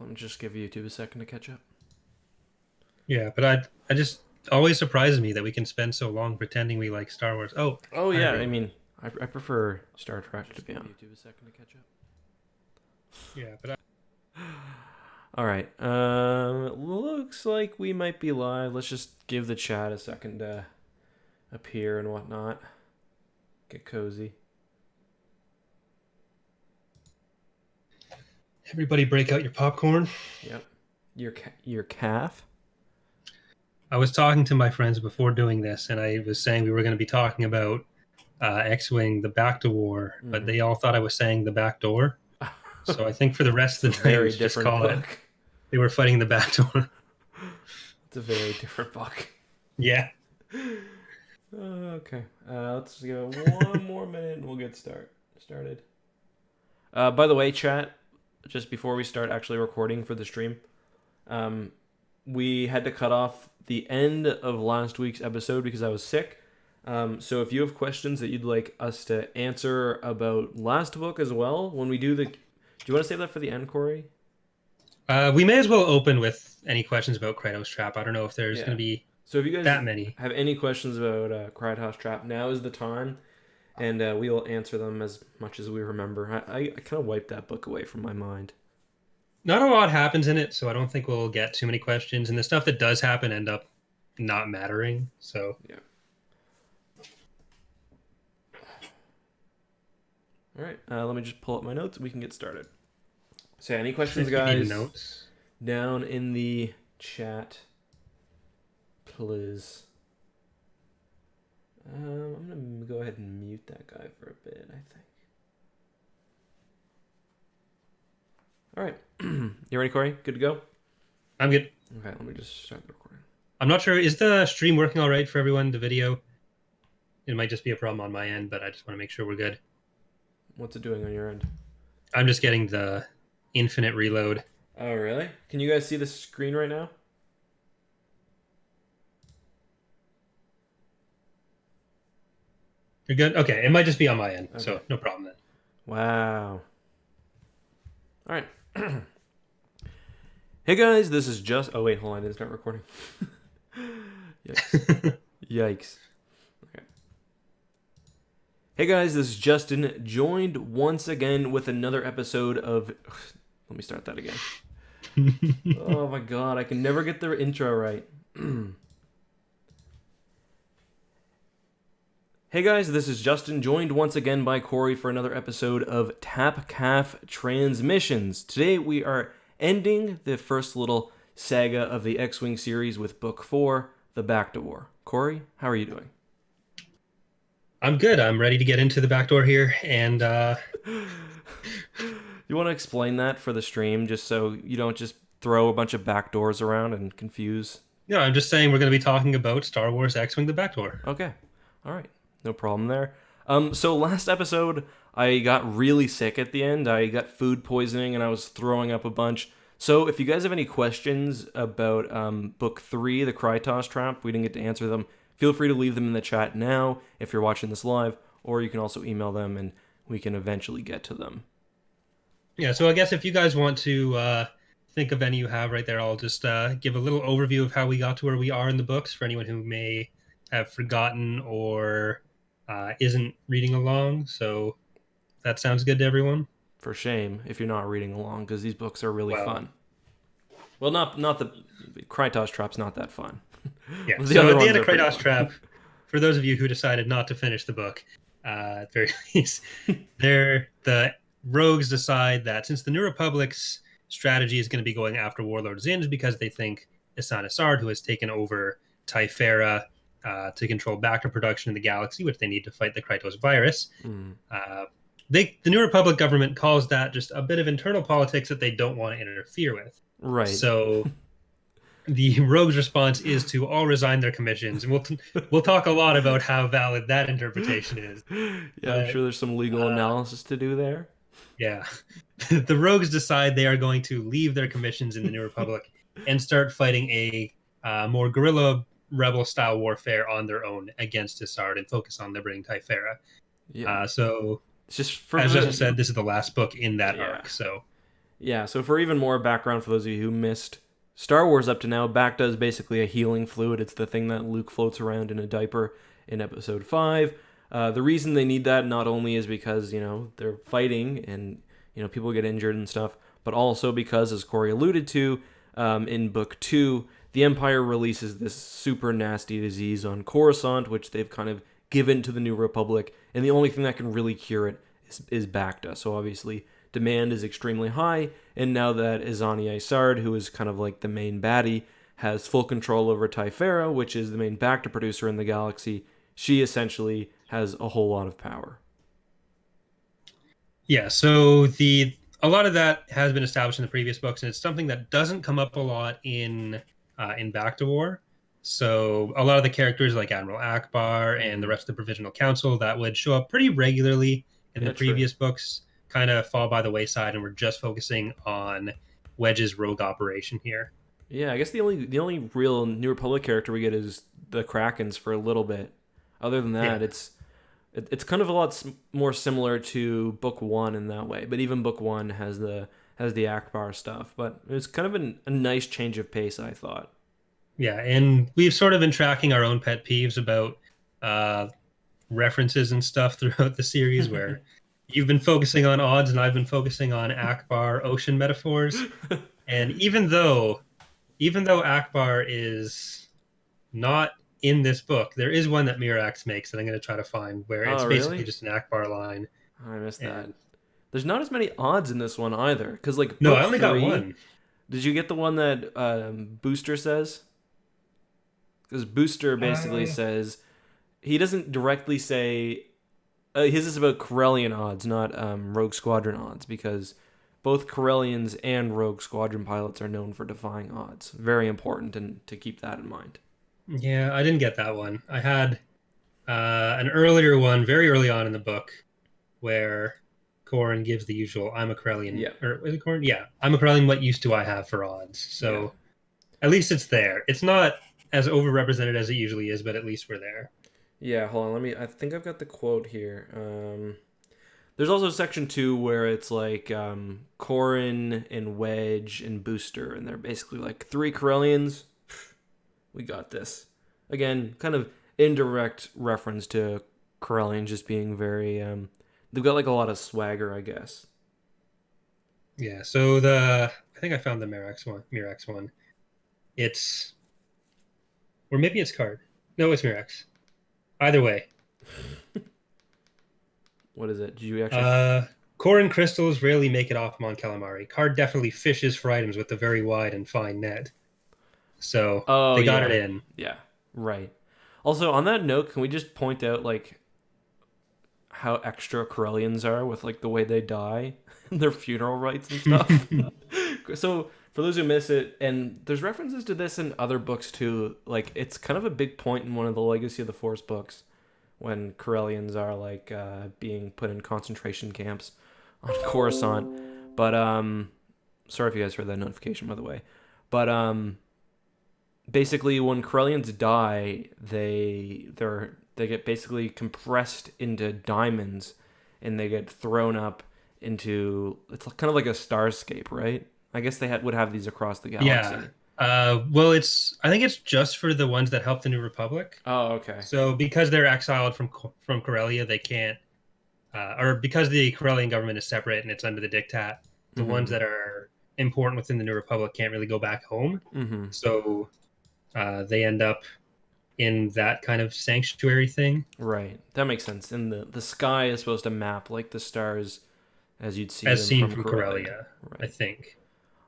Let me just give YouTube a second to catch up. Yeah, but I just always surprises me that we can spend so long pretending we like Star Wars. Oh, Yeah. everyone. I mean, I prefer Star Trek to be honest. YouTube a second to catch up. Yeah, but All right. Looks like we might be live. Let's just give the chat a second to appear and whatnot. Get cozy. everybody break out your popcorn. Yep. Your calf. I was talking to my friends before doing this, and I was saying we were going to be talking about X-WING the Bacta War, but they all thought I was saying the back door. So I think for the rest of the night, we should just call it. They were fighting the back door. It's a very different book. Yeah. Okay. Let's give it one more minute and we'll get started. By the way, chat, just before we start actually recording for the stream, we had to cut off the end of last week's episode because I was sick. So if you have questions that you'd like us to answer about last book as well, when we do do you want to save that for the end, Corey? We may as well open with any questions about Kratos Trap. I don't know if there's going to be if you guys that many. Have any questions about Kratos Trap, now is the time, and we will answer them as much as we remember. I kind of wiped that book away from my mind. Not a lot happens in it, so I don't think we'll get too many questions. And the stuff that does happen end up not mattering. So yeah. All right, let me just pull up my notes and we can get started. So any questions, guys? Notes down in the chat, please. I'm gonna go ahead and mute that guy for a bit, I think. All right, you ready, Corey? Good to go? I'm good. Okay, let me just start the recording. I'm not sure. Is the stream working all right for everyone, the video? It might just be a problem on my end, but I just want to make sure we're good. What's it doing on your end? I'm just getting the infinite reload. Oh, really? Can you guys see the screen right now? You're good? Okay, it might just be on my end, so no problem then. Wow. All right. Hey guys, this is just... Oh wait, hold on, I didn't start recording. Yikes. Yikes. Okay. Hey guys, this is Justin, joined once again with another episode of... Let me start that again. Oh my god, I can never get the intro right. Hey guys, this is Justin, joined once again by Corey for another episode of Tapcaf Transmissions. Today we are ending the first little saga of the X-WING series with Book 4, The Bacta War. Corey, how are you doing? I'm good. I'm ready to get into the back door here, and You want to explain that for the stream, just so you don't just throw a bunch of back doors around and confuse? No, I'm just saying we're going to be talking about Star Wars X-WING the Back Door. Okay. All right. No problem there. So last episode, I got really sick at the end. I got food poisoning, and I was throwing up a bunch. So if you guys have any questions about Book 3, The Kratos Trap, we didn't get to answer them, feel free to leave them in the chat now if you're watching this live, or you can also email them, and we can eventually get to them. Yeah, so I guess if you guys want to think of any you have right there, I'll just give a little overview of how we got to where we are in the books for anyone who may have forgotten or isn't reading along. So that sounds good to everyone? For shame if you're not reading along, because these books are really fun. Well, not the Kratos Trap's not that fun. Yeah, so at the end of Kratos Trap, for those of you who decided not to finish the book, at the very least, the rogues decide that since the New Republic's strategy is going to be going after Warlord Zinj because they think Isan Isard, who has taken over Thyferra to control Bacta production in the galaxy, which they need to fight the Kratos virus, the New Republic government calls that just a bit of internal politics that they don't want to interfere with. Right. So the rogues' response is to all resign their commissions, and we'll talk a lot about how valid that interpretation is. Yeah, I'm sure there's some legal analysis to do there. Yeah. The rogues decide they are going to leave their commissions in the New Republic and start fighting a more guerrilla rebel-style warfare on their own against Isard and focus on liberating Thyferra. So, it's just as Justin said, this is the last book in that arc. So, Yeah, so for even more background for those of you who missed Star Wars up to now, Bacta is basically a healing fluid. It's the thing that Luke floats around in a diaper in Episode 5. The reason they need that not only is because, they're fighting and, people get injured and stuff, but also because, as Corey alluded to, in Book 2, the Empire releases this super nasty disease on Coruscant, which they've kind of given to the New Republic, and the only thing that can really cure it is Bacta. So obviously, demand is extremely high, and now that Izani Isard, who is kind of like the main baddie, has full control over Thyferra, which is the main Bacta producer in the galaxy, she essentially has a whole lot of power. Yeah, so a lot of that has been established in the previous books, and it's something that doesn't come up a lot in Bacta War. So a lot of the characters like Admiral Akbar and the rest of the Provisional Council that would show up pretty regularly in the previous books kind of fall by the wayside, and we're just focusing on Wedge's rogue operation here. Yeah, I guess the only real New Republic character we get is the Krakens for a little bit. Other than that, it's kind of a lot more similar to Book 1 in that way. But even Book 1 has the Akbar stuff. But it's kind of a nice change of pace, I thought. Yeah, and we've sort of been tracking our own pet peeves about references and stuff throughout the series where you've been focusing on odds and I've been focusing on Akbar ocean metaphors. And even though Akbar is not in this book, there is one that Mirax makes that I'm going to try to find where it's basically just an Akbar line. I missed that. There's not as many odds in this one either. Because I only got one. Did you get the one that Booster says? Because Booster basically says, he doesn't directly say, his is about Corellian odds, not Rogue Squadron odds, because both Corellians and Rogue Squadron pilots are known for defying odds. Very important and to keep that in mind. Yeah, I didn't get that one. I had an earlier one, very early on in the book, where Corran gives the usual, I'm a Corellian. Yeah. Or is it Corran? Yeah. I'm a Corellian, what use do I have for odds? So at least it's there. It's not as overrepresented as it usually is, but at least we're there. Yeah, hold on. I think I've got the quote here. There's also section 2 where it's like Corran and Wedge and Booster, and they're basically like 3 Corellians. We got this. Again, kind of indirect reference to Corellian just being very... they've got like a lot of swagger, I guess. Yeah, so I think I found the Mirax one. It's... Or maybe it's Card. No, it's Mirax. Either way. What is it? Did you actually... Corran crystals rarely make it off Mon Calamari. Card definitely fishes for items with a very wide and fine net. So they got it in. Yeah, right. Also, on that note, can we just point out like how extra Corellians are with like the way they die and their funeral rites and stuff? So for those who miss it, and there's references to this in other books too, like it's kind of a big point in one of the Legacy of the Force books when Corellians are like being put in concentration camps on Coruscant. But sorry if you guys heard that notification, by the way. But basically, when Corellians die, they get basically compressed into diamonds, and they get thrown up into, it's kind of like a starscape, right? I guess they would have these across the galaxy. Yeah. Well, I think it's just for the ones that help the New Republic. Oh, okay. So because they're exiled from Corellia, they can't, or because the Corellian government is separate and it's under the diktat, the ones that are important within the New Republic can't really go back home. Mm-hmm. So they end up in that kind of sanctuary thing. Right. That makes sense. And the sky is supposed to map like the stars as you'd see as them seen from Corellia, right. I think.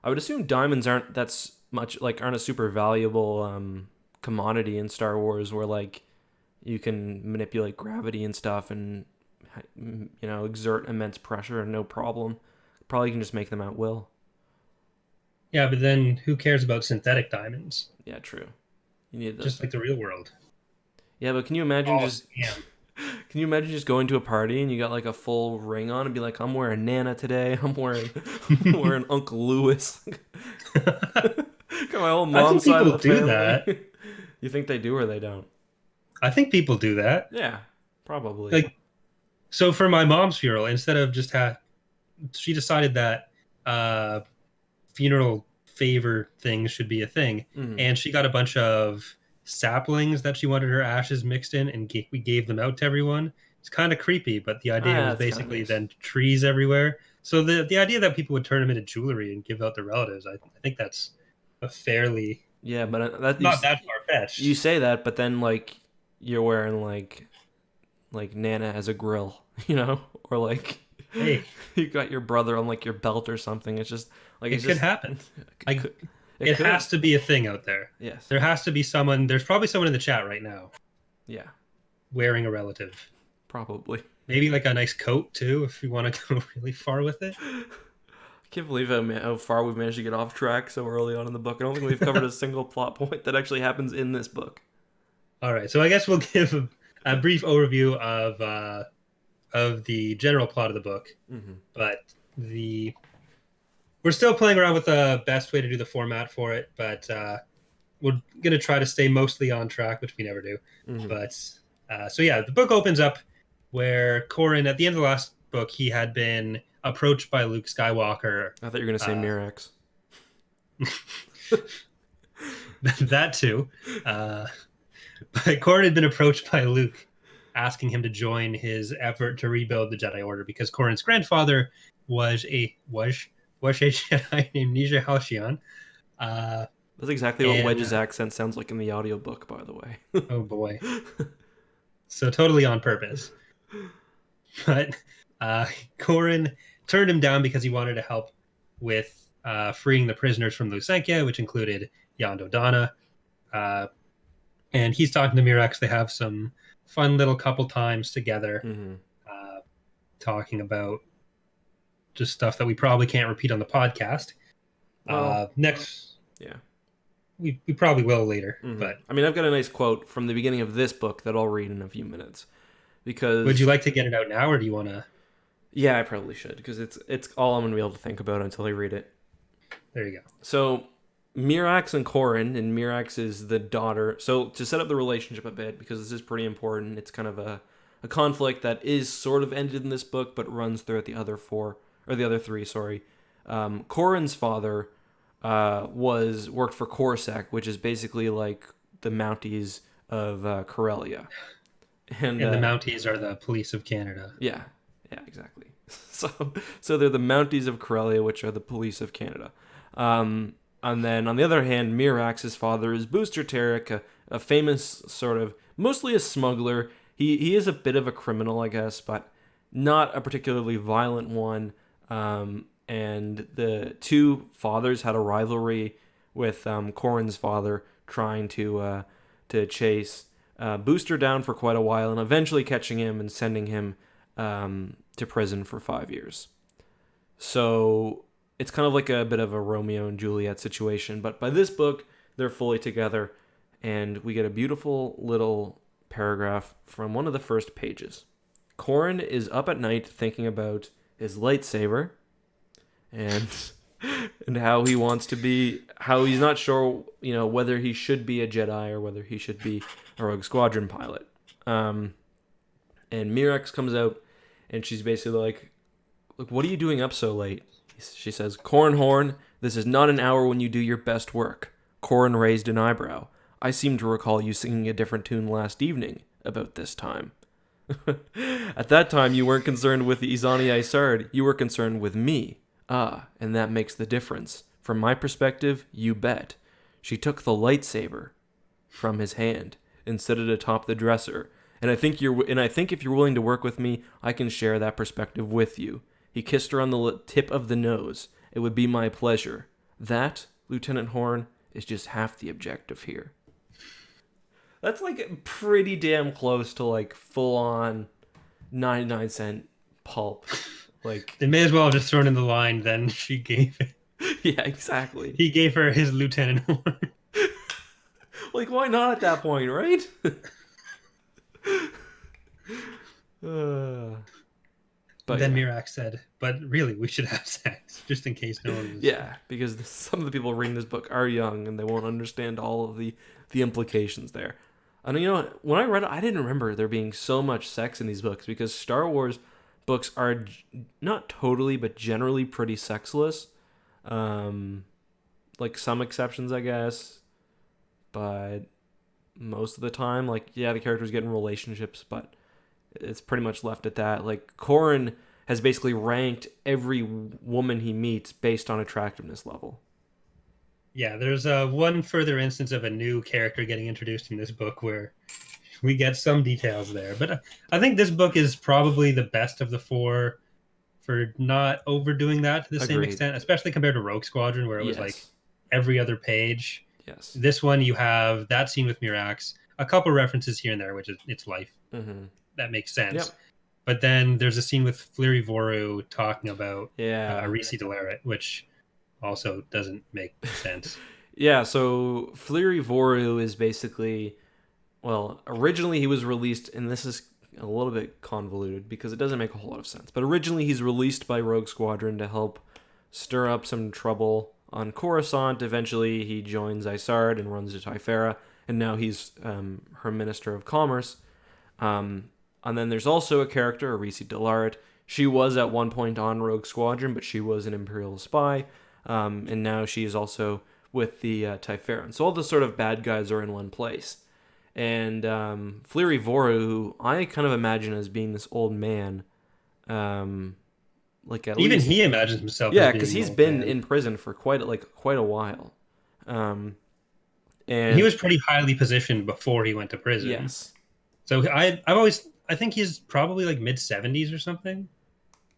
I would assume diamonds aren't a super valuable commodity in Star Wars, where like you can manipulate gravity and stuff and exert immense pressure and no problem. Probably can just make them at will. Yeah, but then who cares about synthetic diamonds? Yeah, true. You need those. Just like the real world. Yeah, but can you imagine Can you imagine just going to a party and you got like a full ring on and be like, I'm wearing Nana today. I'm wearing Uncle Lewis. Got my whole mom's side of the family. That. You think they do or they don't? I think people do that. Yeah, probably. So for my mom's funeral, instead of she decided that funeral favor things should be a thing. And she got a bunch of saplings that she wanted her ashes mixed in, and we gave them out to everyone. It's kind of creepy, but the idea was basically then trees everywhere. So the idea that people would turn them into jewelry and give out their relatives, I think that's a fairly but not that far fetched. You say that, but then like you're wearing like Nana has a grill, you know, or like hey, you got your brother on like your belt or something. It's just like it could happen. It has to be a thing out there. Yes, there has to be someone. There's probably someone in the chat right now. Yeah, wearing a relative. Probably. Maybe like a nice coat too, if you want to go really far with it. I can't believe how far we've managed to get off track so early on in the book. I don't think we've covered a single plot point that actually happens in this book. All right, so I guess we'll give a brief overview of the general plot of the book, but we're still playing around with the best way to do the format for it, but we're going to try to stay mostly on track, which we never do. But so yeah, the book opens up where Corran, at the end of the last book, he had been approached by Luke Skywalker. I thought you were going to say Mirax. That too. But Corran had been approached by Luke, asking him to join his effort to rebuild the Jedi Order, because Corran's grandfather was a Jedi named Nisha Halcyon. That's exactly what Wedge's accent sounds like in the audiobook, by the way. Oh boy. So totally on purpose. But Corran turned him down because he wanted to help with freeing the prisoners from LUSANKYA, which included Yondu Dana. And he's talking to Mirax. They have some fun little couple times together, talking about just stuff that we probably can't repeat on the podcast. We probably will later. But I mean, I've got a nice quote from the beginning of this book that I'll read in a few minutes. Because would you like to get it out now, or do you want to? Yeah, I probably should, because it's all I'm going to be able to think about until I read it. There you go. So Mirax and Corran, and Mirax is the daughter. So to set up the relationship a bit, because this is pretty important, it's kind of a conflict that is sort of ended in this book, but runs throughout the other three. Corran's father worked for Corsac, which is basically like the Mounties of Corellia. And the Mounties are the police of Canada. Yeah, exactly. So they're the Mounties of Corellia, which are the police of Canada. And then on the other hand, Mirax's father is Booster Tarek, a famous sort of, mostly a smuggler. He is a bit of a criminal, I guess, but not a particularly violent one. And the two fathers had a rivalry with Corran's father, trying to chase Booster down for quite a while, and eventually catching him and sending him to prison for 5 years. So it's kind of like a bit of a Romeo and Juliet situation, but by this book, they're fully together, and we get a beautiful little paragraph from one of the first pages. Corran is up at night thinking about his lightsaber and how he wants to be, how he's not sure, whether he should be a Jedi or whether he should be a Rogue Squadron pilot. And Mirax comes out, and she's basically like, "Look, what are you doing up so late?" She says, "Corran Horn, this is not an hour when you do your best work." Corran raised an eyebrow. "I seem to recall you singing a different tune last evening about this time." "At that time, you weren't concerned with the Izani Isard. You were concerned with me. Ah, and that makes the difference. From my perspective, you bet." She took the lightsaber from his hand and set it atop the dresser. And I think if you're willing to work with me, I can share that perspective with you. He kissed her on the tip of the nose. "It would be my pleasure. That, Lieutenant Horn, is just half the objective here." That's like pretty damn close to like full on 99-cent pulp. Like, they may as well have just thrown in the line, then she gave it. Yeah, exactly. He gave her his Lieutenant Horn. Like, why not at that point, right? But then Mirax said, "But really, we should have sex, just in case no one was..." Yeah, because some of the people reading this book are young, and they won't understand all of the implications there. And when I read it, I didn't remember there being so much sex in these books, because Star Wars books are not totally, but generally pretty sexless. Like some exceptions, I guess, but most of the time, like, yeah, the characters get in relationships, but it's pretty much left at that. Like, Corran has basically ranked every woman he meets based on attractiveness level. Yeah, there's one further instance of a new character getting introduced in this book where we get some details there. But I think this book is probably the best of the four for not overdoing that to the same Agreed. extent, especially compared to Rogue Squadron, where it was like every other page. Yes. This one, you have that scene with Mirax, a couple references here and there, which is its life. Mm-hmm. That makes sense. Yep. But then there's a scene with Fleury Voru talking about Arisi Delaret, which also doesn't make sense. Yeah, so Fleury Voru is basically, well, originally he was released, and this is a little bit convoluted because it doesn't make a whole lot of sense, but originally he's released by Rogue Squadron to help stir up some trouble on Coruscant. Eventually he joins Isard and runs to Thyferra, and now he's her Minister of Commerce. And then there's also a character, Arisi Delaret. She was at one point on Rogue Squadron, but she was an Imperial spy. And now she is also with the Thyferran. So all the sort of bad guys are in one place. And Fleury Voru, who I kind of imagine as being this old man, like at even least, he imagines himself. Yeah, because he's been in prison for quite a while. And he was pretty highly positioned before he went to prison. Yes. So I think he's probably like mid-70s or something.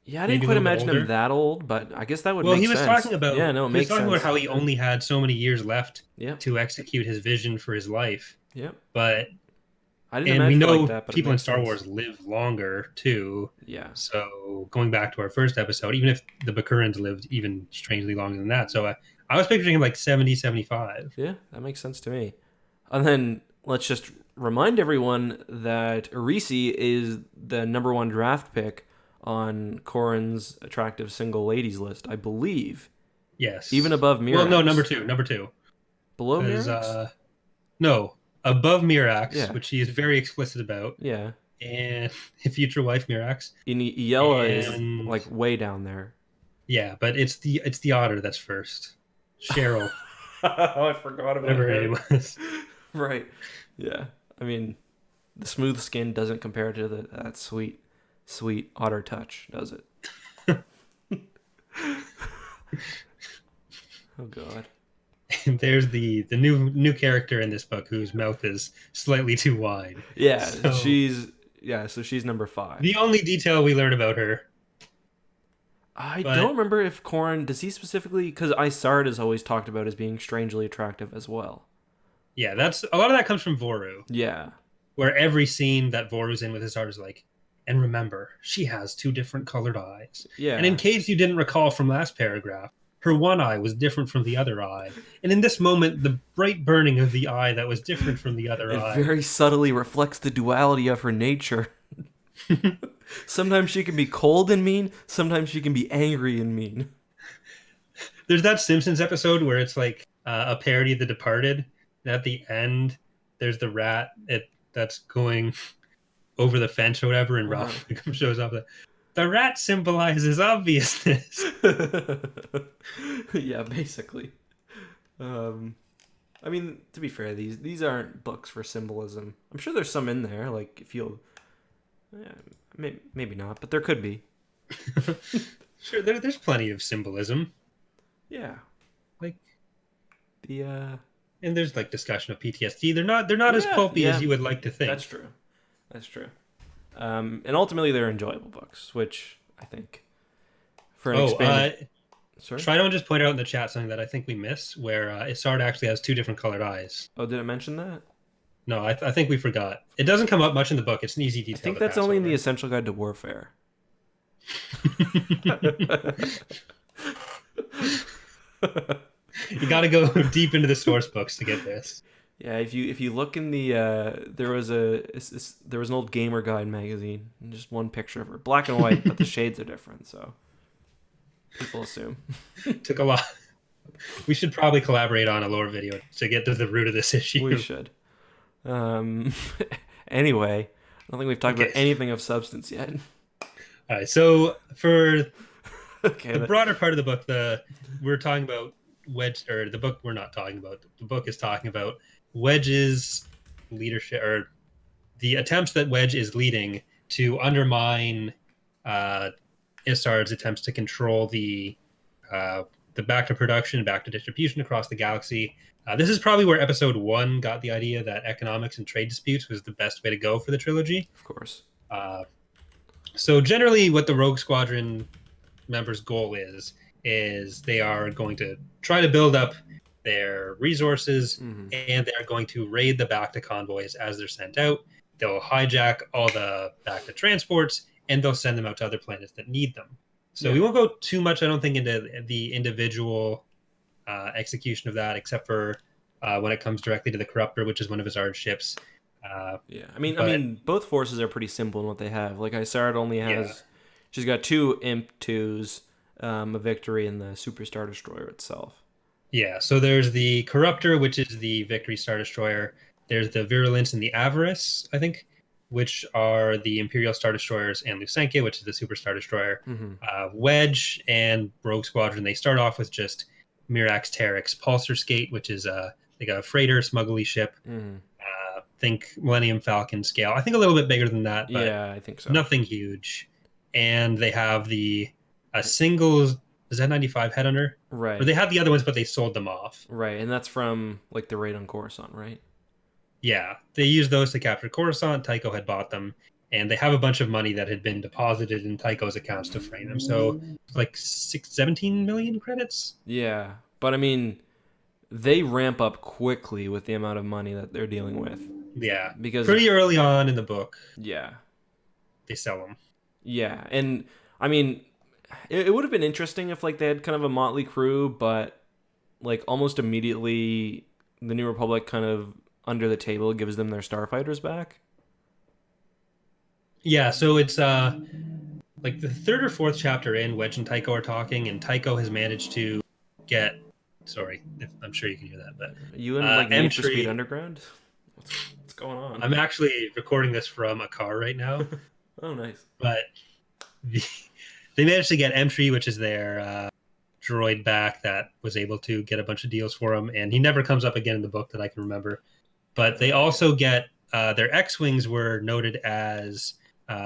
Yeah, I didn't quite imagine him that old, but I guess that would make sense. Well, he was talking about... Yeah, no, it makes sense. He was talking about how he only had so many years left to execute his vision for his life. Yep. But... I didn't imagine we know like that, but people in Star Wars live longer, too. Yeah. So, going back to our first episode, even if the Bakurans lived even strangely longer than that. So, I was picturing him like 70, 75. Yeah, that makes sense to me. And then, let's just remind everyone that Arisi is the #1 draft pick on Corran's attractive single ladies list, I believe. Yes. Even above Mirax. Well, no, number two. Below Mirax? No, above Mirax, which he is very explicit about. Yeah. And future wife Mirax. And Iella is like way down there. Yeah, but it's the otter that's first. Cheryl. Oh, I forgot about whatever her name was. Right. Yeah. I mean, the smooth skin doesn't compare to that sweet otter touch, does it? Oh God. And there's the new character in this book whose mouth is slightly too wide. Yeah, so she's number 5. The only detail we learn about her. I don't remember if Corran, does he specifically, because Isard is always talked about as being strangely attractive as well. Yeah, that's a lot of that comes from Voru. Yeah. Where every scene that Voru's in with Isard is like, and remember, she has 2 different colored eyes. Yeah. And in case you didn't recall from last paragraph, her one eye was different from the other eye. And in this moment, the bright burning of the eye that was different from the other eye. It very subtly reflects the duality of her nature. Sometimes she can be cold and mean, sometimes she can be angry and mean. There's that Simpsons episode where it's like a parody of The Departed. And at the end, there's the rat that's going over the fence or whatever, and Ralph shows up. The rat symbolizes obviousness. Yeah, basically. I mean, to be fair, these aren't books for symbolism. I'm sure there's some in there, like if you'll... maybe not, but there could be. Sure, there's plenty of symbolism. Yeah. Like... The, And there's like discussion of PTSD. They're not as pulpy as you would like to think. That's true. And ultimately, they're enjoyable books, which I think for an expanded... Sorry? Try don't just point out in the chat something that I think we miss, where Isard actually has 2 different colored eyes. Oh, did it mention that? No, I think we forgot. It doesn't come up much in the book. It's an easy detail. I think that's only in the Essential Guide to Warfare. You got to go deep into the source books to get this. Yeah, if you look in the there was an old Gamer Guide magazine, and just one picture of her, black and white, but the shades are different, so people assume. Took a lot. We should probably collaborate on a lore video to get to the root of this issue. We should. Anyway, I don't think we've talked about anything of substance yet. All right, so for Okay. The broader part of the book, we're talking about Wedge, or the book we're not talking about. The book is talking about Wedge's leadership, or the attempts that Wedge is leading to undermine Isard's attempts to control the back to production, back to distribution across the galaxy. This is probably where episode 1 got the idea that economics and trade disputes was the best way to go for the trilogy. Of course. So generally what the Rogue Squadron members' goal is they are going to try to build up their resources, and they are going to raid the Bacta convoys as they're sent out. They'll hijack all the Bacta transports, and they'll send them out to other planets that need them. So we won't go too much, I don't think, into the individual execution of that, except for when it comes directly to the Corruptor, which is one of Isard's ships. I mean, both forces are pretty simple in what they have. Like, Isard only has... She's got 2 Imp 2s, a Victory, and the Super Star Destroyer itself. Yeah, so there's the Corruptor, which is the Victory Star Destroyer. There's the Virulence and the Avarice, I think, which are the Imperial Star Destroyers, and LUSANKYA, which is the Super Star Destroyer. Wedge and Rogue Squadron, they start off with just Mirax Terex Pulsar Skate, which is like a freighter smuggly ship. Think Millennium Falcon scale. I think a little bit bigger than that, but I think so. Nothing huge. And they have a single Z95 Headhunter. Right. Or they had the other ones, but they sold them off. Right, and that's from like the raid on Coruscant, right? Yeah, they used those to capture Coruscant. Tycho had bought them, and they have a bunch of money that had been deposited in Tycho's accounts to frame them. So like 17 million credits. Yeah, but I mean, they ramp up quickly with the amount of money that they're dealing with. Yeah, because pretty early on in the book. Yeah, they sell them. Yeah, and I mean, it would have been interesting if like they had kind of a motley crew, but like almost immediately the New Republic kind of under the table gives them their starfighters back. Yeah, so it's like the 3rd or 4th chapter in, Wedge and Tycho are talking, and Tycho has managed to get... Sorry, I'm sure you can hear that, but... You in like Need for Speed Underground? What's going on? I'm actually recording this from a car right now. Oh, nice. But they managed to get Entry, which is their droid back that was able to get a bunch of deals for him, and he never comes up again in the book that I can remember. But they also get... their X-Wings were noted as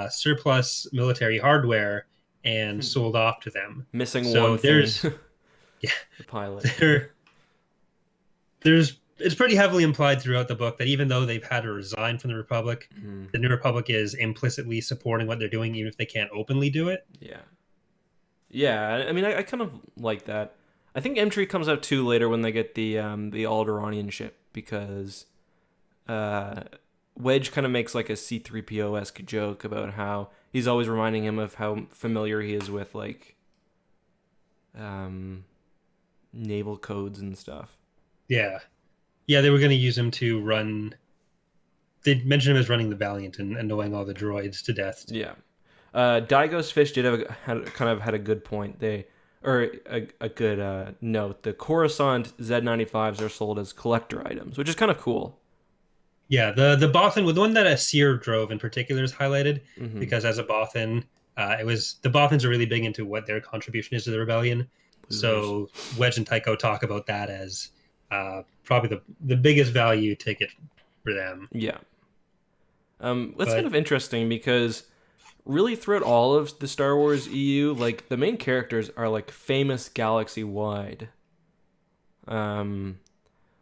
surplus military hardware and sold off to them. Missing one thing. Yeah, the pilot. It's pretty heavily implied throughout the book that even though they've had to resign from the Republic, the New Republic is implicitly supporting what they're doing, even if they can't openly do it. Yeah. I mean, I kind of like that. I think M-Tree comes out too later when they get the Alderaanian ship, because Wedge kind of makes like a C-3PO-esque joke about how he's always reminding him of how familiar he is with like naval codes and stuff. Yeah, they were going to use him to run... They mentioned him as running the Valiant and annoying all the droids to death. Yeah. Daigo's Fish did had a good point. A good note. The Coruscant Z95s are sold as collector items, which is kind of cool. Yeah, the Bothan, the one that Seer drove in particular is highlighted, because as a Bothan, the Bothans are really big into what their contribution is to the rebellion. So Wedge and Tycho talk about that as probably the biggest value ticket for them. Yeah. That's kind of interesting, because really throughout all of the Star Wars EU, like the main characters are like famous galaxy wide.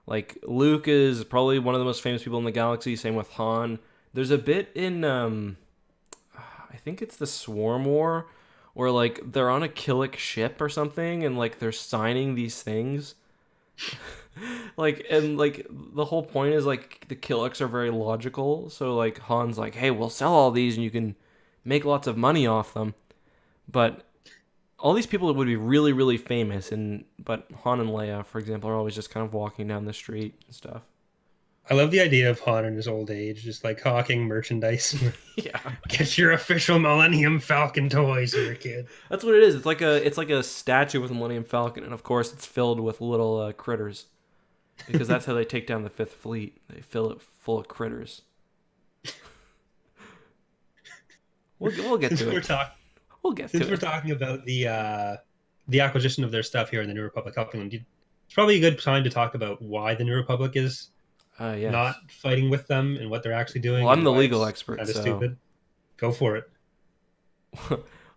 Like Luke is probably one of the most famous people in the galaxy. Same with Han. There's a bit in I think it's the Swarm War, where like they're on a Killik ship or something, and like they're signing these things. The whole point is like the Killiks are very logical. So like Han's like, hey, we'll sell all these and you can make lots of money off them. But all these people would be really, really famous, but Han and Leia, for example, are always just kind of walking down the street and stuff. I love the idea of Han in his old age, just like hawking merchandise. Yeah, get your official Millennium Falcon toys here, kid. That's what it is. It's like a statue with a Millennium Falcon, and of course, it's filled with little critters, because that's how they take down the Fifth Fleet. They fill it full of critters. We'll get to it. Since we're talking about the the acquisition of their stuff here in the New Republic helping them. It's probably a good time to talk about why the New Republic is Yes. not fighting with them and what they're actually doing. Well, I'm the legal expert, kind of so stupid. Go for it.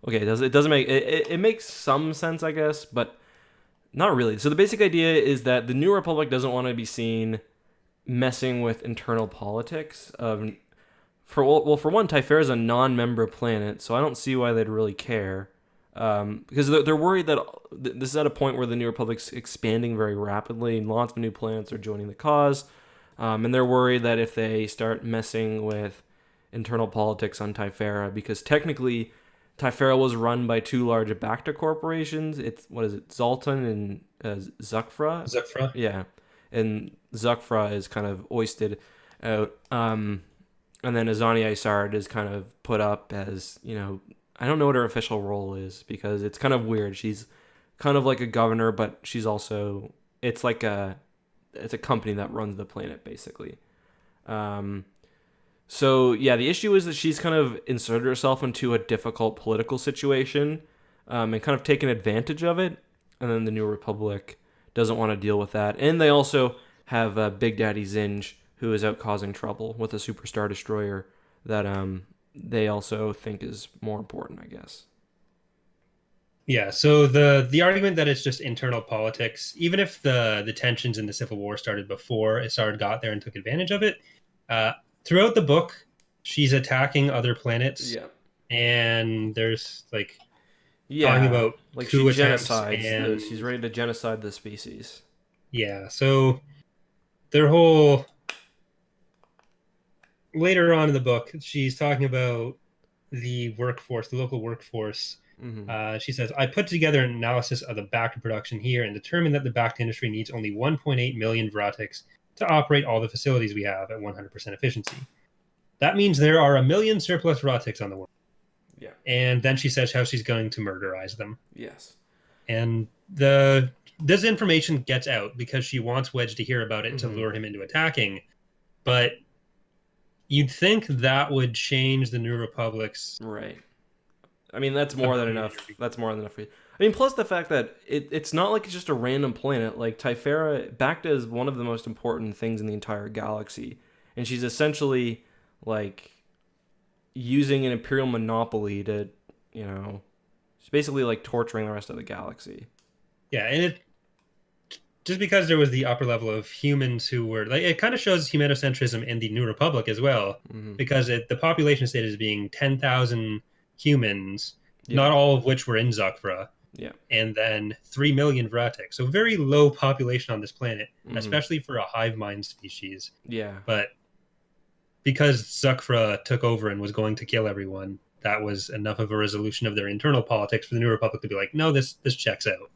Okay, it doesn't make it makes some sense, I guess, but not really. So the basic idea is that the New Republic doesn't want to be seen messing with internal politics. For one, Thyferra is a non-member planet, so I don't see why they'd really care. Because they're worried that this is at a point where the New Republic's expanding very rapidly, and lots of new planets are joining the cause, and they're worried that if they start messing with internal politics on Thyferra, because technically Thyferra was run by two large Bacta corporations. It's Zoltan and Zuckfra? Zuckfra? Yeah. And Zuckfra is kind of oisted out. And then Azani Isard is kind of put up as, I don't know what her official role is because it's kind of weird. She's kind of like a governor, but she's also, it's a company that runs the planet basically. So, yeah, the issue is that she's kind of inserted herself into a difficult political situation and kind of taken advantage of it. And then the New Republic doesn't want to deal with that. And they also have Big Daddy Zinj, who is out causing trouble with a Superstar Destroyer that they also think is more important, I guess. Yeah, so the argument that it's just internal politics, even if the tensions in the Civil War started before Isard got there and took advantage of it, throughout the book, she's attacking other planets. Yeah. And there's talking about she genocides. She's ready to genocide the species. Yeah, so their whole later on in the book, she's talking about the workforce, the local workforce. Mm-hmm. She says, I put together an analysis of the Bacta production here and determined that the Bacta industry needs only 1.8 million Vratics to operate all the facilities we have at 100% efficiency. That means there are 1 million surplus Vratics on the world. Yeah. And then she says how she's going to murderize them. Yes. And this information gets out because she wants Wedge to hear about it to lure him into attacking. But you'd think that would change the New Republic's... Right. I mean, that's more than enough. That's more than enough for you. I mean, plus the fact that it's not like it's just a random planet. Like, Thyferra, Bacta is one of the most important things in the entire galaxy. And she's essentially, using an Imperial monopoly to, she's basically, torturing the rest of the galaxy. Yeah, and just because there was the upper level of humans who were... it kind of shows humanocentrism in the New Republic as well. Mm-hmm. Because the population state is being 10,000 humans, not all of which were in Zuckfra. Yeah. And then 3 million Vratics. So very low population on this planet, especially for a hive mind species. Yeah. But because Zuckfra took over and was going to kill everyone, that was enough of a resolution of their internal politics for the New Republic to be like, no, this checks out.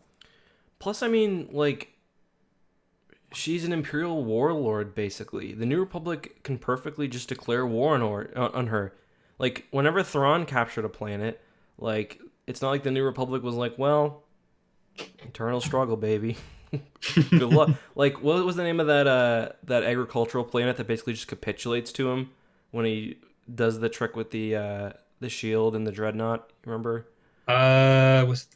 Plus, I mean, she's an Imperial warlord, basically. The New Republic can perfectly just declare war on her. Whenever Thrawn captured a planet, it's not like the New Republic was like, well, internal struggle, baby. Good luck. What was the name of that agricultural planet that basically just capitulates to him when he does the trick with the shield and the dreadnought? Remember? Was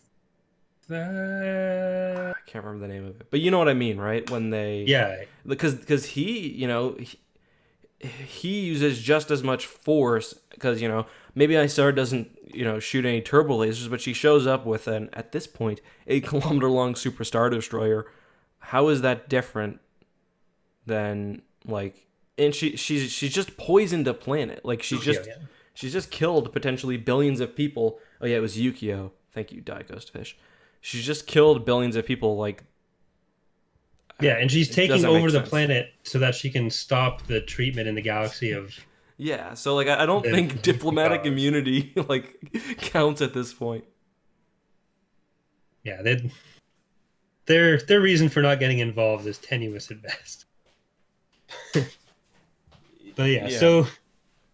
that... I can't remember the name of it, but you know what I mean, right? When they because he he uses just as much force because maybe Isard doesn't shoot any turbo lasers, but she shows up with at this point 8-kilometer long Superstar Destroyer. How is that different than and she's just poisoned a planet. She's just killed potentially billions of people. Oh yeah, it was Yukio. Thank you, Die Ghost Fish. She's just killed billions of people. Yeah, and she's taking over the planet so that she can stop the treatment in the galaxy of... Yeah, so I don't think diplomatic immunity counts at this point. Yeah, their reason for not getting involved is tenuous at best. But yeah, so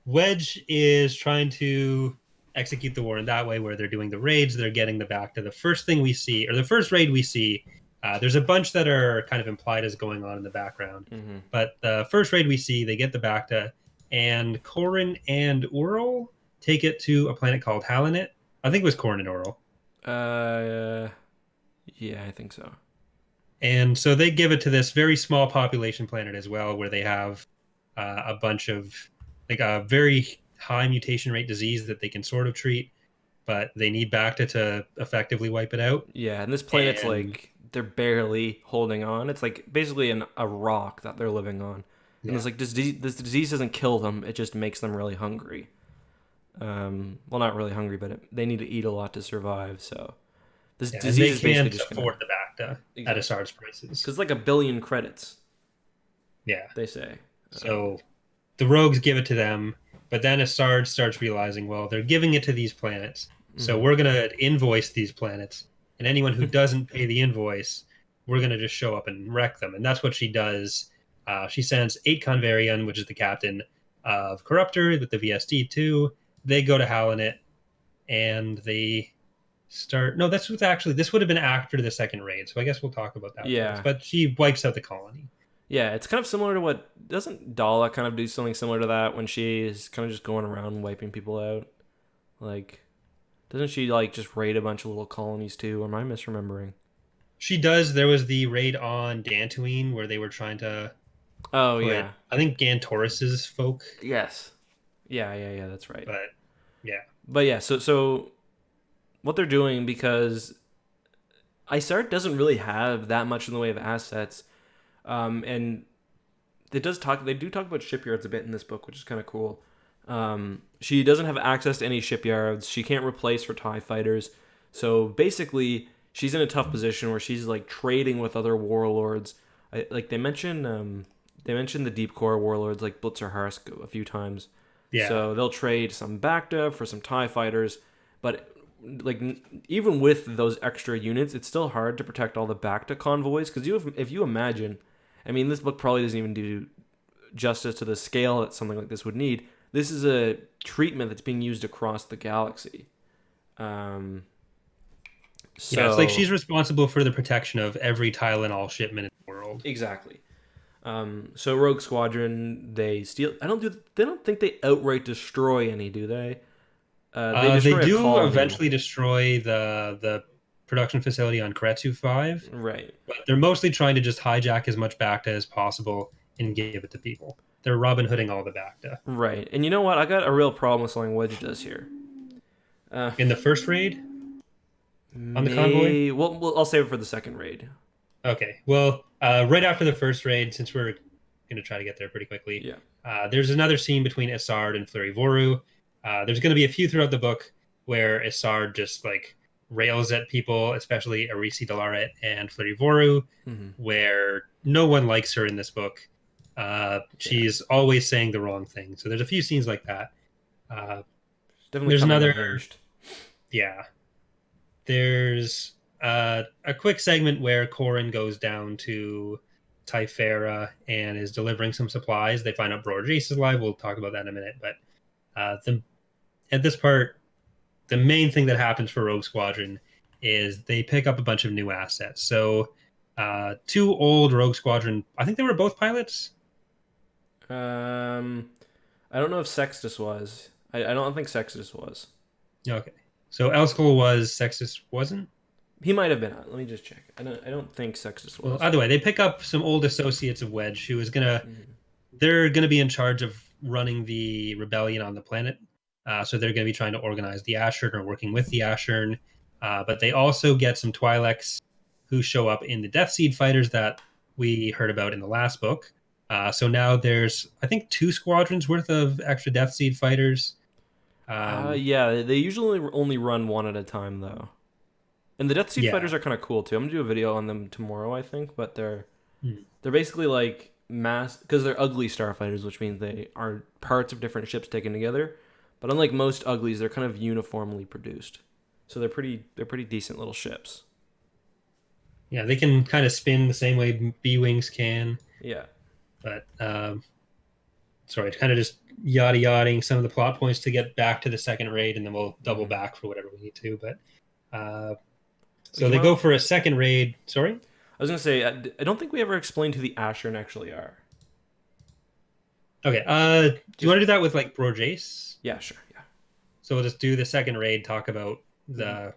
Wedge is trying to execute the war in that way where they're doing the raids, they're getting the Bacta. The first thing we see, or the first raid we see, there's a bunch that are kind of implied as going on in the background. Mm-hmm. But the first raid we see, they get the Bacta, and Corrin and Ural take it to a planet called Halanet. I think it was Corrin and Ural. Yeah, I think so. And so they give it to this very small population planet as well, where they have a bunch of like a very high mutation rate disease that they can sort of treat, but they need Bacta to effectively wipe it out. Yeah, and this planet's And like they're barely holding on. It's like basically a rock that they're living on. And yeah, it's like this disease doesn't kill them; it just makes them really hungry. Well, not really hungry, but they need to eat a lot to survive. So this yeah, and they disease is basically can't just gonna afford the Bacta at Asard's prices. because like 1 billion credits, Yeah, they say. so the rogues give it to them, but then Asard starts realizing, well, they're giving it to these planets, so we're gonna invoice these planets, and anyone who doesn't pay the invoice, we're gonna just show up and wreck them, and that's what she does. She sends 8 Convarian, which is the captain of Corruptor with the VSD2. They go to Halanet, and they start. No, that's what's actually. This would have been after the second raid, so I guess we'll talk about that Yeah. first. But she wipes out the colony. Yeah, it's kind of similar to what doesn't Dala kind of do something similar to that when she is kind of just going around wiping people out? Like, doesn't she like just raid a bunch of little colonies too? Or am I misremembering? She does. There was the raid on Tatooine where they were trying to Oh put, yeah. I think, Gantoris's folk. Yes. Yeah, that's right. But yeah, But yeah, so what they're doing, because ISART doesn't really have that much in the way of assets, and they do talk about shipyards a bit in this book, which is kind of cool. She doesn't have access to any shipyards. She can't replace her TIE fighters. So basically, she's in a tough position where she's like trading with other warlords. They mention the deep core warlords like Blitzer Harsk a few times. yeah, So they'll trade some Bacta for some TIE fighters, but like even with those extra units, it's still hard to protect all the Bacta convoys because if you imagine, I mean, this book probably doesn't even do justice to the scale that something like this would need. This is a treatment that's being used across the galaxy. So yeah. It's like she's responsible for the protection of every Tylenol shipment in the world. exactly. So Rogue Squadron, they steal. They don't think they outright destroy any, do they? They a do colony. eventually destroy the production facility on Kretsu 5, Right. but they're mostly trying to just hijack as much Bacta as possible and give it to people. They're Robin Hooding all the Bacta. Right. And you know what? I got a real problem with something Wedge does here. In the first raid? On the convoy? Well, I'll save it for the second raid. Okay. Well, right after the first raid, since we're going to try to get there pretty quickly, Yeah. there's another scene between Isard and Fleury Voru. There's going to be a few throughout the book where Isard just like rails at people, especially Arisi Dalaret and Fleury Voru, where no one likes her in this book. She's always saying the wrong thing. So there's a few scenes like that. There's another. Unhinged. Yeah. There's a quick segment where Corrin goes down to Thyferra and is delivering some supplies. They find out Bror Jace is alive. We'll talk about that in a minute. But at this part, the main thing that happens for Rogue Squadron is they pick up a bunch of new assets. So 2 old Rogue Squadron, I think they were both pilots. I don't know if Sextus was. I don't think Sextus was. Okay. So Elskol was, Sextus wasn't? He might have been. Let me just check. I don't think Sextus was. Well, either way, they pick up some old associates of Wedge who is they're gonna be in charge of running the rebellion on the planet. So they're gonna be trying to organize the Ashern or working with the Ashern. But they also get some Twi'leks who show up in the Death Seed fighters that we heard about in the last book. So now there's, I think, 2 squadrons worth of extra Death Seed fighters. Yeah, they usually only run one at a time, though. And the Death Seed fighters are kind of cool, too. I'm going to do a video on them tomorrow, I think. But they're basically like because they're ugly starfighters, which means they are parts of different ships taken together. But unlike most uglies, they're kind of uniformly produced. So they're pretty decent little ships. Yeah, they can kind of spin the same way B-Wings can. Yeah. But, sorry, kind of just yada-yading some of the plot points to get back to the second raid, and then we'll double back for whatever we need to. But so they go for a second raid. Sorry? I was going to say, I don't think we ever explained who the Ashern actually are. Okay. Do you want to do that with, like, Bror Jace? Yeah, sure. Yeah. So we'll just do the second raid, talk about the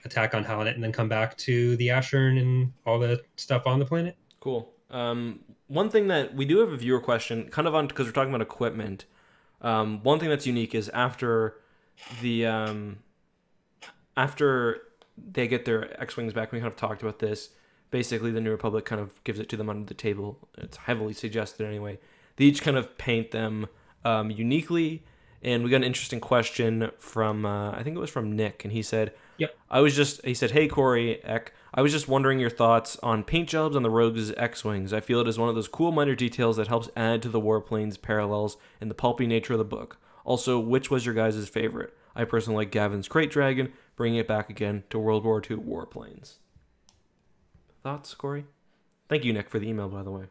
attack on Halanet, and then come back to the Ashern and all the stuff on the planet. Cool. One thing that we do have a viewer question, kind of on because we're talking about equipment. One thing that's unique is after they get their X-Wings back, we kind of talked about this. Basically, the New Republic kind of gives it to them under the table. It's heavily suggested anyway. They each kind of paint them uniquely. And we got an interesting question from, I think it was from Nick. And he said, Yep. he said, hey, Corey, Eck, I was just wondering your thoughts on paint jobs on the Rogue's X-Wings. I feel it is one of those cool minor details that helps add to the warplanes parallels and the pulpy nature of the book. Also, which was your guys' favorite? I personally like Gavin's Crate Dragon, bringing it back again to World War II warplanes. Thoughts, Corey? Thank you, Nick, for the email, by the way.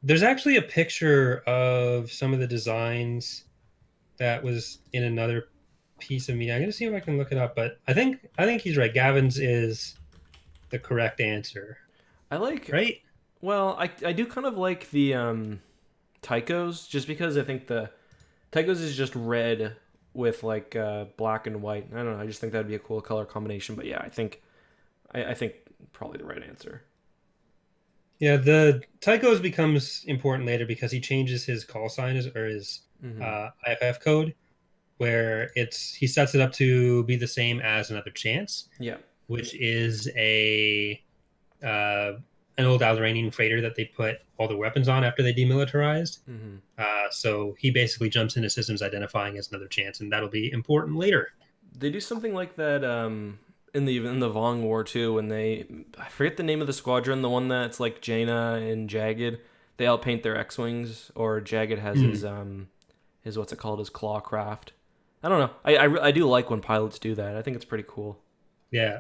There's actually a picture of some of the designs that was in another piece of media. I'm gonna see if I can look it up, but I think he's right. Gavin's is the correct answer. Right? Well, I do kind of like the Tychos, just because I think the Tychos is just red with like black and white. I don't know. I just think that'd be a cool color combination. But yeah, I think probably the right answer. Yeah, the Tychos becomes important later because he changes his call sign or his IFF code, where he sets it up to be the same as Another Chance. Yeah, which is an old Alderaanian freighter that they put all the weapons on after they demilitarized. So he basically jumps into systems identifying as Another Chance, and that'll be important later. They do something like that in the Vong War too, when I forget the name of the squadron, the one that's like Jaina and Jagged. They outpaint their X-Wings, or Jagged has his what's it called, his claw craft. I don't know. I do like when pilots do that. I think it's pretty cool. Yeah,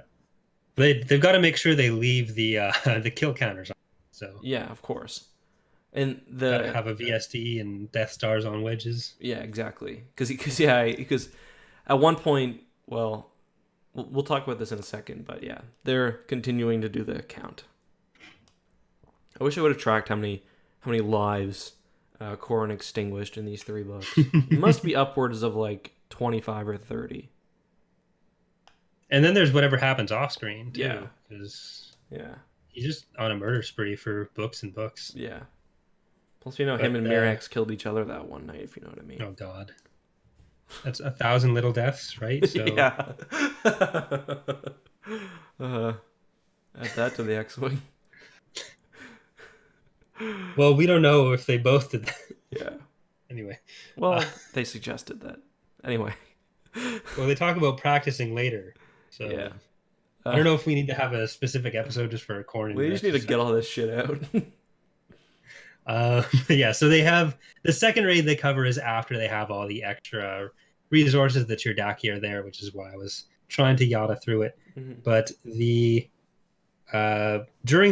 they've got to make sure they leave the kill counters on. So yeah, of course. And gotta have a VSD and Death Stars on wedges. Yeah, exactly. Because at one point, well, we'll talk about this in a second, but yeah, they're continuing to do the count. I wish I would have tracked how many lives Corrin extinguished in these 3 books. It must be upwards of like 25 or 30. And then there's whatever happens off screen too. Yeah. Yeah. He's just on a murder spree for books and books. Yeah. Plus, him and Mirax killed each other that one night, if you know what I mean. Oh God. That's 1,000 little deaths, right? So yeah. Add that to the X-Wing. Well, we don't know if they both did that. Yeah. Anyway. Well, they suggested that. Anyway. Well, they talk about practicing later. So yeah. I don't know if we need to have a specific episode just for Corrin. We just need to get all this shit out. Yeah, so they have the second raid they cover is after they have all the extra resources. The Chirdaki are there, which is why I was trying to yada through it. But during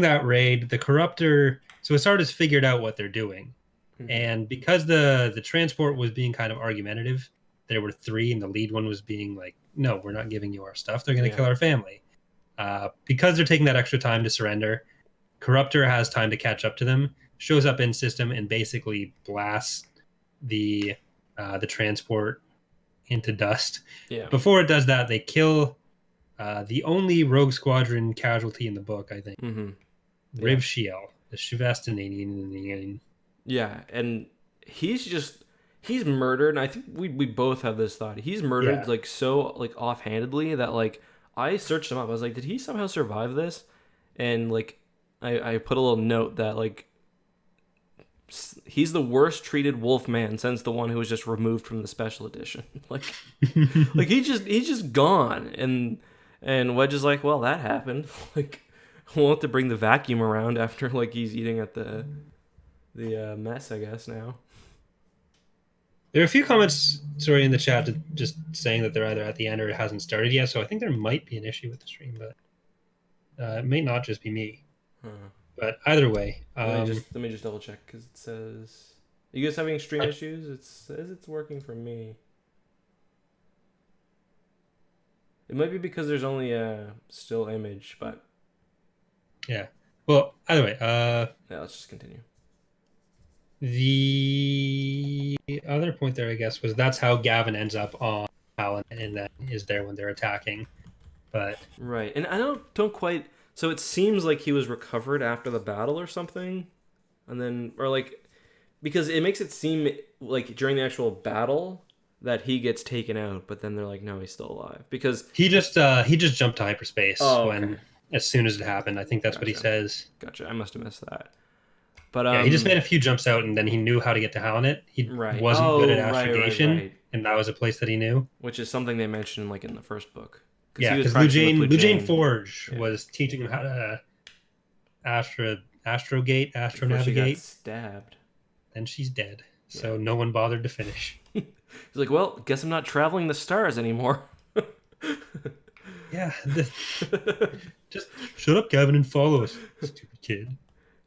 that raid, the Corruptor, so Asardas figured out what they're doing. And because the transport was being kind of argumentative, there were 3 and the lead one was being like, no, we're not giving you our stuff, they're going to kill our family. Because they're taking that extra time to surrender, Corruptor has time to catch up to them, shows up in system and basically blasts the transport into dust. Yeah. Before it does that, they kill the only Rogue Squadron casualty in the book, I think. Riv Shiel, the Shivastinanian. Yeah, and he's murdered, and I think we both have this thought. He's murdered like so like offhandedly that like I searched him up. I was like, did he somehow survive this? And like I put a little note that like he's the worst treated Wolfman since the one who was just removed from the special edition. like he's just gone. And Wedge is like, well, that happened. Like we'll have to bring the vacuum around after like he's eating at the mess, I guess now. There are a few comments, in the chat just saying that they're either at the end or it hasn't started yet. So I think there might be an issue with the stream, but it may not just be me. But either way, let me just double check because it says, "Are you guys having stream issues?" It says it's working for me. It might be because there's only a still image, but yeah. Well, either way, yeah, let's just continue. The other point there, I guess, was that's how Gavin ends up on Alan, and that is there when they're attacking. But right, and I don't quite. So it seems like he was recovered after the battle or something, and then or like because it makes it seem like during the actual battle that he gets taken out, but then they're like, no, he's still alive because he just jumped to hyperspace oh, okay. when as soon as it happened. I think that's what he says. Gotcha. I must have missed that. But yeah, he just made a few jumps out, and then he knew how to get to Hownet. He right. wasn't good at Right, astrogation, and that was a place that he knew. Which is something they mentioned like in the first book. Yeah, because Lujane Forge was teaching him how to astrogate, astronavigate. She got stabbed. Then she's dead. So no one bothered to finish. He's like, well, guess I'm not traveling the stars anymore. Yeah. Just shut up, Gavin, and follow us, stupid kid.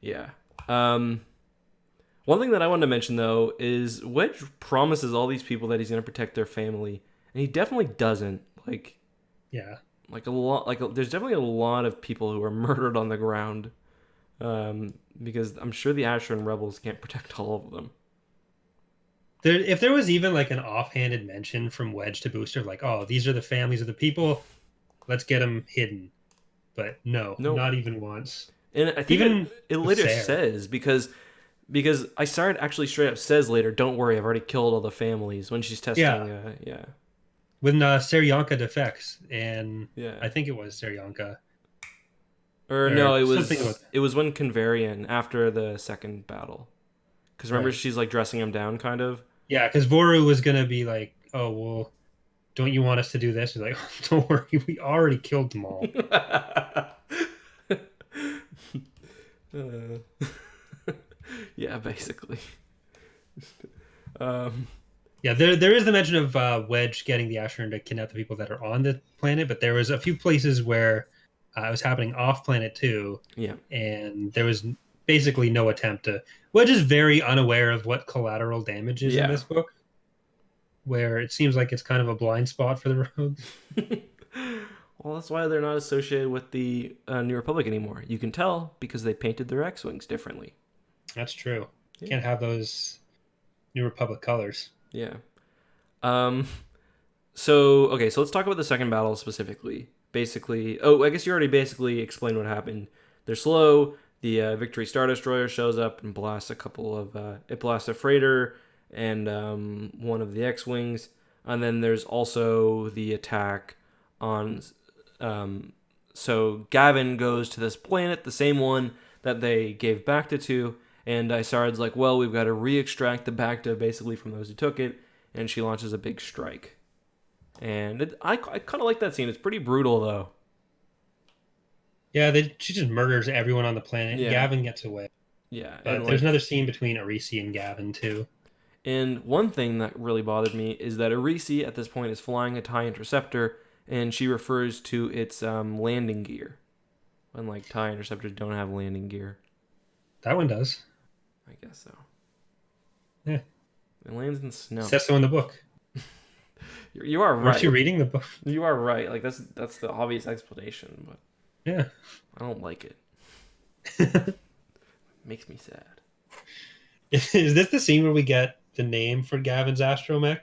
Yeah. One thing that I wanted to mention, though, is Wedge promises all these people that he's going to protect their family, and he definitely doesn't. Like, yeah. Like, a lot. Like, there's definitely a lot of people who are murdered on the ground. Because I'm sure the Asheron rebels can't protect all of them. If there was even like an offhanded mention from Wedge to Booster, like, oh, these are the families of the people, let's get them hidden. But no, not even once. And I think it later says, because Isard actually straight up says later, don't worry, I've already killed all the families when she's testing. Yeah. When Seryanka defects, and I think it was Seryanka. Or no, it was when Converian after the second battle. Because remember, she's like dressing him down, kind of. Yeah, because Voru was gonna be like, "Oh well, don't you want us to do this?" He's like, "Don't worry, we already killed them all." Yeah, basically. Yeah, there is the mention of Wedge getting the Asheron to kidnap the people that are on the planet, but there was a few places where it was happening off planet too. Yeah, and there was basically no attempt to. Wedge is very unaware of what collateral damage is in this book, where it seems like it's kind of a blind spot for the rogues. Well, that's why they're not associated with the New Republic anymore. You can tell because they painted their X-Wings differently. That's true. You can't have those New Republic colors. Yeah. So let's talk about the second battle specifically. Basically, I guess you already basically explained what happened. They're slow. The Victory Star Destroyer shows up and blasts it blasts a freighter and one of the X-Wings. And then there's also the attack on... so Gavin goes to this planet, the same one that they gave Bacta to, and Isard's like, well, we've got to re-extract the Bacta basically from those who took it, and she launches a big strike. And I kind of like that scene. It's pretty brutal, though. Yeah, she just murders everyone on the planet. Yeah. Gavin gets away. Yeah. But there's another scene between Arisi and Gavin, too. And one thing that really bothered me is that Arisi, at this point, is flying a TIE Interceptor, and she refers to its landing gear. When, like, TIE Interceptors don't have landing gear. That one does. I guess so. Yeah. It lands in snow. It says so in the book. You are right. Aren't you reading the book? You are right. Like, that's the obvious explanation, but... Yeah. I don't like it. Makes me sad. Is this the scene where we get the name for Gavin's astromech?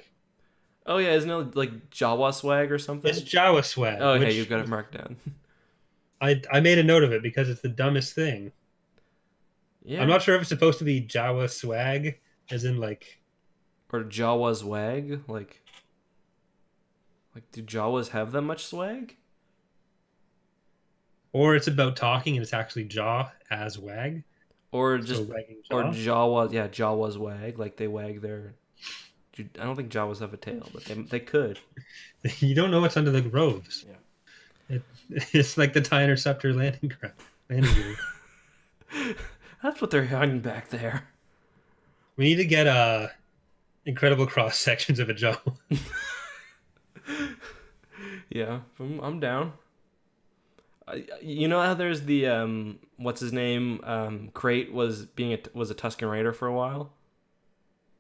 Oh, yeah. Isn't it like Jawa swag or something? It's Jawa swag. Oh, hey, you've got it marked down. I made a note of it because it's the dumbest thing. Yeah. I'm not sure if it's supposed to be Jawa swag, as in like... Or Jawa's wag? Like, do Jawas have that much swag? Or it's about talking and it's actually jaw as wag. Or just... Or Jawa... Yeah, Jawa's wag. Like, they wag their... I don't think Jawas have a tail, but they could. You don't know what's under the robes. Yeah. It's like the TIE Interceptor landing gear. That's what they're hiding back there. We need to get incredible cross sections of a jaw. Yeah, I'm down. You know how there's the what's his name? Crate was a Tusken Raider for a while.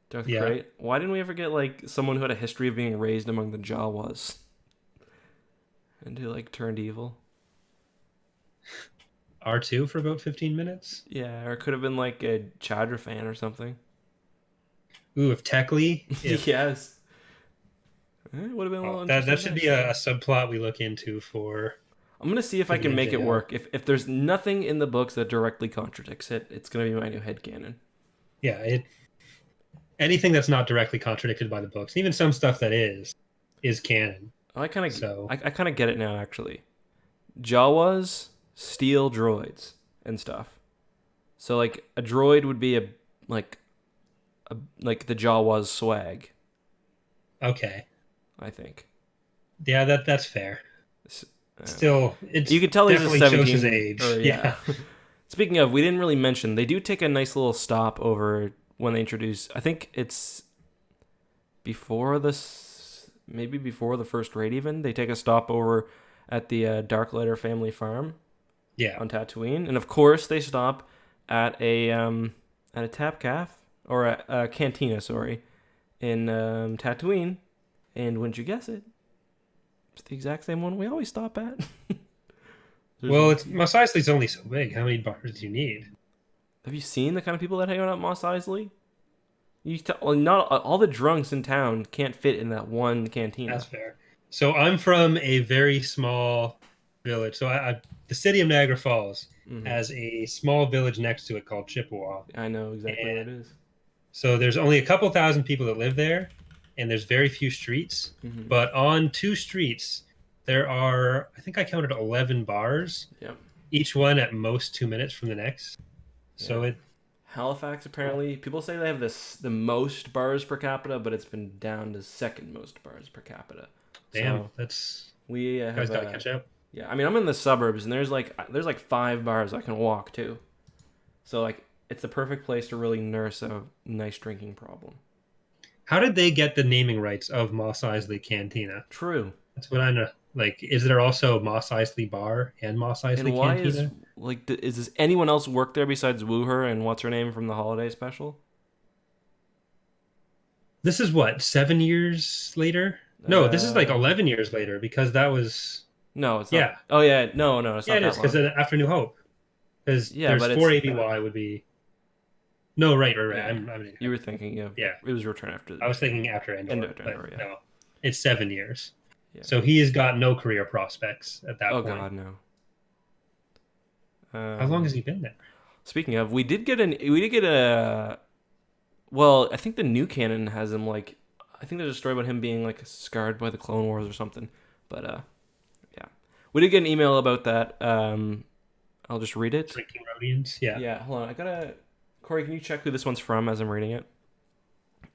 Darth Crate. Why didn't we ever get like someone who had a history of being raised among the Jawas and who like turned evil? R2 for about 15 minutes. Yeah, or it could have been like a Chadra fan or something. Ooh, if Techley. Yes. It would have been a little that interesting. should be a subplot we look into for. I'm gonna see if I can make it work. If there's nothing in the books that directly contradicts it, it's gonna be my new headcanon. Yeah, anything that's not directly contradicted by the books, even some stuff that is canon. I kind of get it now, actually. Jawas steal droids and stuff. So like a droid would be like the Jawas swag. Okay. I think. Yeah, that's fair. Still, you can tell he's a 17. Shows his age. Yeah. Speaking of, we didn't really mention, they do take a nice little stop over when they introduce. I think it's maybe before the first raid. Even they take a stop over at the Darklighter family farm. Yeah. On Tatooine, and of course they stop at a Tapcaf or a cantina, sorry, in Tatooine. And wouldn't you guess it? It's the exact same one we always stop at. Well, Mos Eisley's only so big. How many bars do you need? Have you seen the kind of people that hang out at Mos Eisley? Not all the drunks in town can't fit in that one cantina. That's fair. So I'm from a very small village. So the city of Niagara Falls has a small village next to it called Chippewa. I know exactly what it is. So there's only a couple thousand people that live there, and there's very few streets. Mm-hmm. But on 2 streets, there are, I think I counted 11 bars. Yep. Each one at most 2 minutes from the next. Yeah. So Halifax, apparently, people say they have the most bars per capita, but it's been down to second most bars per capita. Damn, so we have, guys gotta catch up. Yeah, I mean, I'm in the suburbs, and there's like 5 bars I can walk to. So like, it's the perfect place to really nurse a nice drinking problem. How did they get the naming rights of Mos Eisley Cantina? True. That's what I know. Like, is there also Mos Eisley Bar and Mos Eisley and why Cantina? Does anyone else work there besides Wooher and what's her name from the holiday special? This is what, 7 years later? No, this is like 11 years later because that was. No, it's not. Yeah. Oh yeah, no, it's not. Yeah, it is because after New Hope, because there's 4 ABY would be. No, right. Yeah. You were thinking, yeah. It was Return after. I was thinking after Endor, yeah. No, it's 7 years. Yeah. So he has got no career prospects at that point. Oh God, no. How long has he been there? Speaking of, we did get a. Well, I think the new canon has him like. I think there's a story about him being like scarred by the Clone Wars or something. But yeah, we did get an email about that. I'll just read it. Drinking Rhodians, yeah. Yeah, hold on. Corey, can you check who this one's from as I'm reading it?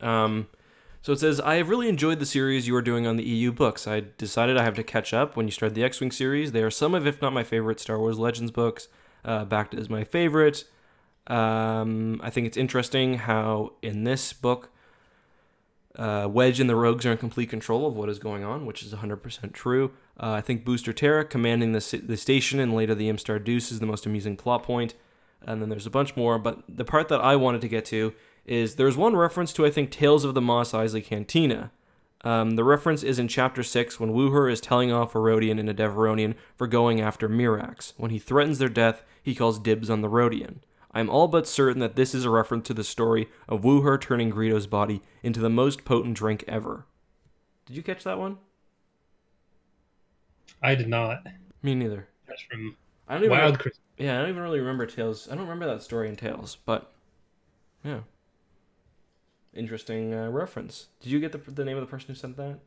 So it says, I have really enjoyed the series you are doing on the EU books. I decided I have to catch up when you started the X-Wing series. They are some of, if not my favorite, Star Wars Legends books. Bacta is my favorite. I think it's interesting how in this book, Wedge and the Rogues are in complete control of what is going on, which is 100% true. I think Booster Terra commanding the station and later the Imstar Deuce is the most amusing plot point. And then there's a bunch more, but the part that I wanted to get to is there's one reference to, I think, Tales of the Mos Eisley Cantina. The reference is in Chapter 6 when Wooher is telling off a Rodian and a Deveronian for going after Mirax. When he threatens their death, he calls dibs on the Rodian. I'm all but certain that this is a reference to the story of Wooher turning Greedo's body into the most potent drink ever. Did you catch that one? I did not. Me neither. That's from Wild Christmas. Yeah, I don't even really remember Tales. I don't remember that story in Tales, but yeah. Interesting reference. Did you get the name of the person who sent that?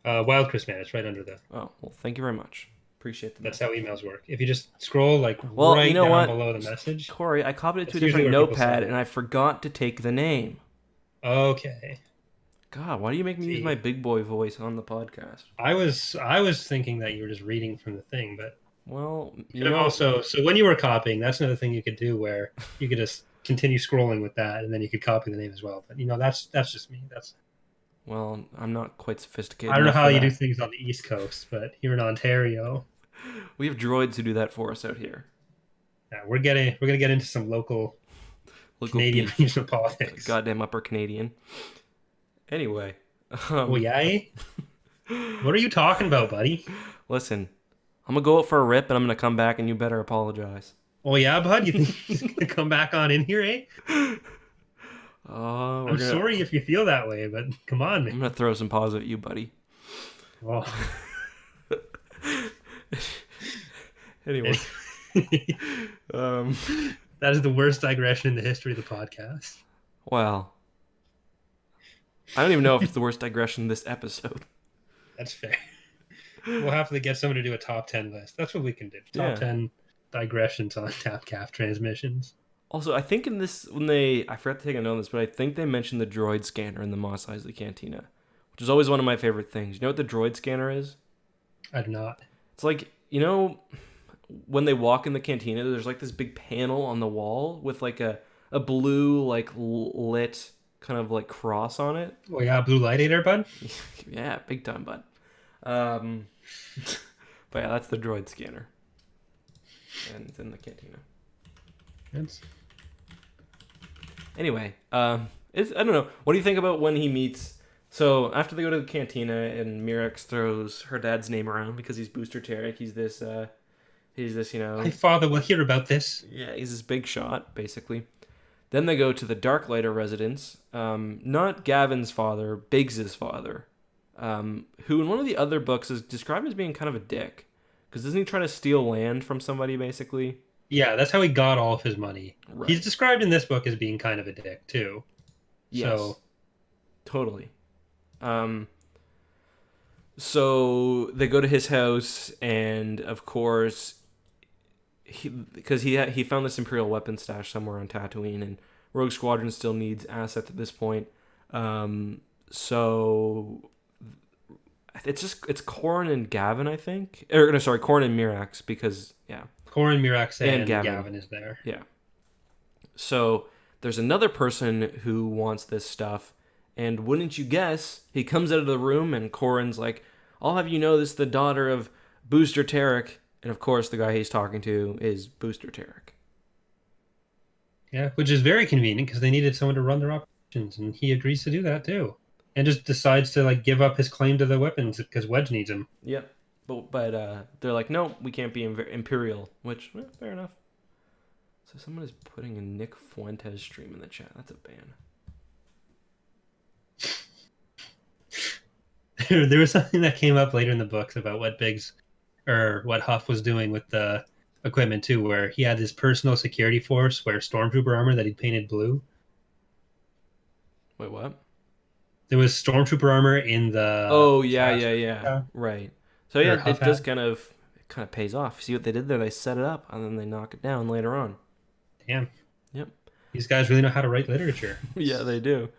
Wild Chris Man. It's right under the. Oh, well, thank you very much. Appreciate that. That's how emails work. If you just scroll down below the message. Corey, I copied it to a different notepad and I forgot to take the name. Okay. God, why do you make me use my big boy voice on the podcast? I was thinking that you were just reading from the thing, but well, so when you were copying, that's another thing you could do where you could just continue scrolling with that, and then you could copy the name as well. But that's just me. Well, I'm not quite sophisticated. I don't know how you do things on the East Coast, but here in Ontario, we have droids who do that for us out here. Yeah, we're gonna get into some local Canadian regional politics. Goddamn upper Canadian. Anyway. Oh yeah. What are you talking about, buddy? Listen, I'm gonna go out for a rip, and I'm gonna come back, and you better apologize. Oh yeah, bud. You think he's gonna come back on in here, eh? I'm sorry if you feel that way, but come on, man. I'm gonna throw some paws at you, buddy. Oh. Anyway. That is the worst digression in the history of the podcast. Well, I don't even know if it's the worst digression in this episode. That's fair. We'll have to get someone to do a top 10 list. That's what we can do. Top 10 digressions on Tapcaf Transmissions. Also, I think in this, I forgot to take a note of this, but I think they mentioned the droid scanner in the Mos Eisley Cantina, which is always one of my favorite things. You know what the droid scanner is? I do not. It's like, when they walk in the cantina, there's like this big panel on the wall with like a blue, like lit kind of like cross on it. Oh yeah, blue light eater, bud. Yeah, big time, bud. But yeah, that's the droid scanner, and it's in the cantina. Yes. Anyway, I don't know. What do you think about when he meets? So after they go to the cantina and Mirax throws her dad's name around because he's Booster Tarek. He's this, My father will hear about this. Yeah, he's this big shot, basically. Then they go to the Darklighter residence. Not Gavin's father, Biggs's father, who in one of the other books is described as being kind of a dick. Because doesn't he try to steal land from somebody, basically? Yeah, that's how he got all of his money. Right. He's described in this book as being kind of a dick, too. Yes. So. Totally. So they go to his house, and of course, because he found this Imperial weapon stash somewhere on Tatooine, and Rogue Squadron still needs assets at this point. So it's Corrin and Gavin, I think, or no, sorry, Corrin and Mirax, because Corrin, Mirax, and Gavin is there. Yeah. So there's another person who wants this stuff. And wouldn't you guess, he comes out of the room and Corrin's like, I'll have you know this is the daughter of Booster Tarek. And of course, the guy he's talking to is Booster Tarek. Yeah, which is very convenient because they needed someone to run their operations. And he agrees to do that too. And just decides to like give up his claim to the weapons because Wedge needs him. Yep. But they're like, no, we can't be Imperial. Which, fair enough. So someone is putting a Nick Fuentes stream in the chat. That's a ban. There was something that came up later in the books about what what Huff was doing with the equipment too, where he had his personal security force wear stormtrooper armor that he painted blue. Wait, what? There was stormtrooper armor in the. Oh yeah. Right. So yeah, it does kind of pays off. See what they did there? They set it up and then they knock it down later on. Damn. Yep. These guys really know how to write literature. Yeah, they do.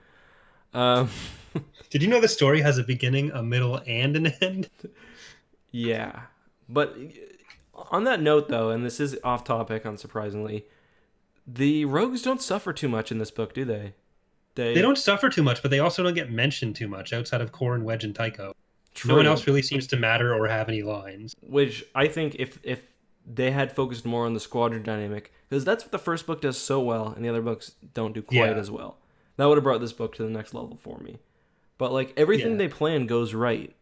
Did you know the story has a beginning, a middle, and an end? Yeah. But on that note, though, and this is off topic, unsurprisingly, the rogues don't suffer too much in this book, do they? They don't suffer too much, but they also don't get mentioned too much outside of Corrin, Wedge, and Tycho. True. No one else really seems to matter or have any lines. Which I think if they had focused more on the squadron dynamic, because that's what the first book does so well, and the other books don't do quite as well. That would have brought this book to the next level for me. But like everything they plan goes right.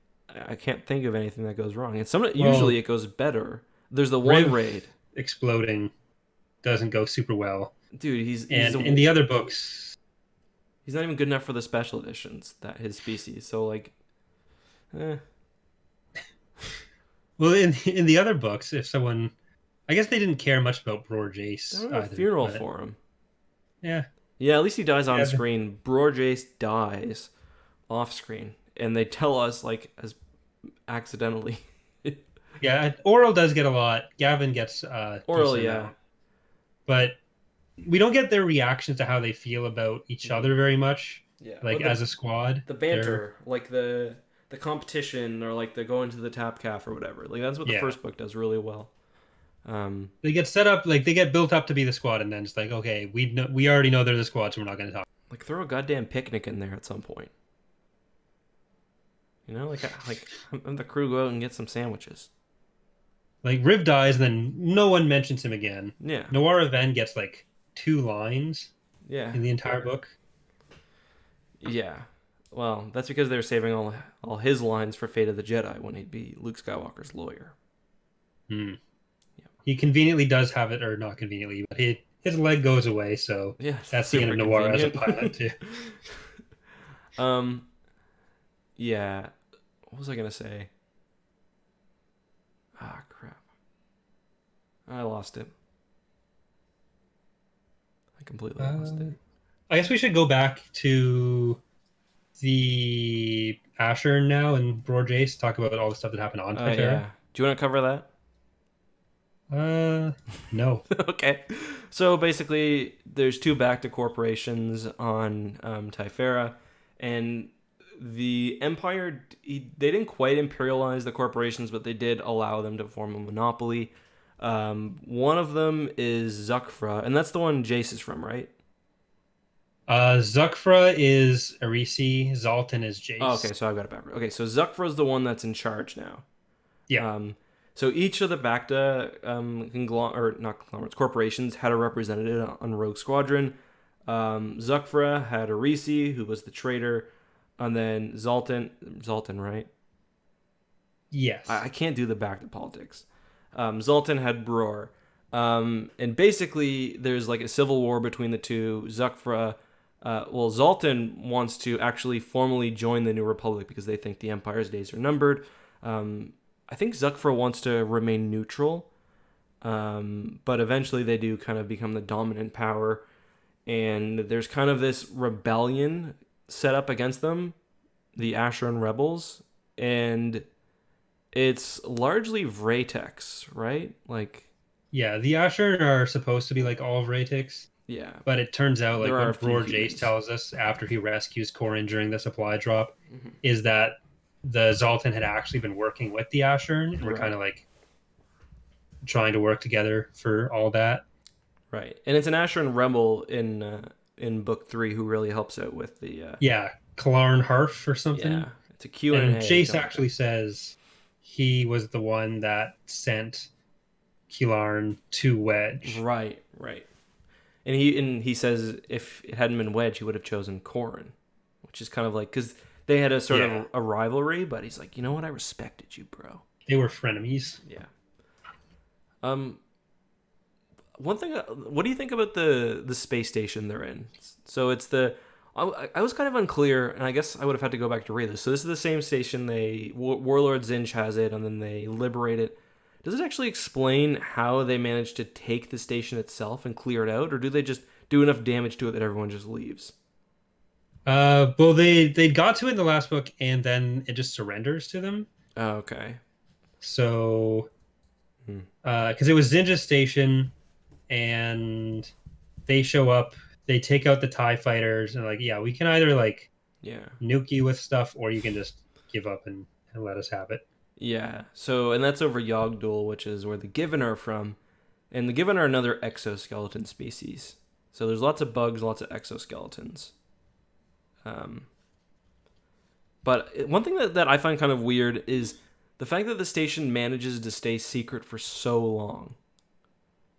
I can't think of anything that goes wrong. And usually it goes better. There's the one raid exploding doesn't go super well. Dude, in the other books, he's not even good enough for the special editions, that his species. So like, Well, in the other books, if someone, I guess they didn't care much about Bror Jace. They don't have a funeral for him. Yeah. Yeah, at least he dies on screen. Bror Jace dies off screen, and they tell us like as accidentally. Yeah, Oral does get a lot. Gavin gets Oral, yeah, but we don't get their reactions to how they feel about each other very much. Yeah, like as a squad, the banter, like the competition, or like the going to the Tapcaf or whatever. Like that's what the first book does really well. They get set up, like they get built up to be the squad, and then it's like, okay, we already know they're the squad, so we're not going to talk. Like throw a goddamn picnic in there at some point. You know, like the crew go out and get some sandwiches. Like Riv dies, then no one mentions him again. Yeah. Noir Ven gets like 2 lines. Yeah. In the entire book. Yeah. Well, that's because they're saving all his lines for Fate of the Jedi when he'd be Luke Skywalker's lawyer. Hmm. Yeah. He conveniently does have it, or not conveniently, but his leg goes away, so that's the end of Noir as a pilot too. Yeah. What was I gonna say? Ah, crap. I lost it. I completely lost it. I guess we should go back to the Asher now and Bror Jace, talk about all the stuff that happened on Thyferra. Yeah. Do you want to cover that? No. Okay. So basically, there's two Bacta corporations on Thyferra, and the Empire, they didn't quite imperialize the corporations, but they did allow them to form a monopoly. One of them is Zuckfra, and that's the one Jace is from, right? Zuckfra is Arisi, Zaltan is Jace. Oh, okay, so I've got it backwards. Okay, so Zuckfra is the one that's in charge now. Yeah. So each of the Bacta corporations had a representative on Rogue Squadron. Zuckfra had Arisi, who was the traitor, and then Zaltan, right? Yes. I can't do the Bacta politics. Zaltan had Bror. And basically, there's like a civil war between the two. Zuckfra, Zaltan wants to actually formally join the New Republic because they think the Empire's days are numbered. I think Zuckfra wants to remain neutral, but eventually they do kind of become the dominant power, and there's kind of this rebellion set up against them, the Asheron rebels, and it's largely Vratex, right? Like, yeah, the Asheron are supposed to be like all Vratex. Yeah. But it turns out, like what Bror Jace humans. tells us after he rescues Corrin during the supply drop, is that the Zaltan had actually been working with the Asheron, and we're kind of like trying to work together for all that. Right, and it's an Asheron rebel in book 3 who really helps out with the Kalarn Harf or something. Yeah, it's a Q&A. And Jace actually says he was the one that sent Kalarn to Wedge. Right. And he says if it hadn't been Wedge, he would have chosen Corrin, which is kind of like, because they had a sort of a rivalry, but he's like, you know what, I respected you, bro. They were frenemies. Yeah. One thing, what do you think about the space station they're in? So it's I was kind of unclear, and I guess I would have had to go back to read this. So this is the same station Warlord Zinj has it, and then they liberate it. Does it actually explain how they managed to take the station itself and clear it out, or do they just do enough damage to it that everyone just leaves? Well, they got to it in the last book, and then it just surrenders to them. Oh, okay. So, because it was Zinja's station, and they show up, they take out the TIE fighters, and we can either nuke you with stuff, or you can just give up and let us have it. Yeah, so, and that's over Yag'Dhul, which is where the Given are from. And the Given are another exoskeleton species. So there's lots of bugs, lots of exoskeletons. But one thing that I find kind of weird is the fact that the station manages to stay secret for so long.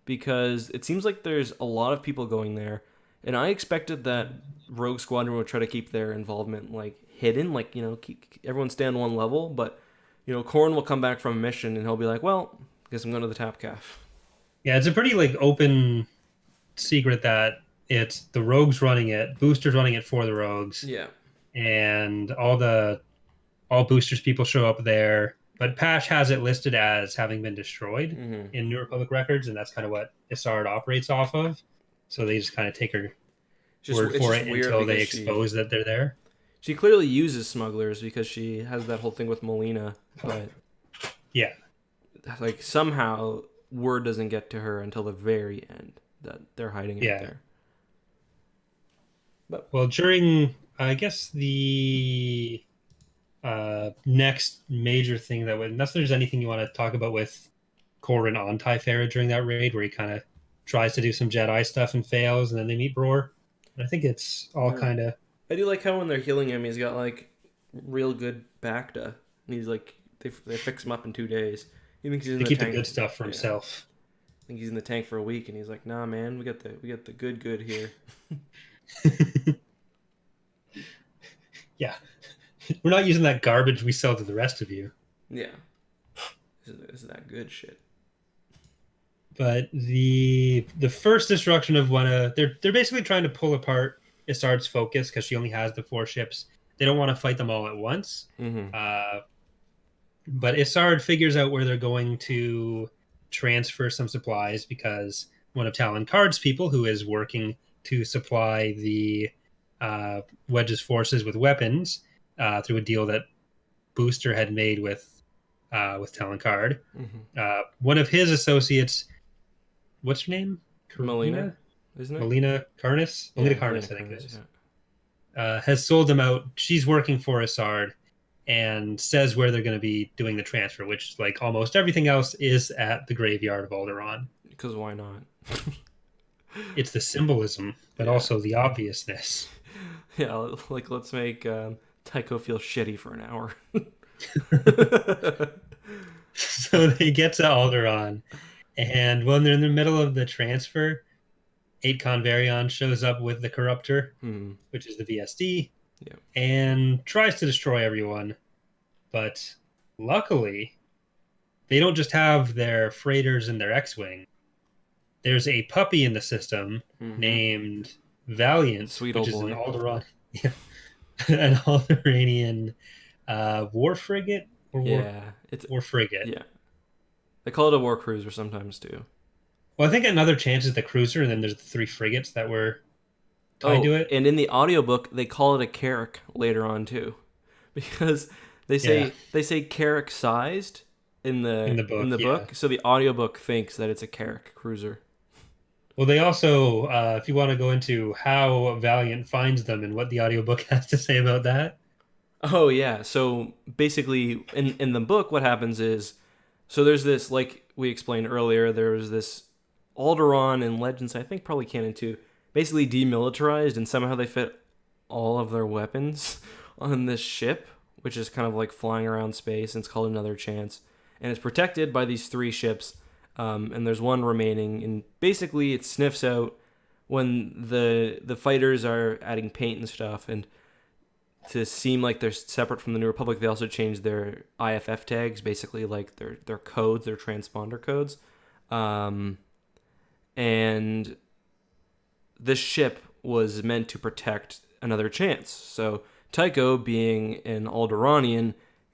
Because it seems like there's a lot of people going there. And I expected that Rogue Squadron would try to keep their involvement hidden, keep everyone stay on one level, but Corrin will come back from a mission and he'll be like, well, I guess I'm going to the Tapcaf. Yeah, it's a pretty open secret that it's the Rogues running it, Boosters running it for the Rogues. Yeah. And all Boosters people show up there. But Pash has it listed as having been destroyed in New Republic records, and that's kind of what Isard operates off of. So they just kind of take her word for it until they expose that they're there. She clearly uses smugglers because she has that whole thing with Molina, but yeah, somehow word doesn't get to her until the very end that they're hiding it there. But during I guess the next major thing unless there's anything you want to talk about with Corrin on Thyferra during that raid where he kind of tries to do some Jedi stuff and fails, and then they meet Bror. I think it's all kind of. I do like how when they're healing him, he's got real good Bacta, and he's they fix him up in 2 days. He thinks he's in the tank. Keep the good stuff for himself. I think he's in the tank for a week, and he's like, "Nah, man, we got the good here." Yeah, we're not using that garbage we sell to the rest of you. Yeah, this is that good shit. But the first destruction of one of they're basically trying to pull apart Isard's focus because she only has the 4 ships. They don't want to fight them all at once. But Isard figures out where they're going to transfer some supplies because one of Talon Card's people, who is working to supply the Wedge's forces with weapons through a deal that Booster had made with Talon Card. One of his associates, what's her name? Melina, isn't it? Melina Karnas? Melina Karnas, I think it is. Yeah. Has sold them out. She's working for Isard and says where they're going to be doing the transfer, which, like almost everything else, is at the graveyard of Alderaan. Because why not? It's the symbolism, but also the obviousness. Yeah, like let's make Tycho feel shitty for an hour. So they get to Alderaan, and when they're in the middle of the transfer, 8 Convarion shows up with the Corruptor, which is the VSD, and tries to destroy everyone. But luckily, they don't just have their freighters and their X-Wing. There's a puppy in the system named Valiant, Sweet which old is boy. an Alderaan, an Alderaanian war frigate? War frigate. Yeah. They call it a war cruiser sometimes, too. Well, I think another chance is the cruiser, and then there's the 3 frigates that were tied to it. And in the audiobook, they call it a Carrack later on, too. Because they say Carrack sized in the book, so the audiobook thinks that it's a Carrack cruiser. Well, they also, if you want to go into how Valiant finds them and what the audiobook has to say about that. Oh, yeah. So basically, in the book, what happens is, so there's this, like we explained earlier, there was this Alderaan and Legends, I think probably canon too, basically demilitarized, and somehow they fit all of their weapons on this ship, which is kind of like flying around space, and it's called Another Chance. And it's protected by these 3 ships, and there's one remaining, and basically it sniffs out when the fighters are adding paint and stuff, and to seem like they're separate from the New Republic, they also changed their IFF tags, basically like their codes, their transponder codes. And this ship was meant to protect Another Chance. So Tycho, being an Alderaanian,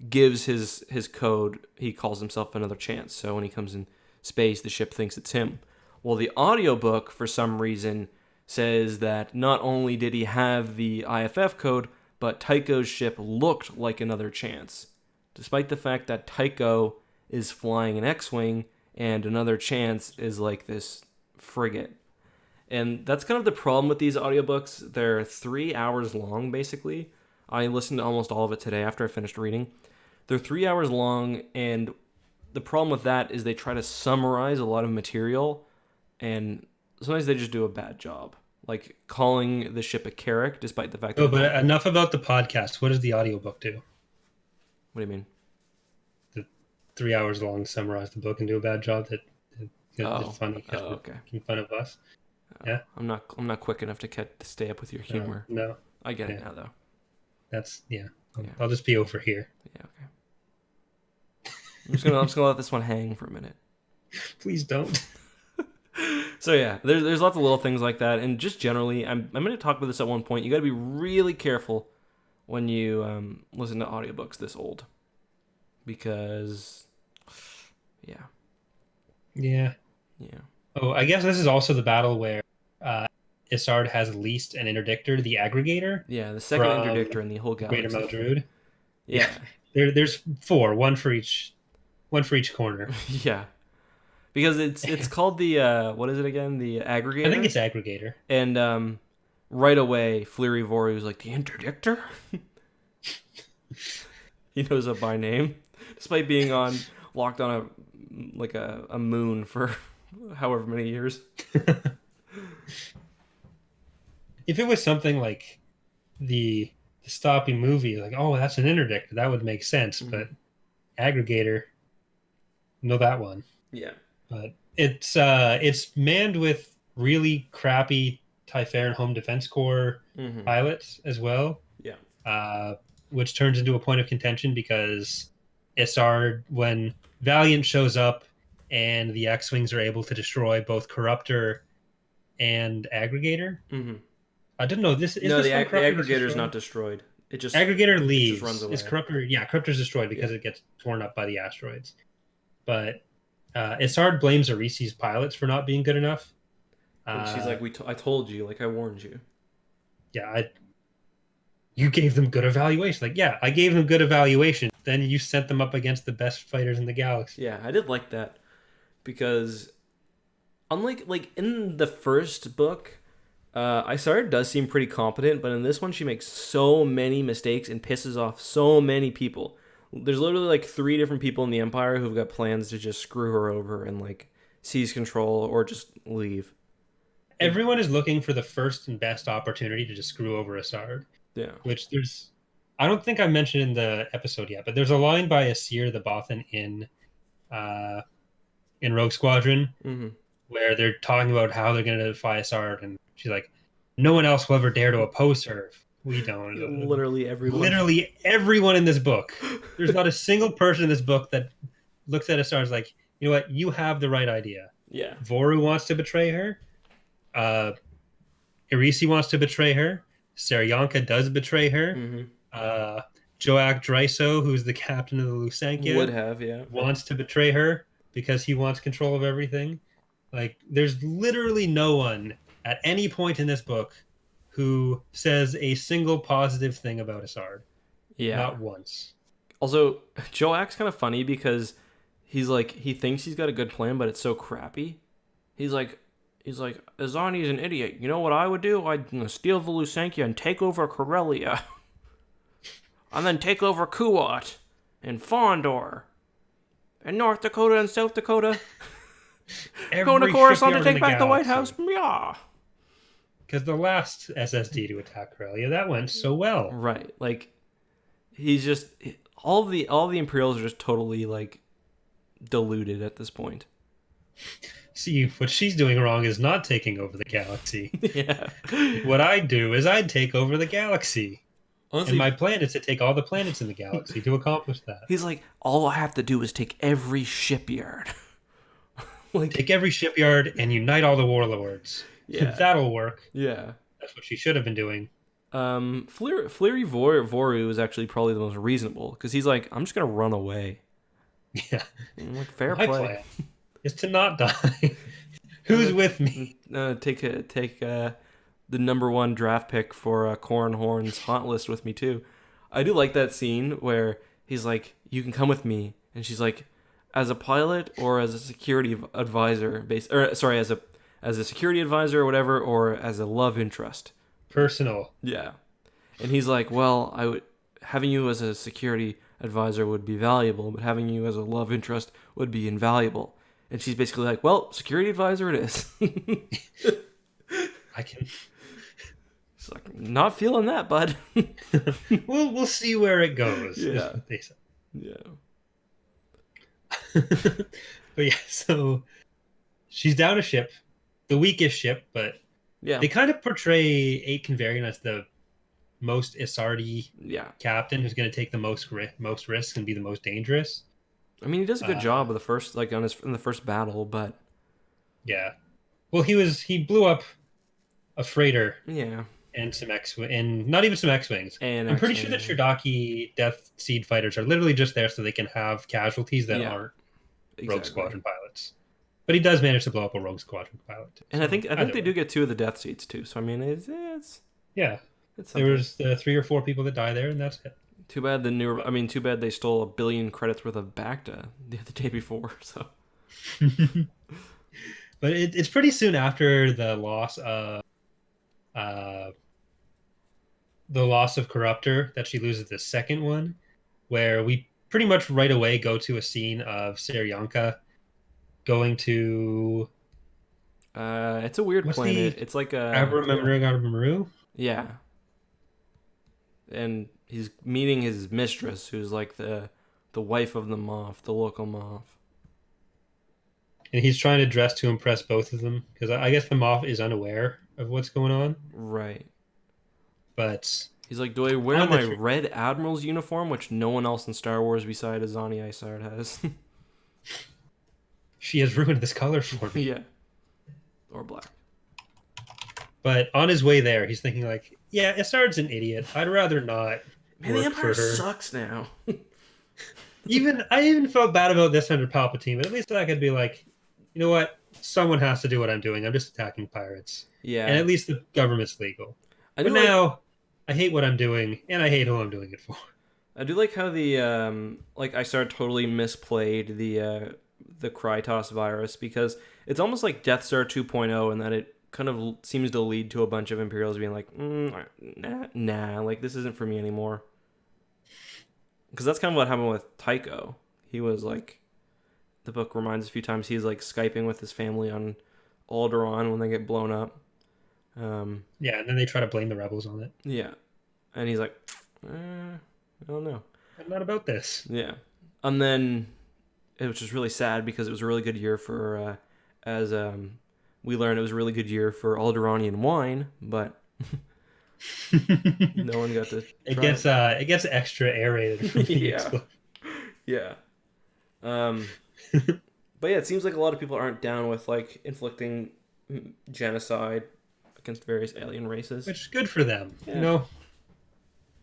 gives his code. He calls himself Another Chance. So when he comes in space, the ship thinks it's him. Well, the audiobook, for some reason, says that not only did he have the IFF code, but Tycho's ship looked like Another Chance, despite the fact that Tycho is flying an X-Wing and Another Chance is like this frigate. And that's kind of the problem with these audiobooks. They're 3 hours long, basically. I listened to almost all of it today after I finished reading. They're 3 hours long, and the problem with that is they try to summarize a lot of material, and sometimes they just do a bad job. Like calling the ship a Carrack, despite the fact that... but enough about the podcast. What does the audiobook do? What do you mean? The 3 hours long summarize the book and do a bad job that it's funny. Okay. Making fun of us. Yeah. I'm not quick enough to stay up with your humor. No. I get it now, though. That's I'll just be over here. Yeah, okay. I'm just gonna let this one hang for a minute. Please don't. So yeah, there's lots of little things like that, and just generally, I'm going to talk about this at one point. You got to be really careful when you listen to audiobooks this old, because yeah. Oh, I guess this is also the battle where Isard has leased an interdictor, the Aggregator. Yeah, the second interdictor in the whole galaxy. Greater Maldrude. Yeah. There's 4, one for each corner. Yeah. Because it's called the what is it again? The Aggregator. I think it's Aggregator. And right away, Fleary Vory was like, the interdictor? He knows it by name, despite being locked on a moon for however many years. If it was something like the stopping movie, like, oh, that's an interdictor, that would make sense. Mm-hmm. But Aggregator, know that one. Yeah. But it's manned with really crappy Thyferra Home Defense Corps pilots as well. Yeah. Which turns into a point of contention because Isard, when Valiant shows up and the X-Wings are able to destroy both Corruptor and Aggregator. Mm-hmm. I didn't know this. No, the Aggregator is not destroyed. It just Aggregator leaves. Just runs away. Is Corruptor? Yeah, Corruptor's destroyed because it gets torn up by the asteroids. But Isard blames Arisi's pilots for not being good enough. She's like, I told you, like I warned you. Yeah, you gave them good evaluation. Like, yeah, I gave them good evaluation. Then you sent them up against the best fighters in the galaxy. Yeah, I did like that because, unlike like in the first book, Isard does seem pretty competent, but in this one she makes so many mistakes and pisses off so many people. There's literally like 3 different people in the Empire who've got plans to just screw her over and like seize control or just leave. Everyone is looking for the first and best opportunity to just screw over Isard. Yeah. Which I don't think I mentioned in the episode yet, but there's a line by Asir the Bothan in Rogue Squadron where they're talking about how they're going to defy Isard, and she's like, no one else will ever dare to oppose her. We don't. Literally everyone. Literally everyone in this book. There's not a single person in this book that looks at Asar and is like, you know what, you have the right idea. Yeah. Voru wants to betray her. Irisi wants to betray her. Seryanka does betray her. Joak Dryso, who's the captain of the LUSANKYA, would have, wants to betray her because he wants control of everything. Like, there's literally no one at any point in this book who says a single positive thing about Isard. Yeah. Not once. Also, Joak's kind of funny because he's like, he thinks he's got a good plan, but it's so crappy. He's like, Azani's an idiot. You know what I would do? I'd steal the LUSANKYA and take over Corellia. And then take over Kuwat and Fondor and North Dakota and South Dakota. Going to Coruscant to take back the White House. Yeah. Because the last SSD to attack Corellia, that went so well. Right. Like, he's just... All the Imperials are just totally, like, deluded at this point. See, what she's doing wrong is not taking over the galaxy. Yeah. What I'd do is I'd take over the galaxy. Honestly, and my plan is to take all the planets in the galaxy to accomplish that. He's like, all I have to do is take every shipyard. Like, take every shipyard and unite all the warlords. Yeah. That'll work. Yeah. That's what she should have been doing. Fleury Voru is actually probably the most reasonable because he's like, I'm just going to run away. Yeah. I'm like, fair my play. plan is to not die. Who's with me? Take the number 1 draft pick for Corran Horn's haunt list with me too. I do like that scene where he's like, you can come with me, and she's like, as a pilot or as a security advisor, as a security advisor or whatever, or as a love interest. Personal. Yeah. And he's like, well, having you as a security advisor would be valuable, but having you as a love interest would be invaluable. And she's basically like, well, security advisor it is. I can... She's like, not feeling that, bud. We'll see where it goes. Yeah. They said. Yeah. But yeah, so she's down a ship, the weakest ship, but yeah, they kind of portray Eight Convarian as the most Isardi captain who's going to take the most risks and be the most dangerous. I mean, he does a good job of the first, like in the first battle, but yeah, well, he blew up a freighter, and some and not even some X-wings. And I'm pretty sure that Shirdaki Death Seed fighters are literally just there so they can have casualties that aren't Rogue Squadron pilots. But he does manage to blow up a Rogue Squadron pilot too. And I think they do get 2 of the Death Seeds too. So I mean, it's there was 3 or 4 people that die there, and that's it. Too bad too bad they stole 1 billion credits worth of Bacta the day before. So, but it's pretty soon after the loss of Corruptor that she loses the second one, where we pretty much right away go to a scene of Seryanka going to. It's a weird planet. It's like a Abramamaru. Yeah. And he's meeting his mistress, who's like the wife of the Moff, the local Moff. And he's trying to dress to impress both of them, because I guess the Moff is unaware of what's going on. Right. But he's like, do I wear my red Admiral's uniform, which no one else in Star Wars beside Azani Isard has? She has ruined this color for me. Yeah. Or black. But on his way there, he's thinking like, yeah, Isard's an idiot. I'd rather not Man, the Empire sucks now. I even felt bad about this under Palpatine, but at least I could be like, you know what? Someone has to do what I'm doing. I'm just attacking pirates. Yeah. And at least the government's legal. But now, I hate what I'm doing, and I hate who I'm doing it for. I do like how the I started totally misplayed the Krytos virus, because it's almost like Death Star 2.0 in that it kind of seems to lead to a bunch of Imperials being like, nah, like this isn't for me anymore. Because that's kind of what happened with Tycho. He was like, the book reminds a few times he's like Skyping with his family on Alderaan when they get blown up. Yeah, and then they try to blame the rebels on it. Yeah, and he's like, I don't know. I'm not about this. Yeah, and then it was just really sad because it was a really good year for, as we learned, it was a really good year for Alderaanian wine, but no one got to. It gets extra aerated. From the yeah. But yeah, it seems like a lot of people aren't down with like inflicting genocide against various alien races, which is good for them. Yeah. You know,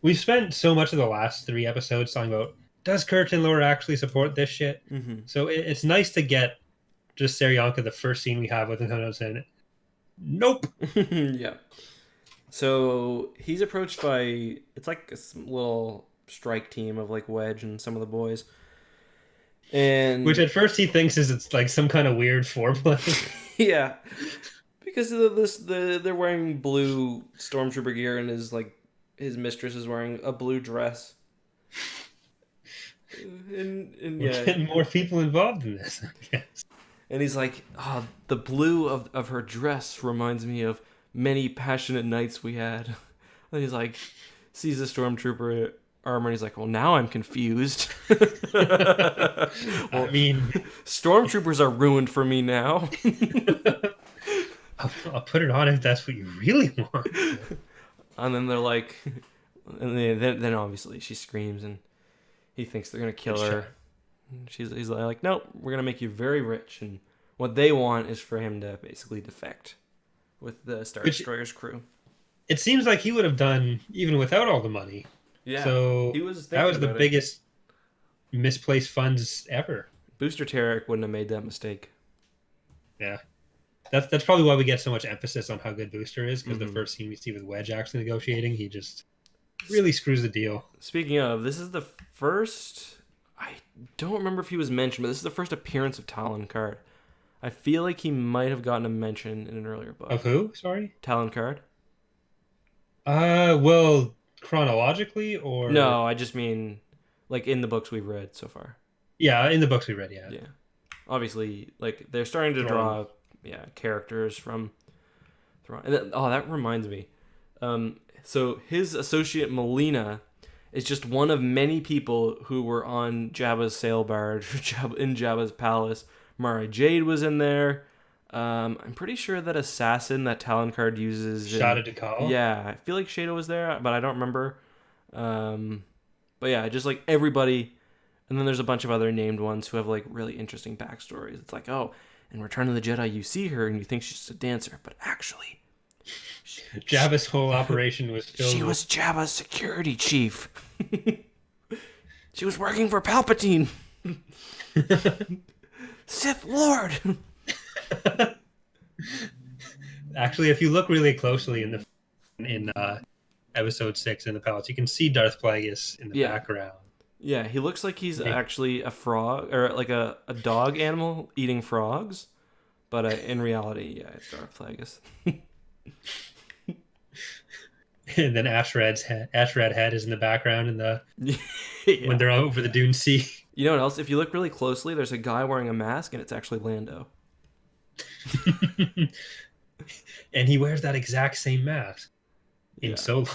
we've spent so much of the last 3 episodes talking about, does Curtin Lore actually support this shit? Mm-hmm. So it's nice to get just Seryanka, the first scene we have with him, saying, nope. Yeah. So he's approached by, it's like a little strike team of like Wedge and some of the boys. And which at first he thinks it's like some kind of weird foreplay. Yeah. Because they're wearing blue stormtrooper gear, and his mistress is wearing a blue dress. And we're getting more people involved in this, I guess. And he's like, the blue of her dress reminds me of many passionate nights we had. And he's like, sees the stormtrooper armor, and he's like, well, now I'm confused. I mean, stormtroopers are ruined for me now. I'll put it on if that's what you really want. And then they're like, and then obviously she screams, and he thinks they're gonna kill her. He's like, nope, we're gonna make you very rich, and what they want is for him to basically defect with the Star Destroyer's crew. It seems like he would have done even without all the money. Yeah, so that was the biggest misplaced funds ever. Booster Tarek wouldn't have made that mistake. Yeah. That's probably why we get so much emphasis on how good Booster is, because the first scene we see with Wedge actually negotiating, he just really screws the deal. Speaking of, this is the first... I don't remember if he was mentioned, but this is the first appearance of Talon Card. I feel like he might have gotten a mention in an earlier book. Of who? Sorry? Talon Card. Well, chronologically, or... No, I just mean, like, in the books we've read so far. Yeah, in the books we read, yeah. Yeah. Obviously, like, they're starting to draw... characters from Thrawn. And that reminds me. So his associate Melina is just one of many people who were on Jabba's sail barge in Jabba's palace. Mara Jade was in there. I'm pretty sure that assassin that Talon Card uses. Shada Dakal? Yeah, I feel like Shada was there, but I don't remember. But yeah, just like everybody. And then there's a bunch of other named ones who have like really interesting backstories. It's like, oh, in Return of the Jedi, you see her and you think she's a dancer, but actually... Jabba's whole operation was filled She was Jabba's security chief. She was working for Palpatine. Sith Lord. Actually, if you look really closely in Episode 6 in the palace, you can see Darth Plagueis in the background. Yeah, he looks like he's actually a frog, or like a dog animal eating frogs, but in reality, yeah, it's Darth Plagueis. And then Ashrad Head is in the background when they're over the Dune Sea. You know what else? If you look really closely, there's a guy wearing a mask, and it's actually Lando. And he wears that exact same mask in Solo.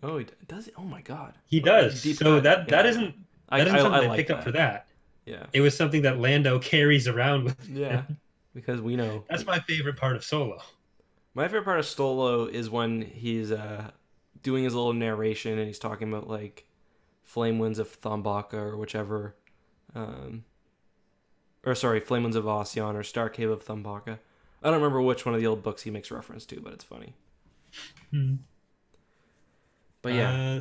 Oh, he does. Oh my God, he does. So that isn't something I picked up for that. Yeah, it was something that Lando carries around with him. Yeah, because we know that's my favorite part of Solo. My favorite part of Solo is when he's doing his little narration and he's talking about like Flame Winds of Thambaka or whichever, Flame Winds of Ossian or Star Cave of Thambaka. I don't remember which one of the old books he makes reference to, but it's funny. But yeah,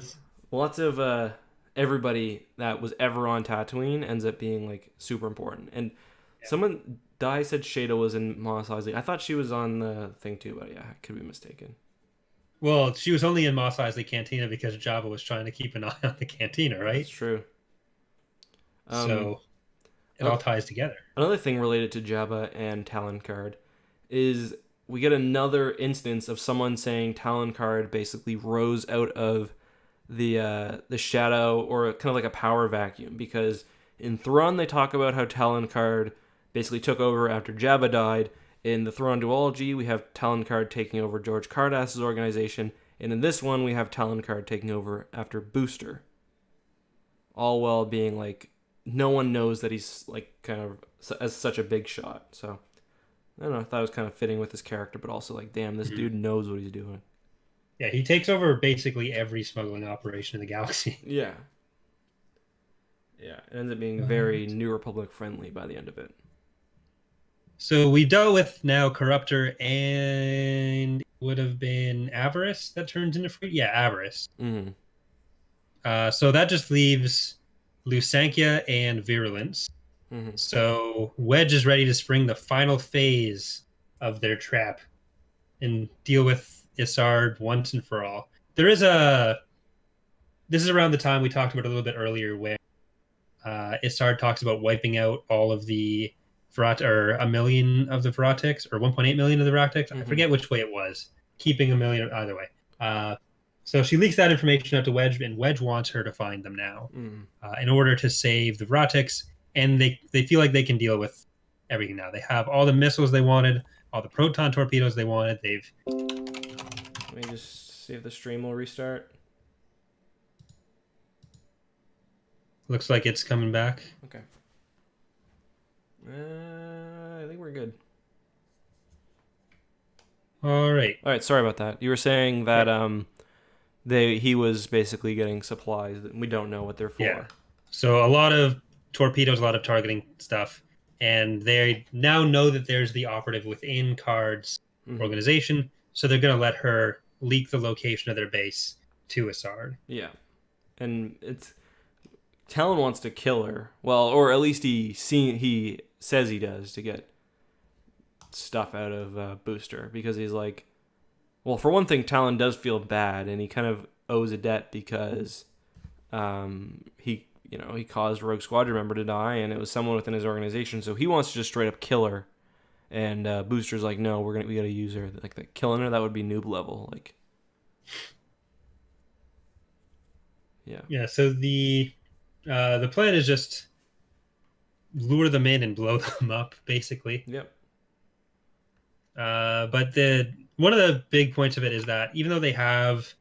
lots of everybody that was ever on Tatooine ends up being like super important. And someone Dai said Shada was in Mos Eisley. I thought she was on the thing too, but yeah, I could be mistaken. Well, she was only in Mos Eisley Cantina because Jabba was trying to keep an eye on the cantina, right? That's true. So it all ties together. Another thing related to Jabba and Talon Card is we get another instance of someone saying Talon Card basically rose out of the shadow, or kind of like a power vacuum, because in Thrawn they talk about how Talon Card basically took over after Jabba died. In the Thrawn duology, we have Talon Card taking over George Cardass's organization, and in this one we have Talon Card taking over after Booster. All while being like, no one knows that he's like kind of as such a big shot. So I don't know, I thought it was kind of fitting with his character, but also like, damn, this dude knows what he's doing. Yeah, he takes over basically every smuggling operation in the galaxy. Yeah. Yeah, it ends up being very New Republic friendly by the end of it. So we've dealt with now Corruptor, and would have been Avarice that turns into fruit. Yeah, Avarice. Mm-hmm. So that just leaves LUSANKYA and Virulence. Mm-hmm. So Wedge is ready to spring the final phase of their trap and deal with Isard once and for all. This is around the time we talked about a little bit earlier, where Isard talks about wiping out all of the or 1 million of the Veratics, or 1.8 million of the Veratics. I forget which way it was. Keeping 1 million either way. So she leaks that information out to Wedge, and Wedge wants her to find them now in order to save the Veratics. And they feel like they can deal with everything now. They have all the missiles they wanted, all the proton torpedoes they wanted. Let me just see if the stream will restart. Looks like it's coming back. Okay. I think we're good. All right. Sorry about that. You were saying that he was basically getting supplies that we don't know what they're for. Yeah. So a lot of torpedoes, a lot of targeting stuff, and they now know that there's the operative within Card's organization, so they're going to let her leak the location of their base to Isard. Yeah. And Talon wants to kill her. Well, or at least he says he does, to get stuff out of Booster, because he's like, well, for one thing, Talon does feel bad, and he kind of owes a debt because he caused Rogue Squadron member to die, and it was someone within his organization, so he wants to just straight up kill her. And Booster's like, no, we gotta use her. Like, killing her, that would be noob level. Like, yeah. Yeah. So the plan is just lure them in and blow them up, basically. Yep. But one of the big points of it is that even though they have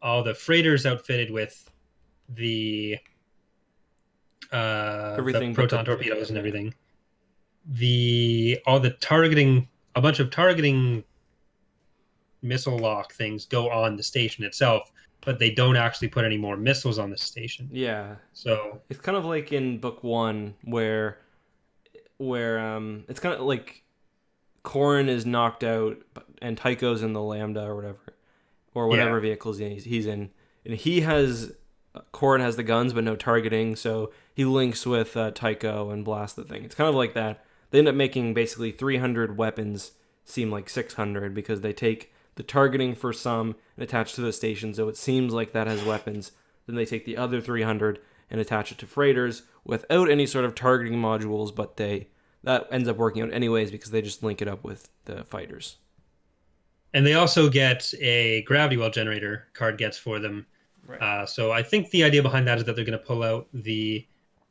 all the freighters outfitted with the proton torpedoes and everything, a bunch of targeting missile lock things go on the station itself, but they don't actually put any more missiles on the station. Yeah. So it's kind of like in Book 1 where it's kind of like Corrin is knocked out and Tycho's in the Lambda or whatever vehicles he's in, and Corrin has the guns but no targeting, so he links with Tycho and blasts the thing. It's kind of like that. They end up making basically 300 weapons seem like 600 because they take the targeting for some and attach to the station, so it seems like that has weapons. Then they take the other 300 and attach it to freighters without any sort of targeting modules, but that ends up working out anyways because they just link it up with the fighters. And they also get a gravity well generator Card gets for them. Right. So I think the idea behind that is that they're going to pull out the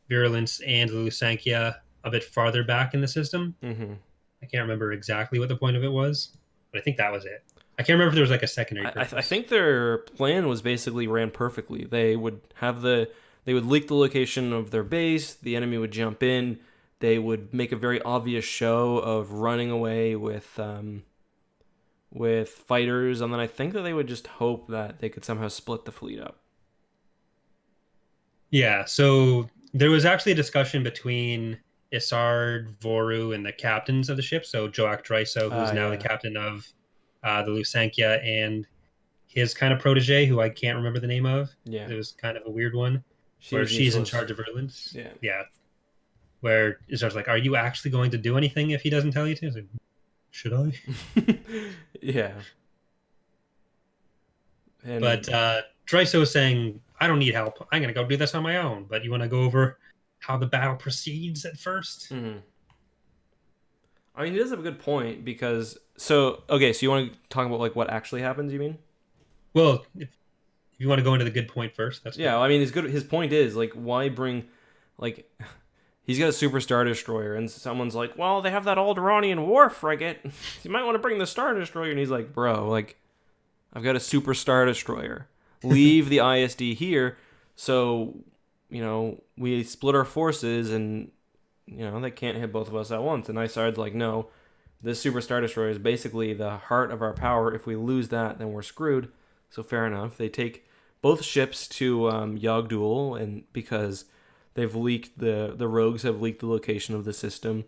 Virulence and the LUSANKYA a bit farther back in the system. Mm-hmm. I can't remember exactly what the point of it was, but I think that was it. I can't remember if there was like a secondary purpose. I think their plan was basically ran perfectly. They would leak the location of their base. The enemy would jump in. They would make a very obvious show of running away with fighters, and then I think that they would just hope that they could somehow split the fleet up. Yeah, so there was actually a discussion between Isard, Voru, and the captains of the ship. So Joak Dryso, who's now the captain of the LUSANKYA, and his kind of protege, who I can't remember the name of. Yeah. It was kind of a weird one, She where was she's in useless. charge of Erlin's. Yeah. Yeah. Where Izar's like, "Are you actually going to do anything if he doesn't tell you to?" Like, should I? Yeah. And But Dryso is saying, "I don't need help. I'm going to go do this on my own." But you want to go over how the battle proceeds at first? mm-hmm. I mean, he does have a good point because so you want to talk about like what actually happens? You mean? Well, if you want to go into the good point first, that's Yeah. good. I mean, his point is like, why bring like he's got a super star destroyer, and someone's like, well, they have that Alderaanian war frigate. You might want to bring the star destroyer, and he's like, bro, like, I've got a super star destroyer. Leave the ISD here, so we split our forces and. They can't hit both of us at once. And Isard's like, no, this Super Star Destroyer is basically the heart of our power. If we lose that, then we're screwed. So fair enough. They take both ships to Yag'Dhul, and because they've leaked, the rogues have leaked the location of the system.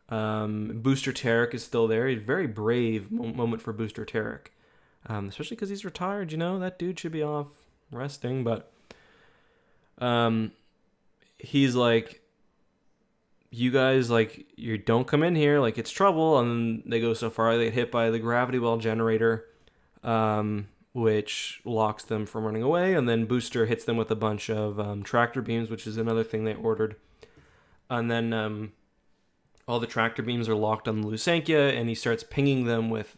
Booster Tarek is still there. A very brave moment for Booster Tarek. Especially because he's retired, that dude should be off resting. But he's like, you guys, like, you don't come in here, like, it's trouble. And then they go so far, they get hit by the gravity well generator, which locks them from running away. And then Booster hits them with a bunch of tractor beams, which is another thing they ordered. And then all the tractor beams are locked on the LUSANKYA, and he starts pinging them with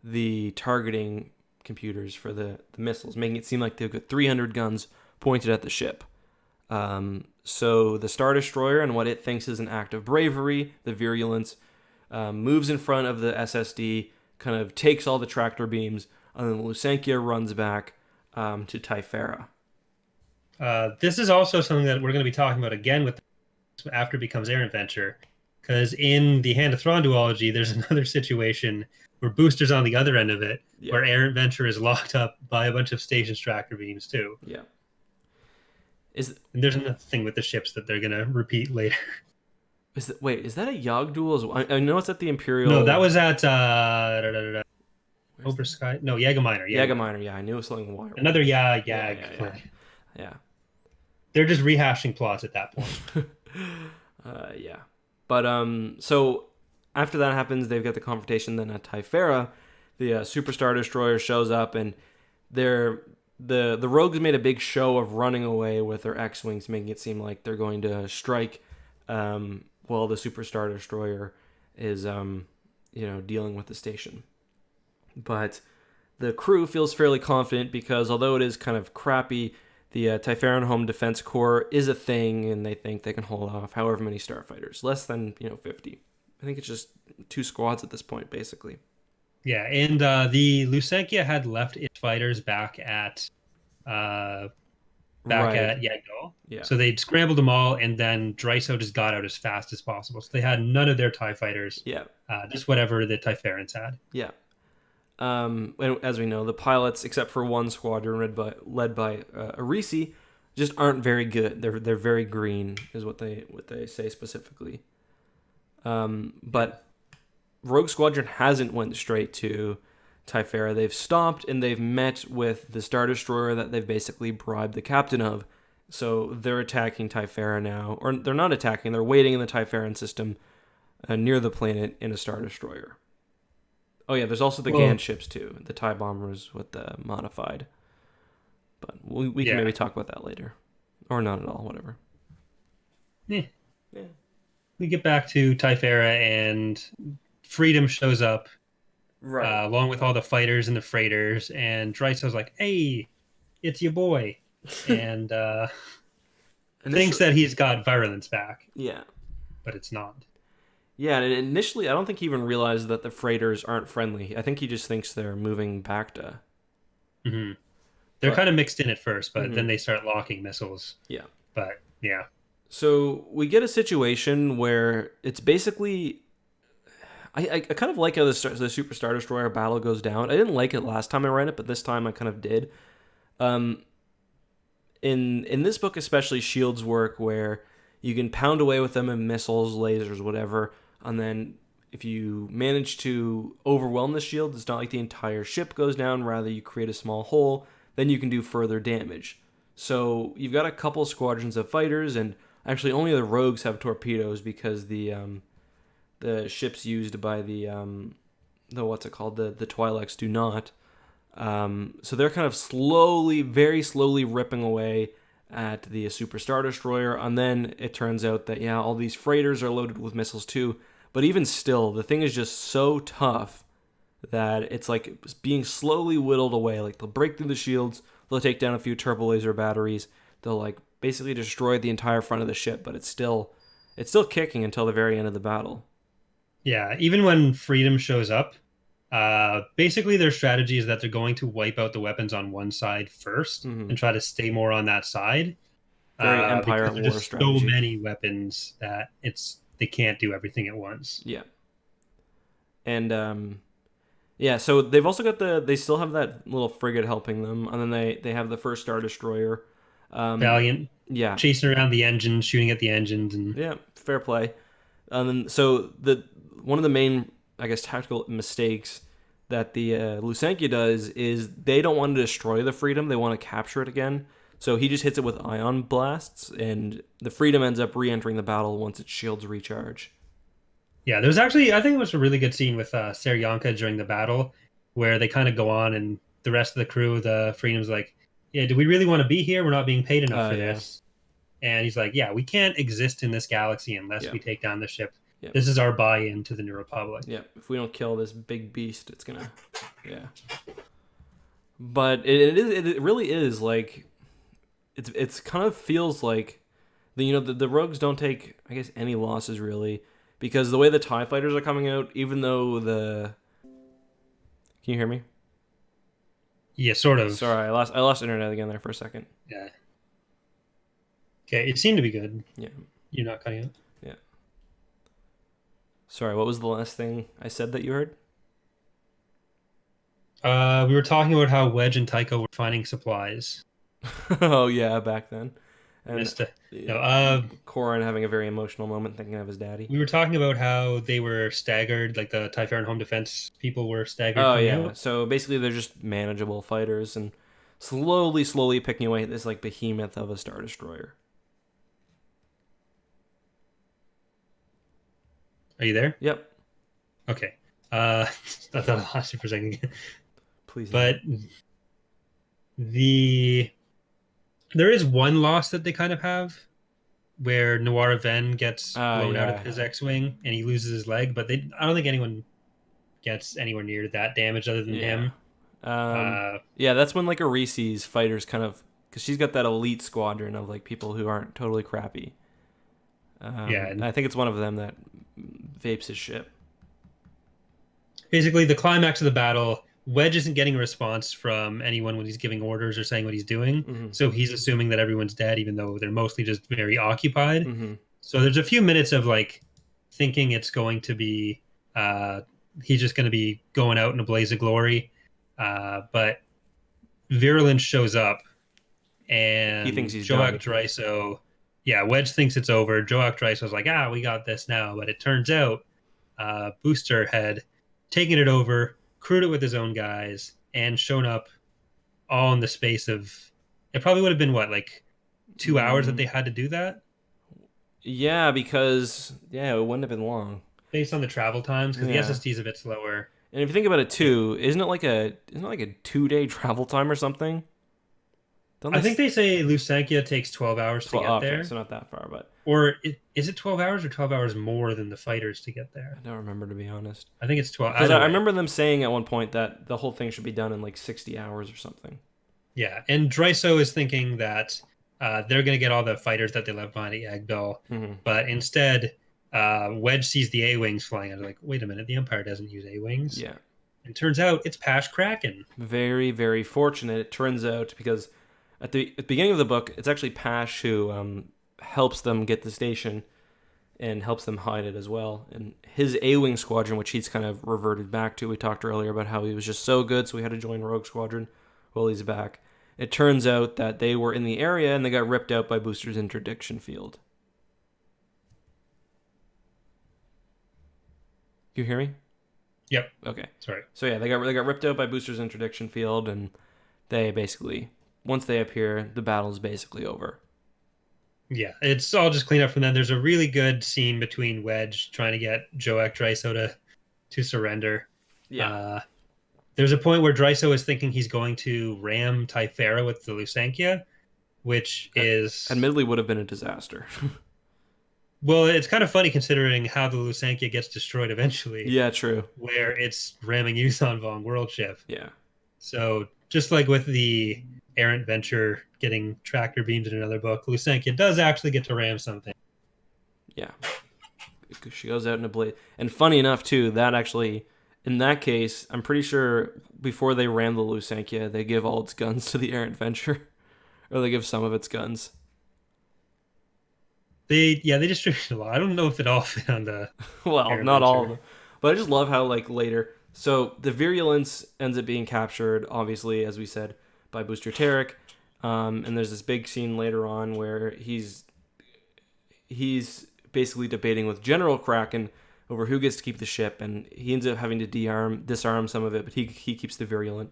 the targeting computers for the missiles, making it seem like they've got 300 guns pointed at the ship. So the Star Destroyer, and what it thinks is an act of bravery, the virulence, moves in front of the SSD, kind of takes all the tractor beams, and then the LUSANKYA runs back to Thyferra. This is also something that we're going to be talking about again with after it becomes Air Adventure, because in the Hand of Thrawn duology, there's another situation where Booster's on the other end of it, where Air Adventure is locked up by a bunch of Station's tractor beams too. Yeah. And there's another thing with the ships that they're going to repeat later. Is that a Yag'Dhul as well? I know it's at the Imperial. No, that was at Over Sky. No, Yag'Minor. Yag'Minor, yeah, I knew it was something wild. Another Yag. Yeah. They're just rehashing plots at that point. Yeah. But so after that happens, they've got the confrontation. Then at Thyferra, the Super Star Destroyer shows up, and the rogues made a big show of running away with their X-Wings, making it seem like they're going to strike while the Super Star Destroyer is dealing with the station. But the crew feels fairly confident because although it is kind of crappy, the Thyferran Home Defense Corps is a thing, and they think they can hold off however many starfighters, less than 50. I think it's just 2 squads at this point, basically. Yeah, and the LUSANKYA had left its fighters back at Yag'Dhul. Yeah. So they'd scrambled them all, and then Dryso just got out as fast as possible. So they had none of their TIE fighters. Yeah. Just whatever the Thyferrans had. Yeah. And as we know, the pilots, except for one squadron led by Arisi, just aren't very good. They're very green, is what they say specifically. But Rogue Squadron hasn't went straight to Thyferra. They've stopped and they've met with the Star Destroyer that they've basically bribed the captain of. So they're attacking Thyferra now, or they're not attacking. They're waiting in the Thyferran system near the planet in a Star Destroyer. Oh yeah, there's also the Gan ships too, the TIE bombers with the modified. But we can maybe talk about that later, or not at all, whatever. Yeah. We get back to Thyferra and Freedom shows up, right, along with all the fighters and the freighters, and Dryso's like, "Hey, it's your boy," and thinks that he's got virulence back. Yeah, but it's not. Yeah, and initially, I don't think he even realized that the freighters aren't friendly. I think he just thinks they're moving Bacta. Mm-hmm. They're kind of mixed in at first, but then they start locking missiles. Yeah. But, yeah. So we get a situation where it's basically... I kind of like how the Super Star Destroyer battle goes down. I didn't like it last time I read it, but this time I kind of did. In this book, especially, shields work where you can pound away with them in missiles, lasers, whatever, and then if you manage to overwhelm the shield, it's not like the entire ship goes down. Rather, you create a small hole. Then you can do further damage. So you've got a couple squadrons of fighters, and actually only the rogues have torpedoes because the ships used by the what's it called, the Twi'leks do not. So they're kind of slowly, very slowly ripping away at the Super Star Destroyer, and then it turns out that all these freighters are loaded with missiles too. But even still, the thing is just so tough that it's like being slowly whittled away. Like they'll break through the shields, they'll take down a few turbo laser batteries, they'll like basically destroy the entire front of the ship, but it's still kicking until the very end of the battle. Yeah, even when Freedom shows up, basically their strategy is that they're going to wipe out the weapons on one side first and try to stay more on that side. Very Empire at War strategy. So many weapons that they can't do everything at once. Yeah. And so they've also got they still have that little frigate helping them, and then they have the first Star Destroyer. Valiant. Yeah. Chasing around the engine, shooting at the engines. Yeah, fair play. And so one of the main, I guess, tactical mistakes that the LUSANKYA does is they don't want to destroy the Freedom, they want to capture it again. So he just hits it with ion blasts, and the Freedom ends up re-entering the battle once its shields recharge. Yeah, there's actually, I think it was a really good scene with Seryanka during the battle, where they kind of go on, and the rest of the crew, the Freedom's like, yeah, do we really want to be here? We're not being paid enough for this. And he's like, yeah, we can't exist in this galaxy unless we take down the ship. Yep. This is our buy-in to the New Republic. Yeah, if we don't kill this big beast, it's gonna, But it really is like, it's kind of feels like, the rogues don't take, I guess, any losses really, because the way the TIE fighters are coming out, even though can you hear me? Yeah, sort of. Sorry, I lost internet again there for a second. Yeah. Okay, it seemed to be good. Yeah. You're not cutting out? Yeah. Sorry, what was the last thing I said that you heard? We were talking about how Wedge and Tycho were finding supplies. Oh, yeah, back then. And Corrin having a very emotional moment thinking of his daddy. We were talking about how they were staggered, like the Thyferra Home Defense people were staggered. Oh, yeah. Out. So basically they're just manageable fighters and slowly picking away at this like behemoth of a Star Destroyer. Are you there? Yep. Okay. I thought I lost you for a second. Please. But there is one loss that they kind of have, where Noir Ven gets blown out of his X-Wing and he loses his leg, but I don't think anyone gets anywhere near that damage other than him. That's when like Arisi's fighters kind of, because she's got that elite squadron of like people who aren't totally crappy. And I think it's one of them that vapes his ship. Basically, the climax of the battle, Wedge isn't getting a response from anyone when he's giving orders or saying what he's doing. Mm-hmm. So he's assuming that everyone's dead, even though they're mostly just very occupied. Mm-hmm. So there's a few minutes of like thinking it's going to be, he's just going to be going out in a blaze of glory. But Virulence shows up and he thinks he's Joak Dryso. Yeah, Wedge thinks it's over. Joak Dryso's like, we got this now. But it turns out Booster had taken it over, crewed it with his own guys, and shown up all in the space of, it probably would have been what, like 2 hours that they had to do that? Yeah, because it wouldn't have been long. Based on the travel times, because the SSD is a bit slower. And if you think about it too, isn't it like a 2-day travel time or something? I think they say LUSANKYA takes 12 hours to get there. So not that far, but... Or is it 12 hours or 12 hours more than the fighters to get there? I don't remember, to be honest. I think it's 12. Because I remember them saying at one point that the whole thing should be done in like 60 hours or something. Yeah, and Dryso is thinking that they're going to get all the fighters that they left behind at Yag'Dhul. Mm-hmm. But instead, Wedge sees the A-Wings flying and like, wait a minute, the Empire doesn't use A-Wings. Yeah. And it turns out it's Pash Kraken. Very, very fortunate, it turns out, because... At the beginning of the book, it's actually Pash who helps them get the station and helps them hide it as well. And his A-Wing squadron, which he's kind of reverted back to, we talked earlier about how he was just so good, so he had to join Rogue Squadron. Well, he's back. It turns out that they were in the area and they got ripped out by Booster's interdiction field. You hear me? Yep. Okay. Sorry. So yeah, they got ripped out by Booster's interdiction field, and they basically, once they appear, the battle's basically over. Yeah, it's all just clean up from them. There's a really good scene between Wedge trying to get Joak Dryso to surrender. Yeah. There's a point where Dryso is thinking he's going to ram Thyferra with the LUSANKYA, which is... admittedly would have been a disaster. Well, it's kind of funny considering how the LUSANKYA gets destroyed eventually. Yeah, true. Where it's ramming Yuuzhan Vong world ship. Yeah. So just like with the Errant Venture getting tractor beams in another book, LUSANKYA does actually get to ram something. Yeah. She goes out in a blaze. And funny enough, too, that actually, in that case, I'm pretty sure before they ram the LUSANKYA, they give all its guns to the Errant Venture. Or they give some of its guns. They distribute a lot. I don't know if it all fit on the... well, not all of them. But I just love how, like, later... So, the Virulence ends up being captured, obviously, as we said, by Booster Tarek. And there's this big scene later on where he's basically debating with General Kraken over who gets to keep the ship, and he ends up having to disarm some of it, but he keeps the Virulence,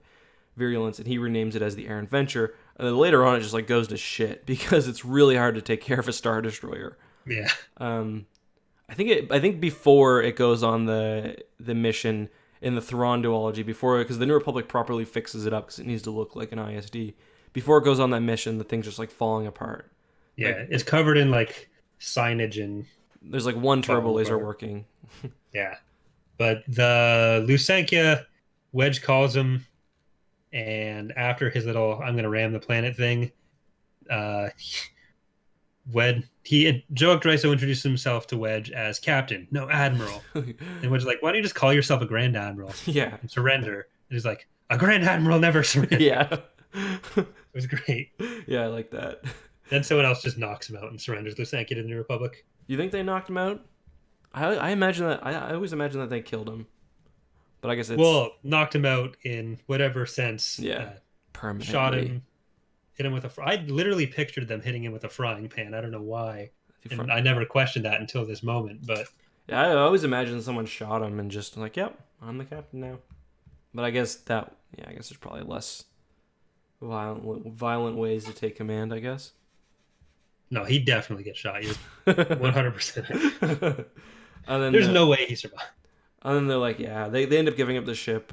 and he renames it as the Errant Venture. And then later on, it just like goes to shit because it's really hard to take care of a Star Destroyer. Yeah. I think before it goes on the mission in the Thrawn duology, because the New Republic properly fixes it up because it needs to look like an ISD. Before it goes on that mission, the thing's just like falling apart. Yeah, like, it's covered in like signage and there's like one turbo laser working. Yeah, but the LUSANKYA, Wedge calls him, and after his little "I'm gonna ram the planet" thing, Joak Dryso introduced himself to Wedge as Captain, no Admiral, and Wedge's like, "Why don't you just call yourself a Grand Admiral? Yeah, and surrender." And he's like, "A Grand Admiral never surrenders." Yeah, it was great. Yeah, I like that. Then someone else just knocks him out and surrenders LUSANKYA to the New Republic. You think they knocked him out? I imagine that. I always imagine that they killed him, but I guess it's knocked him out in whatever sense. Yeah, permanently. Shot him, hit him with I literally pictured them hitting him with a frying pan. I don't know why, and I never questioned that until this moment. But yeah, I always imagine someone shot him and just like, "Yep, I'm the captain now." But I guess there's probably less violent ways to take command, I guess. No, he definitely gets shot. 100%. And then there's no way he survived. And then they're like, yeah, they end up giving up the ship,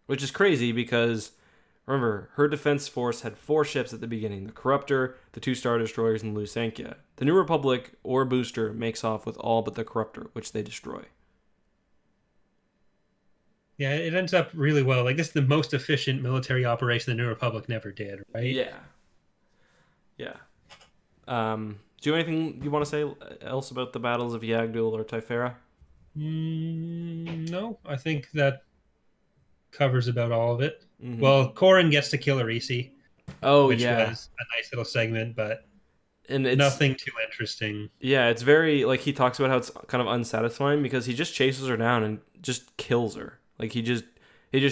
which is crazy because, remember, her defense force had 4 ships at the beginning: the Corruptor, the 2 Star Destroyers, and LUSANKYA. The New Republic or Booster makes off with all but the Corruptor, which they destroy. Yeah, it ends up really well. Like, this is the most efficient military operation the New Republic never did, right? Yeah. Yeah. Do you have anything you want to say else about the battles of Yag'Dhul or Thyferra? No, I think that covers about all of it. Mm-hmm. Well, Corran gets to kill Arisi. Which was a nice little segment, but it's nothing too interesting. Yeah, it's very, like, he talks about how it's kind of unsatisfying because he just chases her down and just kills her. Like, he just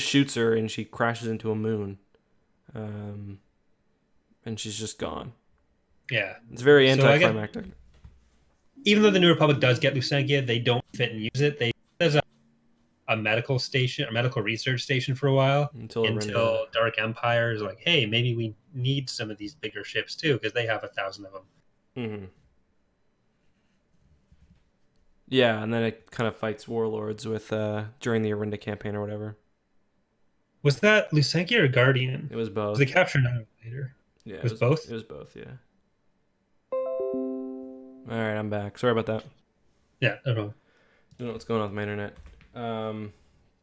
shoots her and she crashes into a moon. And she's just gone. Yeah. It's very anticlimactic. Even though the New Republic does get LUSANKYA, they don't fit and use it. There's a medical station, a medical research station for a while until Dark Empire is like, hey, maybe we need some of these bigger ships too because they have 1,000 of them. Mm-hmm. Yeah, and then it kind of fights warlords with during the Arinda campaign or whatever. Was that LUSANKYA or Guardian? It was both. They captured later. Yeah, it was both. It was both. Yeah. All right, I'm back. Sorry about that. Yeah, no problem. I don't know what's going on with my internet.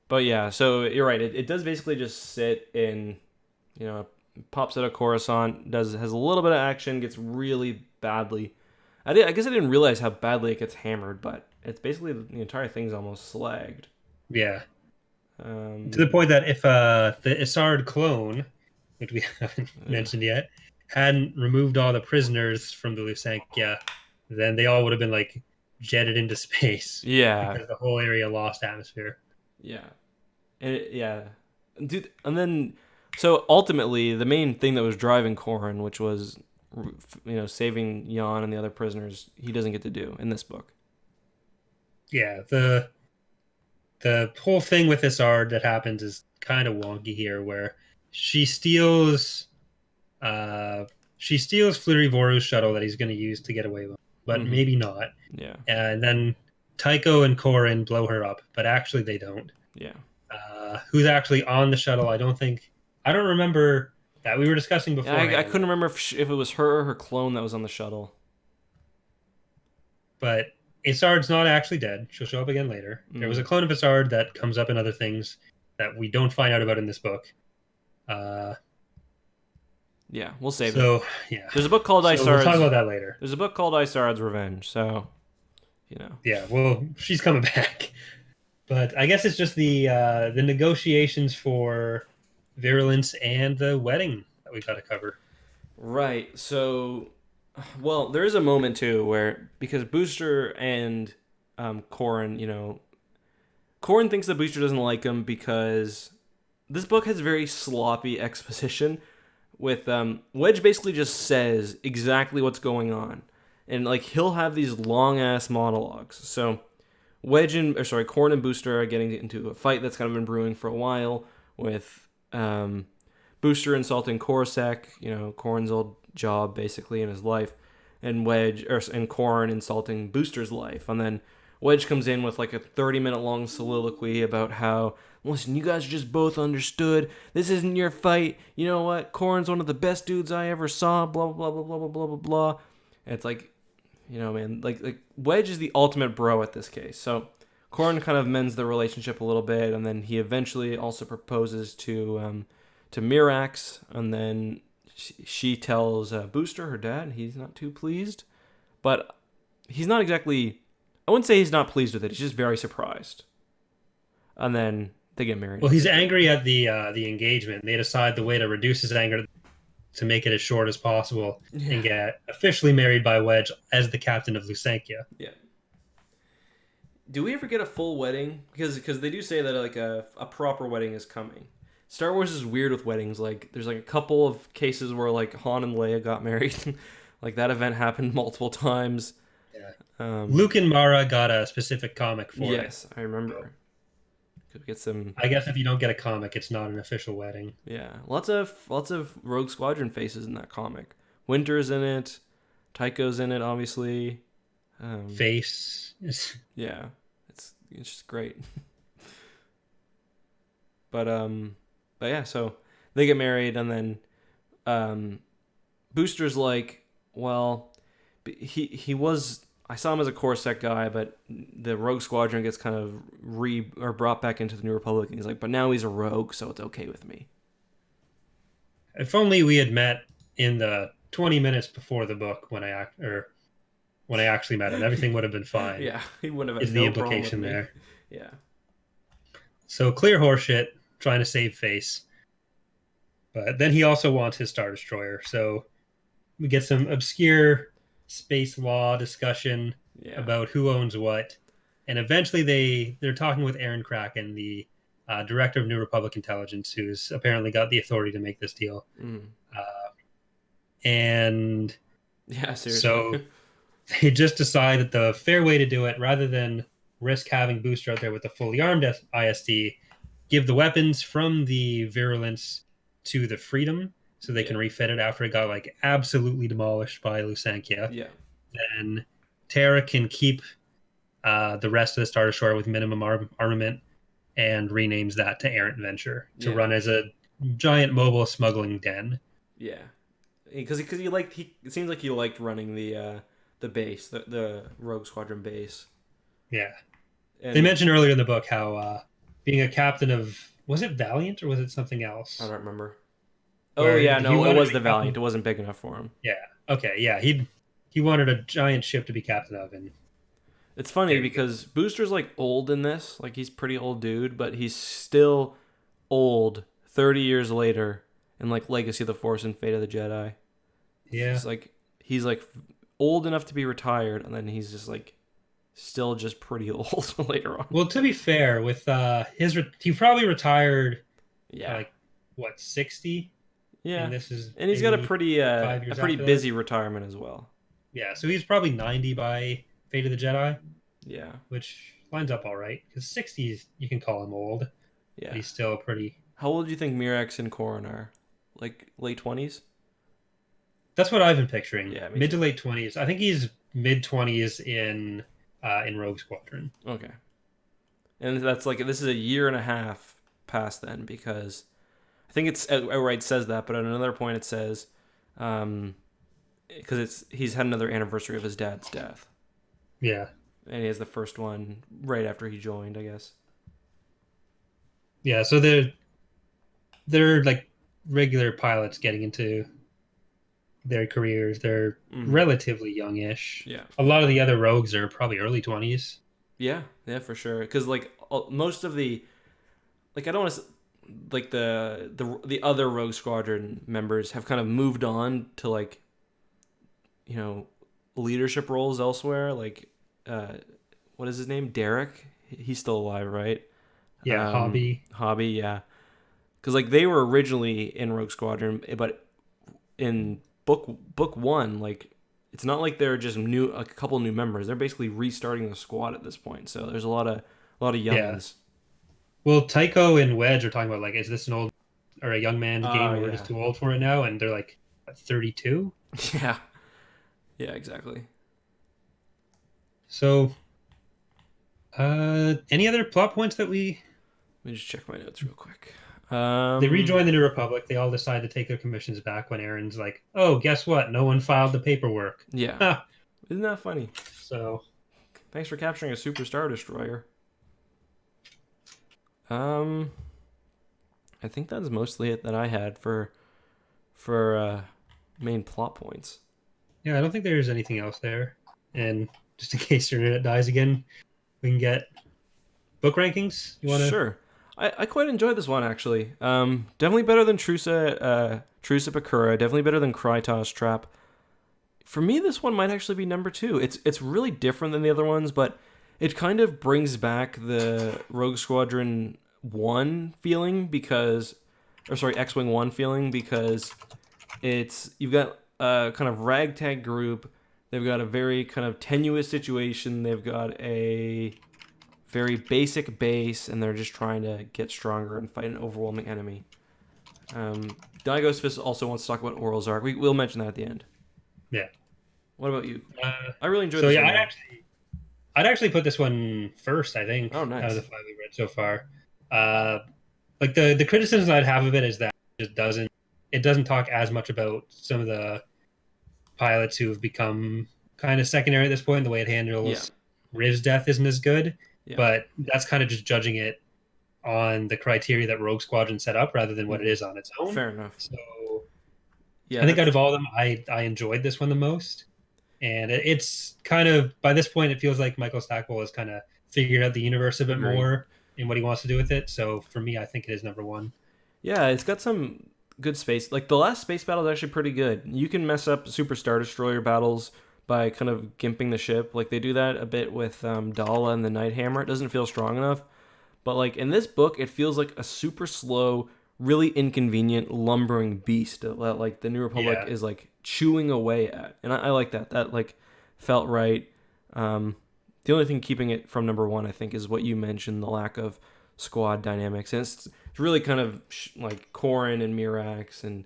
But yeah, so you're right. It does basically just sit in, pops out of Coruscant, has a little bit of action, gets really badly. I guess I didn't realize how badly it gets hammered, but it's basically the entire thing's almost slagged. Yeah. To the point that if the Isard clone, which we haven't mentioned yet, hadn't removed all the prisoners from the LUSANKYA, then they all would have been like jetted into space. Yeah. Because the whole area lost atmosphere. Yeah. Dude, and then, so ultimately, the main thing that was driving Corran, which was, saving Jan and the other prisoners, he doesn't get to do in this book. Yeah. The the whole thing with this Ard that happens is kind of wonky here, where she steals Fleury Voru's shuttle that he's going to use to get away with, but maybe not. Yeah. And then Tycho and Corrin blow her up, but actually they don't. Yeah. Who's actually on the shuttle? I don't remember that. We were discussing before. Yeah, I couldn't remember if it was her or her clone that was on the shuttle. But Isard's not actually dead. She'll show up again later. There was a clone of Isard that comes up in other things that we don't find out about in this book. Yeah, we'll save it. Yeah. There's a book called Isard's... We'll talk about that later. There's a book called Isard's Revenge, so, you know. Yeah, well, she's coming back. But I guess it's just the negotiations for virulence and the wedding that we've got to cover. Right, so... Well, there is a moment, too, where... Because Booster and Corrin, you know... Corrin thinks that Booster doesn't like him because... This book has very sloppy exposition... with Wedge basically just says exactly what's going on, and like he'll have these long ass monologues. So Corrin and Booster are getting into a fight that's kind of been brewing for a while, with Booster insulting Coruscant, you know, Corrin's old job basically in his life, and Corrin insulting Booster's life, and then Wedge comes in with like a 30-minute long soliloquy about how, listen, you guys just both understood. This isn't your fight. You know what? Corrin's one of the best dudes I ever saw. Blah, blah, blah, blah, blah, blah, blah, blah. And it's like, you know, man, like Wedge is the ultimate bro at this case. So Corrin kind of mends the relationship a little bit, and then he eventually also proposes to Mirax, and then she tells Booster, her dad, he's not too pleased. But he's not exactly... I wouldn't say he's not pleased with it. He's just very surprised. And then... they get married. Well, he's angry at the engagement. They decide the way to reduce his anger to make it as short as possible and get officially married by Wedge as the captain of LUSANKYA. Yeah. Do we ever get a full wedding? Because they do say that like a proper wedding is coming. Star Wars is weird with weddings. Like there's like a couple of cases where like Han and Leia got married. Like that event happened multiple times. Yeah. Luke and Mara got a specific comic for it. Yes, I remember. Could get some. I guess if you don't get a comic, it's not an official wedding. Yeah, lots of Rogue Squadron faces in that comic. Winter's in it, Tycho's in it, obviously. Face. Yeah, it's just great. But yeah, so they get married, and then Booster's like, well, he was. I saw him as a Coruscant guy, but the Rogue Squadron gets kind of brought back into the New Republic, and he's like, but now he's a rogue, so it's okay with me. If only we had met in the 20 minutes before the book when I actually met him, everything would have been fine. Yeah, he wouldn't have. Is the implication there? Yeah. So clear horseshit, trying to save face, but then he also wants his Star Destroyer. So we get some obscure space law discussion about who owns what, and eventually they're talking with Aaron Kraken, the director of New Republic Intelligence, who's apparently got the authority to make this deal. And yeah, seriously. So they just decide that the fair way to do it, rather than risk having Booster out there with a fully armed ISD, give the weapons from the virulence to the Freedom, so they can refit it after it got like absolutely demolished by LUSANKYA. Yeah. Then Terra can keep the rest of the Star Destroyer with minimum armament, and renames that to Errant Venture to run as a giant mobile smuggling den. Yeah, because it seems like he liked running the base, the Rogue Squadron base. Yeah. And they mentioned earlier in the book how being a captain of, was it Valiant or was it something else? I don't remember. Oh yeah, no, it was the Valiant. It wasn't big enough for him. Yeah. Okay. Yeah. He wanted a giant ship to be captain of, and it's funny because Booster's like old in this, like he's pretty old dude, but he's still old 30 years later in like Legacy of the Force and Fate of the Jedi. Yeah. He's like old enough to be retired, and then he's just like still just pretty old later on. Well, to be fair, with he probably retired. Yeah. Like what, 60? Yeah, and he's got a pretty busy retirement as well. Yeah, so he's probably 90 by Fate of the Jedi. Yeah, which lines up all right. Because 60s, you can call him old. Yeah. But he's still pretty... How old do you think Mirax and Corrin are? Like late 20s? That's what I've been picturing. Yeah, mid to late 20s. I think he's mid 20s in Rogue Squadron. Okay. And that's like, this is a year and a half past then, because I think it's outright says that, but at another point it says, because he's had another anniversary of his dad's death. Yeah. And he has the first one right after he joined, I guess. Yeah, so they're like regular pilots getting into their careers. They're relatively youngish. Yeah. A lot of the other rogues are probably early 20s. Yeah, for sure. Because like most of the, like I don't want to, like the other Rogue Squadron members have kind of moved on to like, you know, leadership roles elsewhere. Like, what is his name? Derek. He's still alive, right? Yeah, Hobby, yeah. Because like they were originally in Rogue Squadron, but in book one, like it's not like they're just a couple new members. They're basically restarting the squad at this point. So there's a lot of youngins. Yeah. Well, Tycho and Wedge are talking about like, is this an old or a young man's game, or we're just too old for it now? And they're like 32. Yeah. Yeah, exactly. So, any other plot points that we? Let me just check my notes real quick. They rejoin the New Republic. They all decide to take their commissions back when Aaron's like, "Oh, guess what? No one filed the paperwork." Yeah. Isn't that funny? So, thanks for capturing a Super Star Destroyer. I think that's mostly it that I had for main plot points. Yeah, I don't think there's anything else there. And just in case your internet dies again, we can get book rankings. You want to? Sure. I quite enjoyed this one, actually. Definitely better than Trusa Bakura. Definitely better than Krytos Trap. For me, this one might actually be number 2. It's really different than the other ones, but it kind of brings back the Rogue Squadron 1 feeling X-Wing 1 feeling, because you've got a kind of ragtag group. They've got a very kind of tenuous situation. They've got a very basic base, and they're just trying to get stronger and fight an overwhelming enemy. Daigo's Fist also wants to talk about Oral's arc. We'll mention that at the end. Yeah. What about you? I really enjoyed this one. Yeah, I'd actually put this one first, I think. Oh, nice. Out of the 5 we've read so far. Like the criticisms I'd have of it is that it doesn't talk as much about some of the pilots who have become kind of secondary at this point. The way it handles Riv's death isn't as good. Yeah. But that's kind of just judging it on the criteria that Rogue Squadron set up rather than what it is on its own. Fair enough. So yeah, I think out of all of them, I enjoyed this one the most. And it's kind of, by this point, it feels like Michael Stackpole has kind of figured out the universe a bit more and what he wants to do with it. So for me, I think it is number 1. Yeah, it's got some good space. Like the last space battle is actually pretty good. You can mess up Super Star Destroyer battles by kind of gimping the ship. Like they do that a bit with Dala and the Night Hammer. It doesn't feel strong enough. But like in this book, it feels like a super slow, really inconvenient, lumbering beast that like the New Republic is like chewing away at. And I like that. That like felt right. The only thing keeping it from number 1, I think, is what you mentioned, the lack of squad dynamics. And it's really kind of like Corrin and Mirax and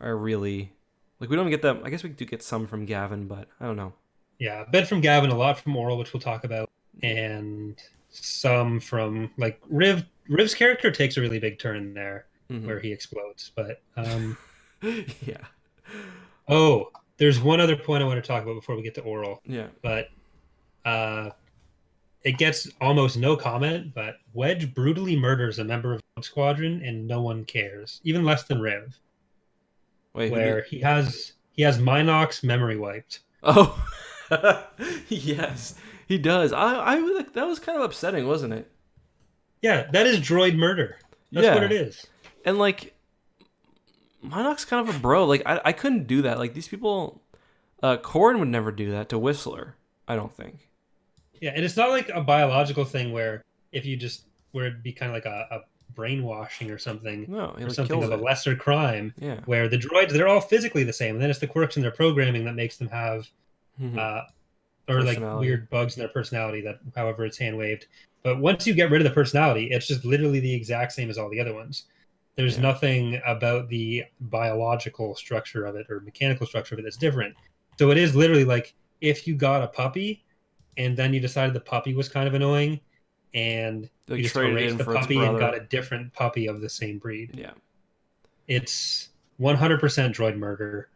are really... Like, we don't get that. I guess we do get some from Gavin, but I don't know. Yeah, a bit from Gavin, a lot from Oral, which we'll talk about, and some from, like, Riv. Riv's character takes a really big turn there, where he explodes. But, yeah. Oh, there's one other point I want to talk about before we get to Oral. Yeah. But it gets almost no comment, but Wedge brutally murders a member of the Squadron, and no one cares, even less than Riv. Wait, where he has Minox memory wiped. Oh, yes, he does. I that was kind of upsetting, wasn't it? Yeah, that is droid murder. That's what it is. And like, Minox kind of a bro. Like I couldn't do that. Like these people, Corrin would never do that to Whistler. I don't think. Yeah, and it's not like a biological thing where it'd be kind of like a brainwashing or something. No, or something of a lesser crime. Yeah. Where the droids, they're all physically the same, and then it's the quirks in their programming that makes them have or like weird bugs in their personality that however it's hand waved. But once you get rid of the personality, it's just literally the exact same as all the other ones. There's nothing about the biological structure of it or mechanical structure of it that's different. So it is literally like if you got a puppy and then you decided the puppy was kind of annoying and like you just erased the puppy and got a different puppy of the same breed. Yeah. It's 100% droid murder.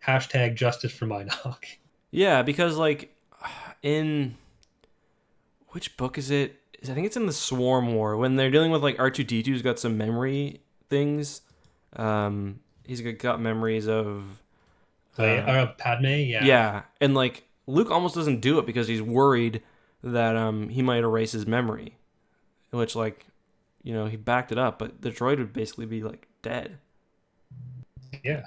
Hashtag justice for Minoc. Yeah, because like in which book is it? I think it's in the Swarm War when they're dealing with like R2-D2's got some memory things. He's got memories of Padme, yeah. Yeah, and like Luke almost doesn't do it because he's worried that he might erase his memory, which like he backed it up, but the droid would basically be like dead. Yeah,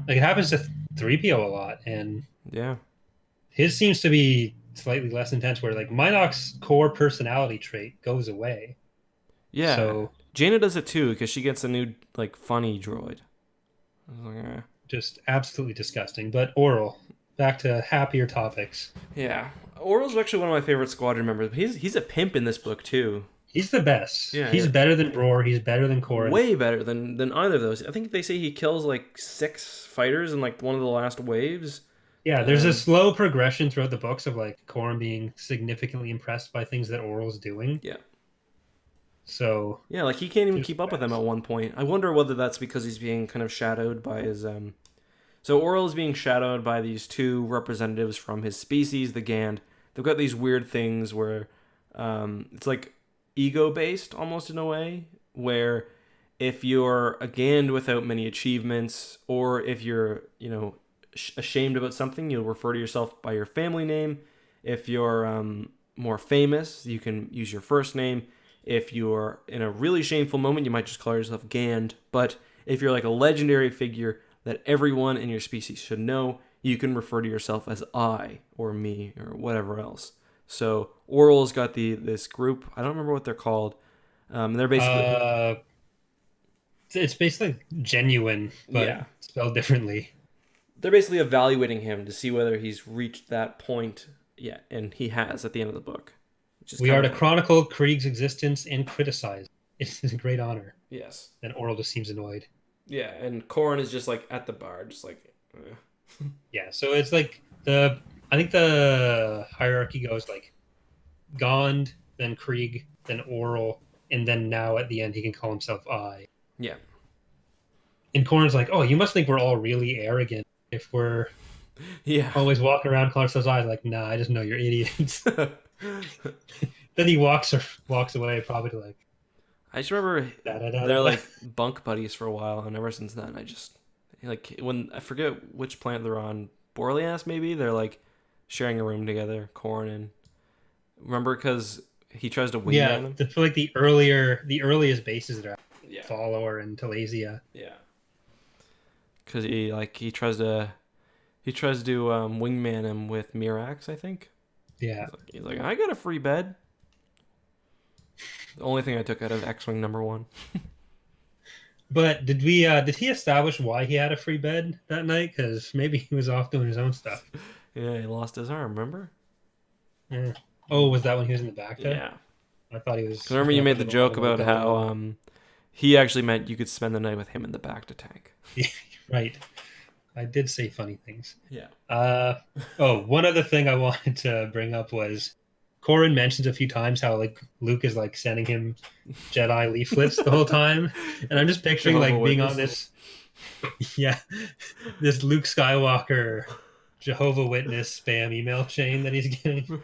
like it happens to 3PO a lot, and his seems to be slightly less intense. Where like Minoc's core personality trait goes away. Yeah, so Jaina does it too because she gets a new like funny droid. Just absolutely disgusting. But Oral, back to happier topics. Yeah, Oral's actually one of my favorite Squadron members. He's a pimp in this book too. He's the best. Yeah, he's better than Bror. He's better than Corrin. Way better than either of those. I think they say he kills like 6 fighters in like one of the last waves. Yeah, there's a slow progression throughout the books of like Corrin being significantly impressed by things that Oral's doing. Yeah. So yeah, like he can't even keep up with him at one point. I wonder whether that's because he's being kind of shadowed by his So Oral is being shadowed by these 2 representatives from his species, the Gand. They've got these weird things where it's like ego-based almost in a way, where if you're a Gand without many achievements, or if you're ashamed about something, you'll refer to yourself by your family name. If you're more famous, you can use your first name. If you're in a really shameful moment, you might just call yourself Gand. But if you're like a legendary figure that everyone in your species should know, you can refer to yourself as I or me or whatever else. So Oral's got this group. I don't remember what they're called. They're basically it's basically genuine, but spelled differently. They're basically evaluating him to see whether he's reached that point yet, and he has at the end of the book. We are to chronicle Krieg's existence and criticize. It's a great honor. Yes. And Oral just seems annoyed. Yeah, and Corrin is just like at the bar, just like. Yeah, so it's like I think the hierarchy goes like Gond, then Krieg, then Oral, and then now at the end he can call himself I. Yeah. And Corrin's like, oh, you must think we're all really arrogant if we're always walking around calling ourselves I. Like, nah, I just know you're idiots. Then he walks away, probably like. I just remember they're like bunk buddies for a while, and ever since then, I just like when I forget which planet they're on, Borlias maybe. They're like sharing a room together, Corrin and remember because he tries to wing them. Yeah, for like the earliest bases that are Follower and Talasia. Yeah, because he tries to wingman him with Mirax, I think. Yeah, he's like I got a free bed. The only thing I took out of X-Wing #1. But did he establish why he had a free bed that night? Because maybe he was off doing his own stuff. Yeah, he lost his arm, remember? Yeah. Oh, was that when he was in the back there? Yeah. I thought he was... Remember you made the joke about how he actually meant you could spend the night with him in the Bacta tank. Right. I did say funny things. Yeah. One other thing I wanted to bring up was Corrin mentions a few times how like Luke is like sending him Jedi leaflets the whole time, and I'm just picturing like being on this Luke Skywalker Jehovah Witness spam email chain that he's getting.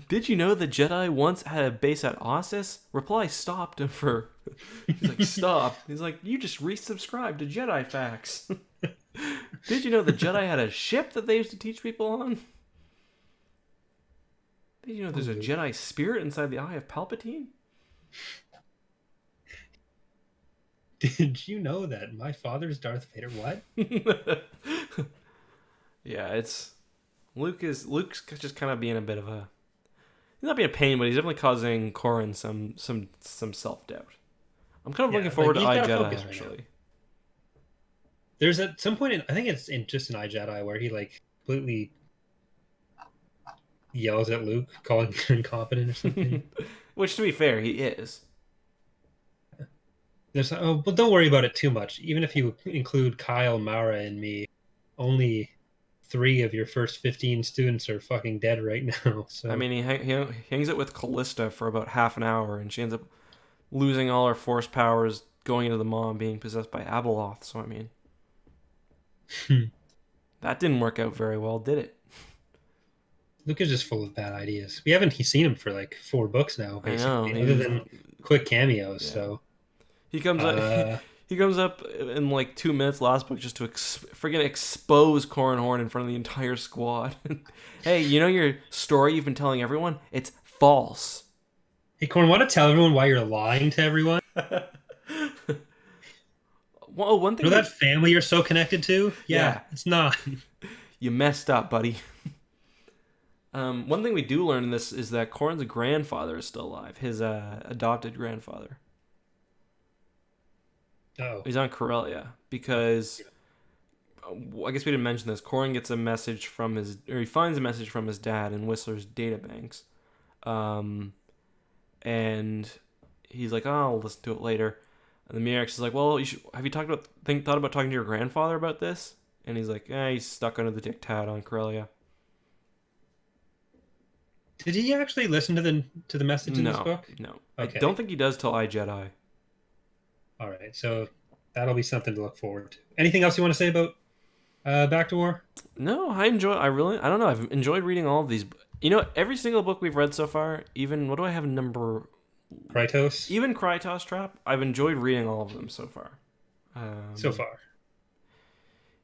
Did you know the Jedi once had a base at Ossus? Reply stopped for. He's like stop. He's like you just resubscribed to Jedi Facts. Did you know the Jedi had a ship that they used to teach people on? Did you know there's a Jedi spirit inside the eye of Palpatine? Did you know that my father's Darth Vader? What? Yeah, it's Luke's just kind of being a bit of a. He's not being a pain, but he's definitely causing Corrin some self-doubt. I'm kind of looking forward to iJedi actually. There's at some point I think it's just in iJedi where he like completely yells at Luke, calling him incompetent or something. Which, to be fair, he is. But don't worry about it too much. Even if you include Kyle, Mara, and me, only 3 of your first 15 students are fucking dead right now. So I mean, he hangs out with Callista for about half an hour, and she ends up losing all her force powers, going into the mom, being possessed by Abeloth. So I mean, that didn't work out very well, did it? Luke is just full of bad ideas. We haven't seen him for like 4 books now, basically, I know, other than quick cameos. Yeah. So he comes up. He comes up in like 2 minutes last book just to friggin' expose Corran Horn in front of the entire squad. Hey, you know your story you've been telling everyone? It's false. Hey, Corran, want to tell everyone why you're lying to everyone? Well, one thing. You know that family you're so connected to? Yeah. It's not. You messed up, buddy. One thing we do learn in this is that Corran's grandfather is still alive. His adopted grandfather. Oh. He's on Corellia because I guess we didn't mention this. Corran gets a message from he finds a message from his dad in Whistler's databanks, and he's like, "Oh, I'll listen to it later." And the Mirax is like, "Well, have you thought about talking to your grandfather about this?" And he's like, he's stuck under the diktat on Corellia." Did he actually listen to the message in this book? No. Okay. I don't think he does till iJedi. All right, so that'll be something to look forward to. Anything else you want to say about Back to War? No, I don't know. I've enjoyed reading all of these. You know, every single book we've read so far, even, what do I have number? Krytos? Even Krytos Trap, I've enjoyed reading all of them so far. So far.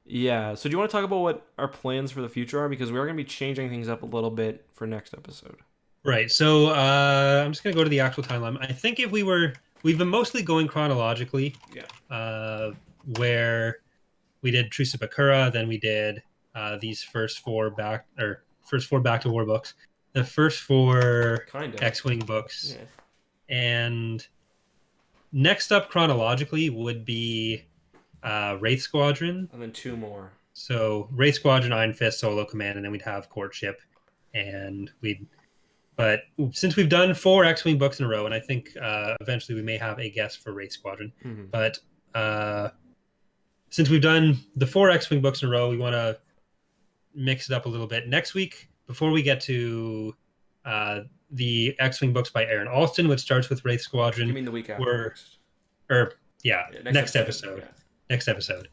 Yeah, so do you want to talk about what our plans for the future are? Because we are going to be changing things up a little bit for next episode. Right, so I'm just going to go to the actual timeline. I think we've been mostly going chronologically. Yeah. Where we did Truce of Bakura, then we did these first 4 Back to War books, the first 4 X-Wing books, and next up chronologically would be Wraith Squadron, and then 2 more. So Wraith Squadron, Iron Fist, Solo Command, and then we'd have Courtship, But since we've done 4 X-Wing books in a row, and I think eventually we may have a guest for Wraith Squadron, but since we've done the 4 X-Wing books in a row, we want to mix it up a little bit. Next week, before we get to the X-Wing books by Aaron Alston, which starts with Wraith Squadron. You mean the week after? Next episode. Yeah. Next episode.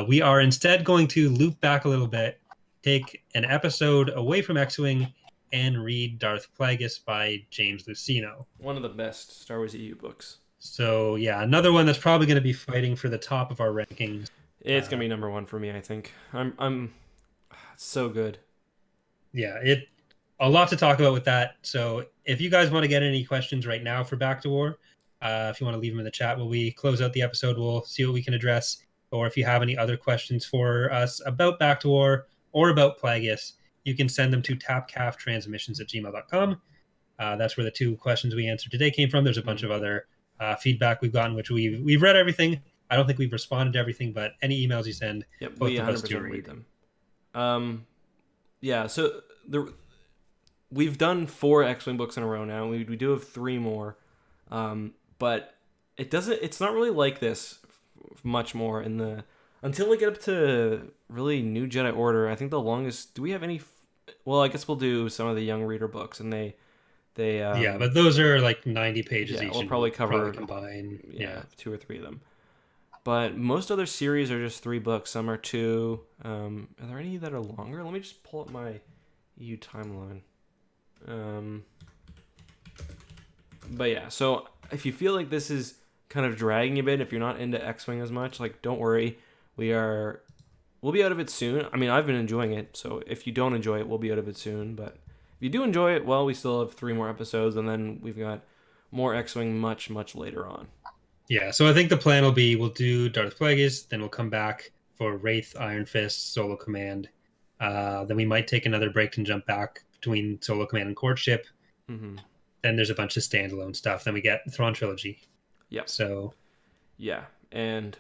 We are instead going to loop back a little bit, take an episode away from X-Wing, and read Darth Plagueis by James Luceno. One of the best Star Wars EU books. So, yeah, another one that's probably going to be fighting for the top of our rankings. It's going to be number 1 for me, I think. I'm so good. Yeah, a lot to talk about with that. So, if you guys want to get any questions right now for Back to War, if you want to leave them in the chat while we close out the episode, we'll see what we can address. Or if you have any other questions for us about Back to War or about Plagueis, you can send them to tapcaftransmissions@gmail.com. That's where the 2 questions we answered today came from. There's a bunch of other feedback we've gotten, which we've read everything. I don't think we've responded to everything, but any emails you send, both of us do read them. So we've done 4 X-Wing books in a row now. We do have 3 more, but it's not really like this much more until we get up to really New Jedi Order. I think the longest. Do we have any? Well, I guess we'll do some of the young reader books, and they but those are like 90 pages each. We'll probably cover combine 2 or 3 of them. But most other series are just 3 books. Some are 2. Are there any that are longer? Let me just pull up my EU timeline. But yeah, so if you feel like this is kind of dragging a bit, if you're not into X-Wing as much, like, don't worry. We'll be out of it soon. I mean, I've been enjoying it, so if you don't enjoy it, we'll be out of it soon. But if you do enjoy it, well, we still have 3 more episodes, and then we've got more X-Wing much, much later on. Yeah, so I think the plan will be we'll do Darth Plagueis, then we'll come back for Wraith, Iron Fist, Solo Command. Then we might take another break and jump back between Solo Command and Courtship. Then there's a bunch of standalone stuff. Then we get Thrawn Trilogy. Yeah. So. Yeah, and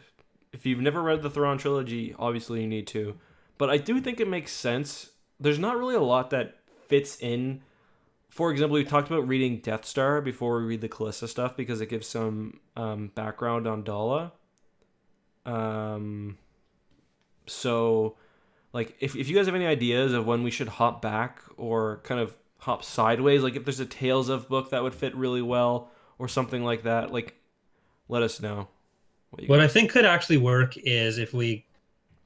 if you've never read the Thrawn Trilogy, obviously you need to. But I do think it makes sense. There's not really a lot that fits in. For example, we talked about reading Death Star before we read the Callista stuff because it gives some background on Dala. So, like, if you guys have any ideas of when we should hop back or kind of hop sideways, like if there's a Tales of book that would fit really well or something like that, like, let us know. What I think could actually work is if we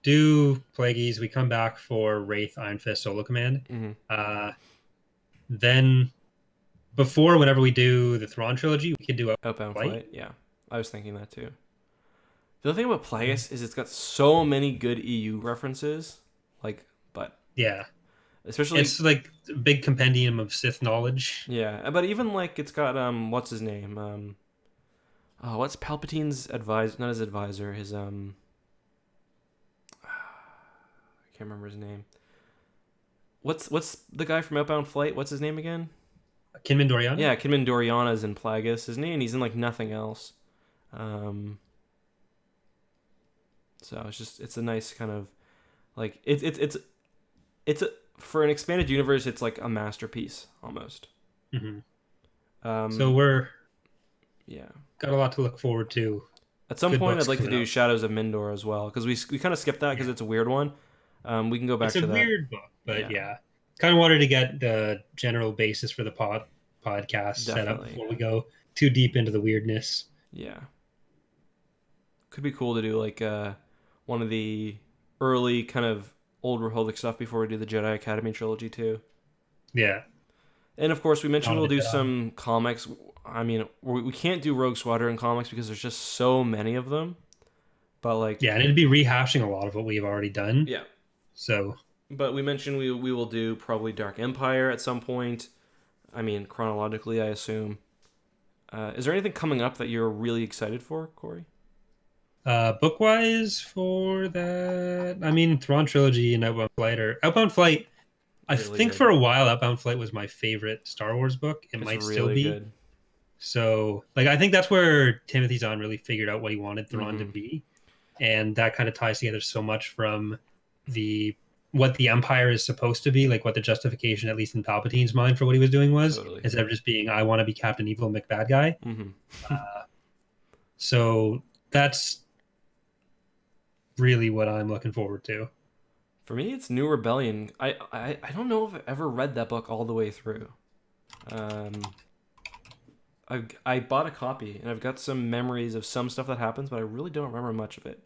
do Plagueis, we come back for Wraith Iron Fist Solo Command. Mm-hmm. Then before, whenever we do the Thrawn trilogy, we could do Outbound Flight. Yeah, I was thinking that too. The other thing about Plagueis is it's got so many good EU references, like, but yeah, especially it's like a big compendium of Sith knowledge. Yeah, but even like it's got what's his name? What's Palpatine's advisor? Not his advisor. His I can't remember his name. What's the guy from Outbound Flight? What's his name again? Kinman Doriana? Yeah, Kinman Doriana is in Plagueis, isn't he? And he's in like nothing else. So it's a nice kind of like it's a, for an expanded universe, it's like a masterpiece almost. Mm-hmm. So we're got a lot to look forward to. At some point, I'd like to do Shadows of Mindor as well because we kind of skipped that because it's a weird one. We can go back to that. It's a weird book, but kind of wanted to get the general basis for the podcast set up before we go too deep into the weirdness. Yeah, could be cool to do like one of the early kind of Old Republic stuff before we do the Jedi Academy trilogy too. Yeah, and of course we mentioned we'll do some comics. I mean, we can't do Rogue Squadron comics because there's just so many of them. But like, and it'd be rehashing a lot of what we've already done. Yeah. So, but we mentioned we will do probably Dark Empire at some point. I mean, chronologically, I assume. Is there anything coming up that you're really excited for, Corey? Book-wise for that, I mean, Thrawn trilogy and Outbound Flight. I think good. For a while, Outbound Flight was my favorite Star Wars book. It might really still be. Good. So, like, I think that's where Timothy Zahn really figured out what he wanted Thrawn to be, and that kind of ties together so much from what the Empire is supposed to be, like what the justification, at least in Palpatine's mind, for what he was doing was, instead of just being, I want to be Captain Evil, McBad guy. So that's really what I'm looking forward to. For me, it's New Rebellion. I don't know if I've ever read that book all the way through. I bought a copy, and I've got some memories of some stuff that happens, but I really don't remember much of it.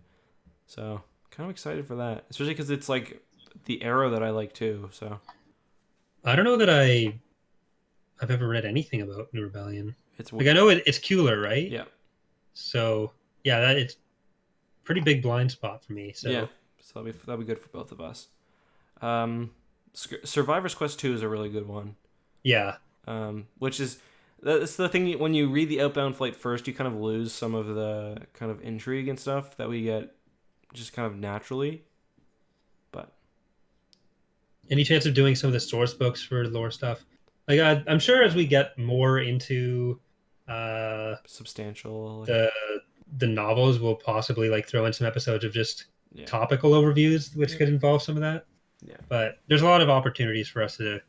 So, kind of excited for that. Especially because it's, like, the era that I like, too, so. I don't know that I've ever read anything about New Rebellion. It's like, I know it's Kueller, right? Yeah. So, yeah, it's pretty big blind spot for me. So. Yeah, so that'll be good for both of us. Survivor's Quest 2 is a really good one. Yeah. Which is... That's the thing, when you read the Outbound Flight first, you kind of lose some of the kind of intrigue and stuff that we get just kind of naturally. But any chance of doing some of the source books for lore stuff? Like, I'm sure as we get more into substantial the novels, we'll possibly like throw in some episodes of just topical overviews, which could involve some of that. Yeah. But there's a lot of opportunities for us to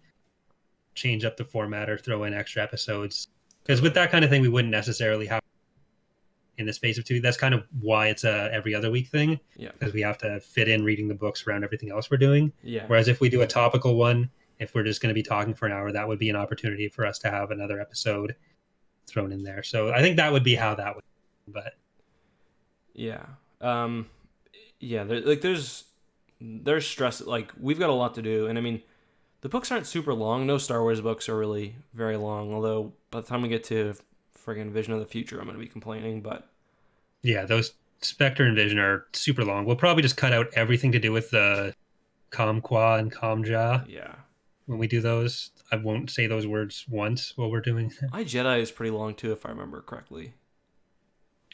change up the format or throw in extra episodes, because with that kind of thing we wouldn't necessarily have in the space of 2. That's kind of why it's a every other week thing, because we have to fit in reading the books around everything else we're doing. Whereas if we do a topical one, if we're just going to be talking for an hour, that would be an opportunity for us to have another episode thrown in there. So I think that would be how that would but there's stress, like we've got a lot to do, and I mean the books aren't super long. No Star Wars books are really very long, although by the time we get to friggin' Vision of the Future, I'm going to be complaining, but... Yeah, those Spectre and Vision are super long. We'll probably just cut out everything to do with the Kamqua and Kamja. Yeah. When we do those, I won't say those words once while we're doing that. Jedi is pretty long, too, if I remember correctly.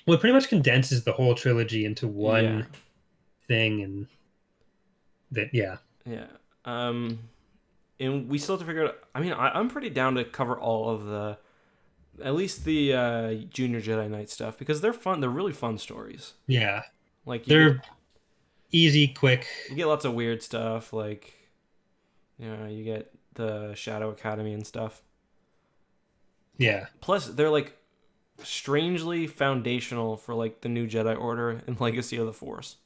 Well, it pretty much condenses the whole trilogy into one thing, and... Yeah. And we still have to figure out... I mean, I'm pretty down to cover all of the... At least the Junior Jedi Knight stuff, because they're fun. They're really fun stories. Yeah. Like they're easy, quick. You get lots of weird stuff, like... You know, you get the Shadow Academy and stuff. Yeah. Plus, they're like strangely foundational for like the new Jedi Order and Legacy of the Force.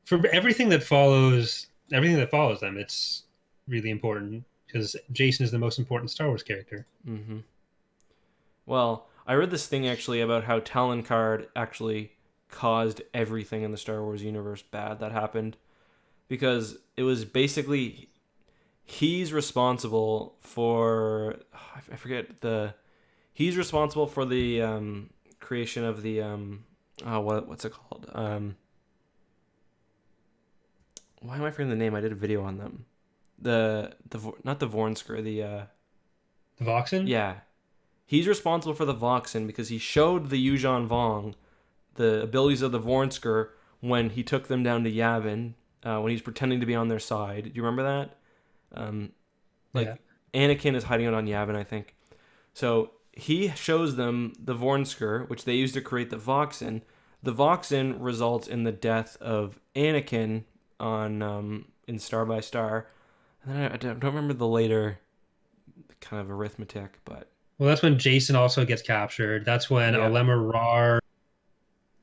For everything that follows them, it's really important because Jason is the most important Star Wars character. Mm-hmm. Well, I read this thing actually about how Talon Card actually caused everything in the Star Wars universe bad that happened, because it was basically he's responsible for he's responsible for the creation of the what's it called? Why am I forgetting the name? I did a video on them. The not the Vornsker, the Voxen? Yeah. He's responsible for the Voxen because he showed the Yuuzhan Vong the abilities of the Vornsker when he took them down to Yavin, when he's pretending to be on their side. Do you remember that? Yeah. Anakin is hiding out on Yavin, I think. So he shows them the Vornsker, which they use to create the Voxen. The Voxen results in the death of Anakin on in Star by Star. And then I don't remember the later kind of arithmetic, but... Well, that's when Jason also gets captured. That's when Alema Rar...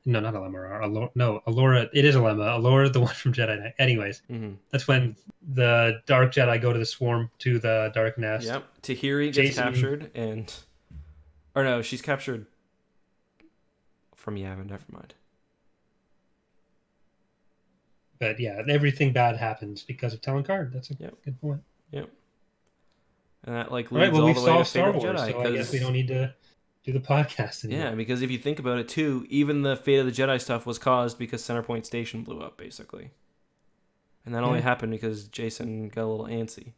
No, not Alema Rar. Alora. It is Alema. Alora, the one from Jedi Knight. Anyways, that's when the Dark Jedi go to the Swarm, to the Dark Nest. Yep. Tahiri gets captured, and... Or no, she's captured from Yavin. Never mind. But yeah, everything bad happens because of Talon Card. That's a good point. Yep. And that leads all the way to Fate of the Jedi. So I guess we don't need to do the podcast anymore. Yeah, because if you think about it too, even the Fate of the Jedi stuff was caused because Centerpoint Station blew up, basically. And that only happened because Jason got a little antsy.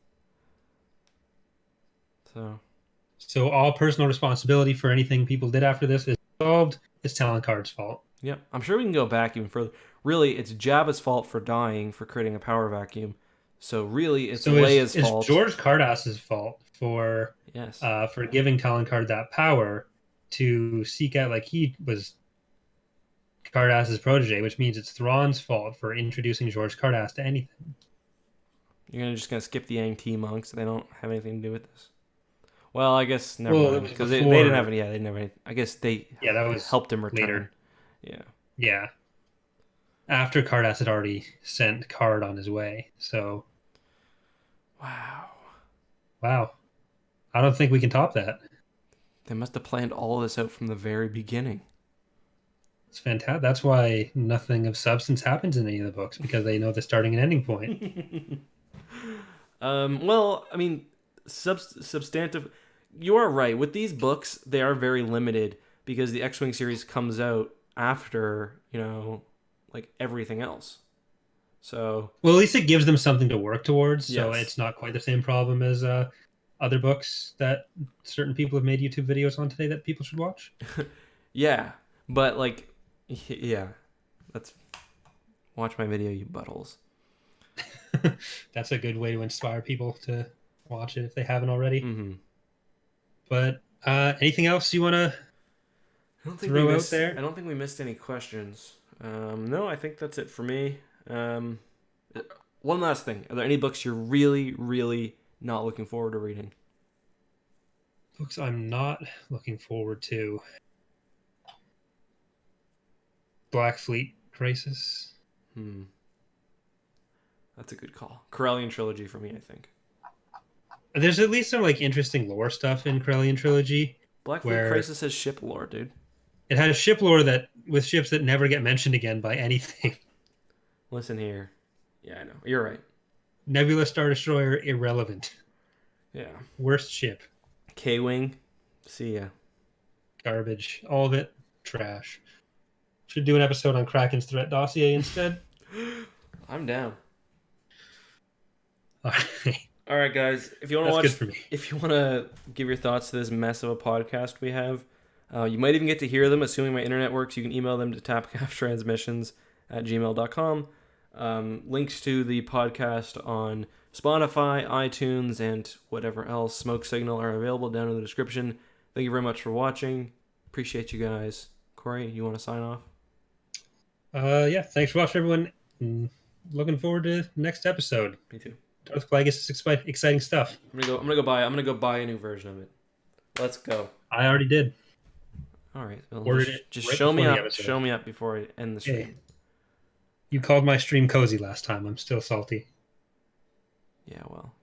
So all personal responsibility for anything people did after this is solved. It's Talon Card's fault. Yep. I'm sure we can go back even further. Really, it's Jabba's fault for dying, for creating a power vacuum. So really, it's Leia's fault. It's George Cardass's fault for giving Talon Card that power to seek out, like, he was Cardass's protege, which means it's Thrawn's fault for introducing George Cardass to anything. You're just gonna skip the Yang-T monks? They don't have anything to do with this. Well, I guess never mind, because they didn't have any. Yeah, they never. I guess they that was helped him return. Later. Yeah. After Cardass had already sent Card on his way, so. Wow. I don't think we can top that. They must have planned all of this out from the very beginning. It's fantastic. That's why nothing of substance happens in any of the books, because they know the starting and ending point. Well, I mean, substantive... You are right. With these books, they are very limited because the X-Wing series comes out after, like everything else. So... Well, at least it gives them something to work towards, so it's not quite the same problem as other books that certain people have made YouTube videos on today that people should watch. Yeah, but let's watch my video, you buttholes. That's a good way to inspire people to watch it if they haven't already. Mm-hmm. But anything else you want to throw out there? I don't think we missed any questions. No, I think that's it for me. One last thing. Are there any books you're really, really not looking forward to reading? Books I'm not looking forward to. Black Fleet Crisis. That's a good call. Corellian Trilogy for me, I think. There's at least some interesting lore stuff in Corellian Trilogy. Black Fleet Crisis has ship lore, dude. It had a ship lore with ships that never get mentioned again by anything. Listen here. Yeah, I know. You're right. Nebula Star Destroyer, irrelevant. Yeah. Worst ship. K-Wing, see ya. Garbage. All of it, trash. Should do an episode on Kraken's threat dossier instead. I'm down. All right, guys. If you want to give your thoughts to this mess of a podcast we have, you might even get to hear them. Assuming my internet works, you can email them to tapcaftransmissions@gmail.com. Links to the podcast on Spotify, iTunes, and whatever else, Smoke Signal, are available down in the description. Thank you very much for watching. Appreciate you guys. Corey, you want to sign off? Yeah, thanks for watching, everyone. Looking forward to next episode. Me too. Darth Plagueis is exciting stuff. I'm gonna go buy a new version of it. Let's go. I already did. All right. Well, Ordered it just right show me before the up. episode. Show me up before I end the stream. Hey, you called my stream cozy last time. I'm still salty. Yeah, well.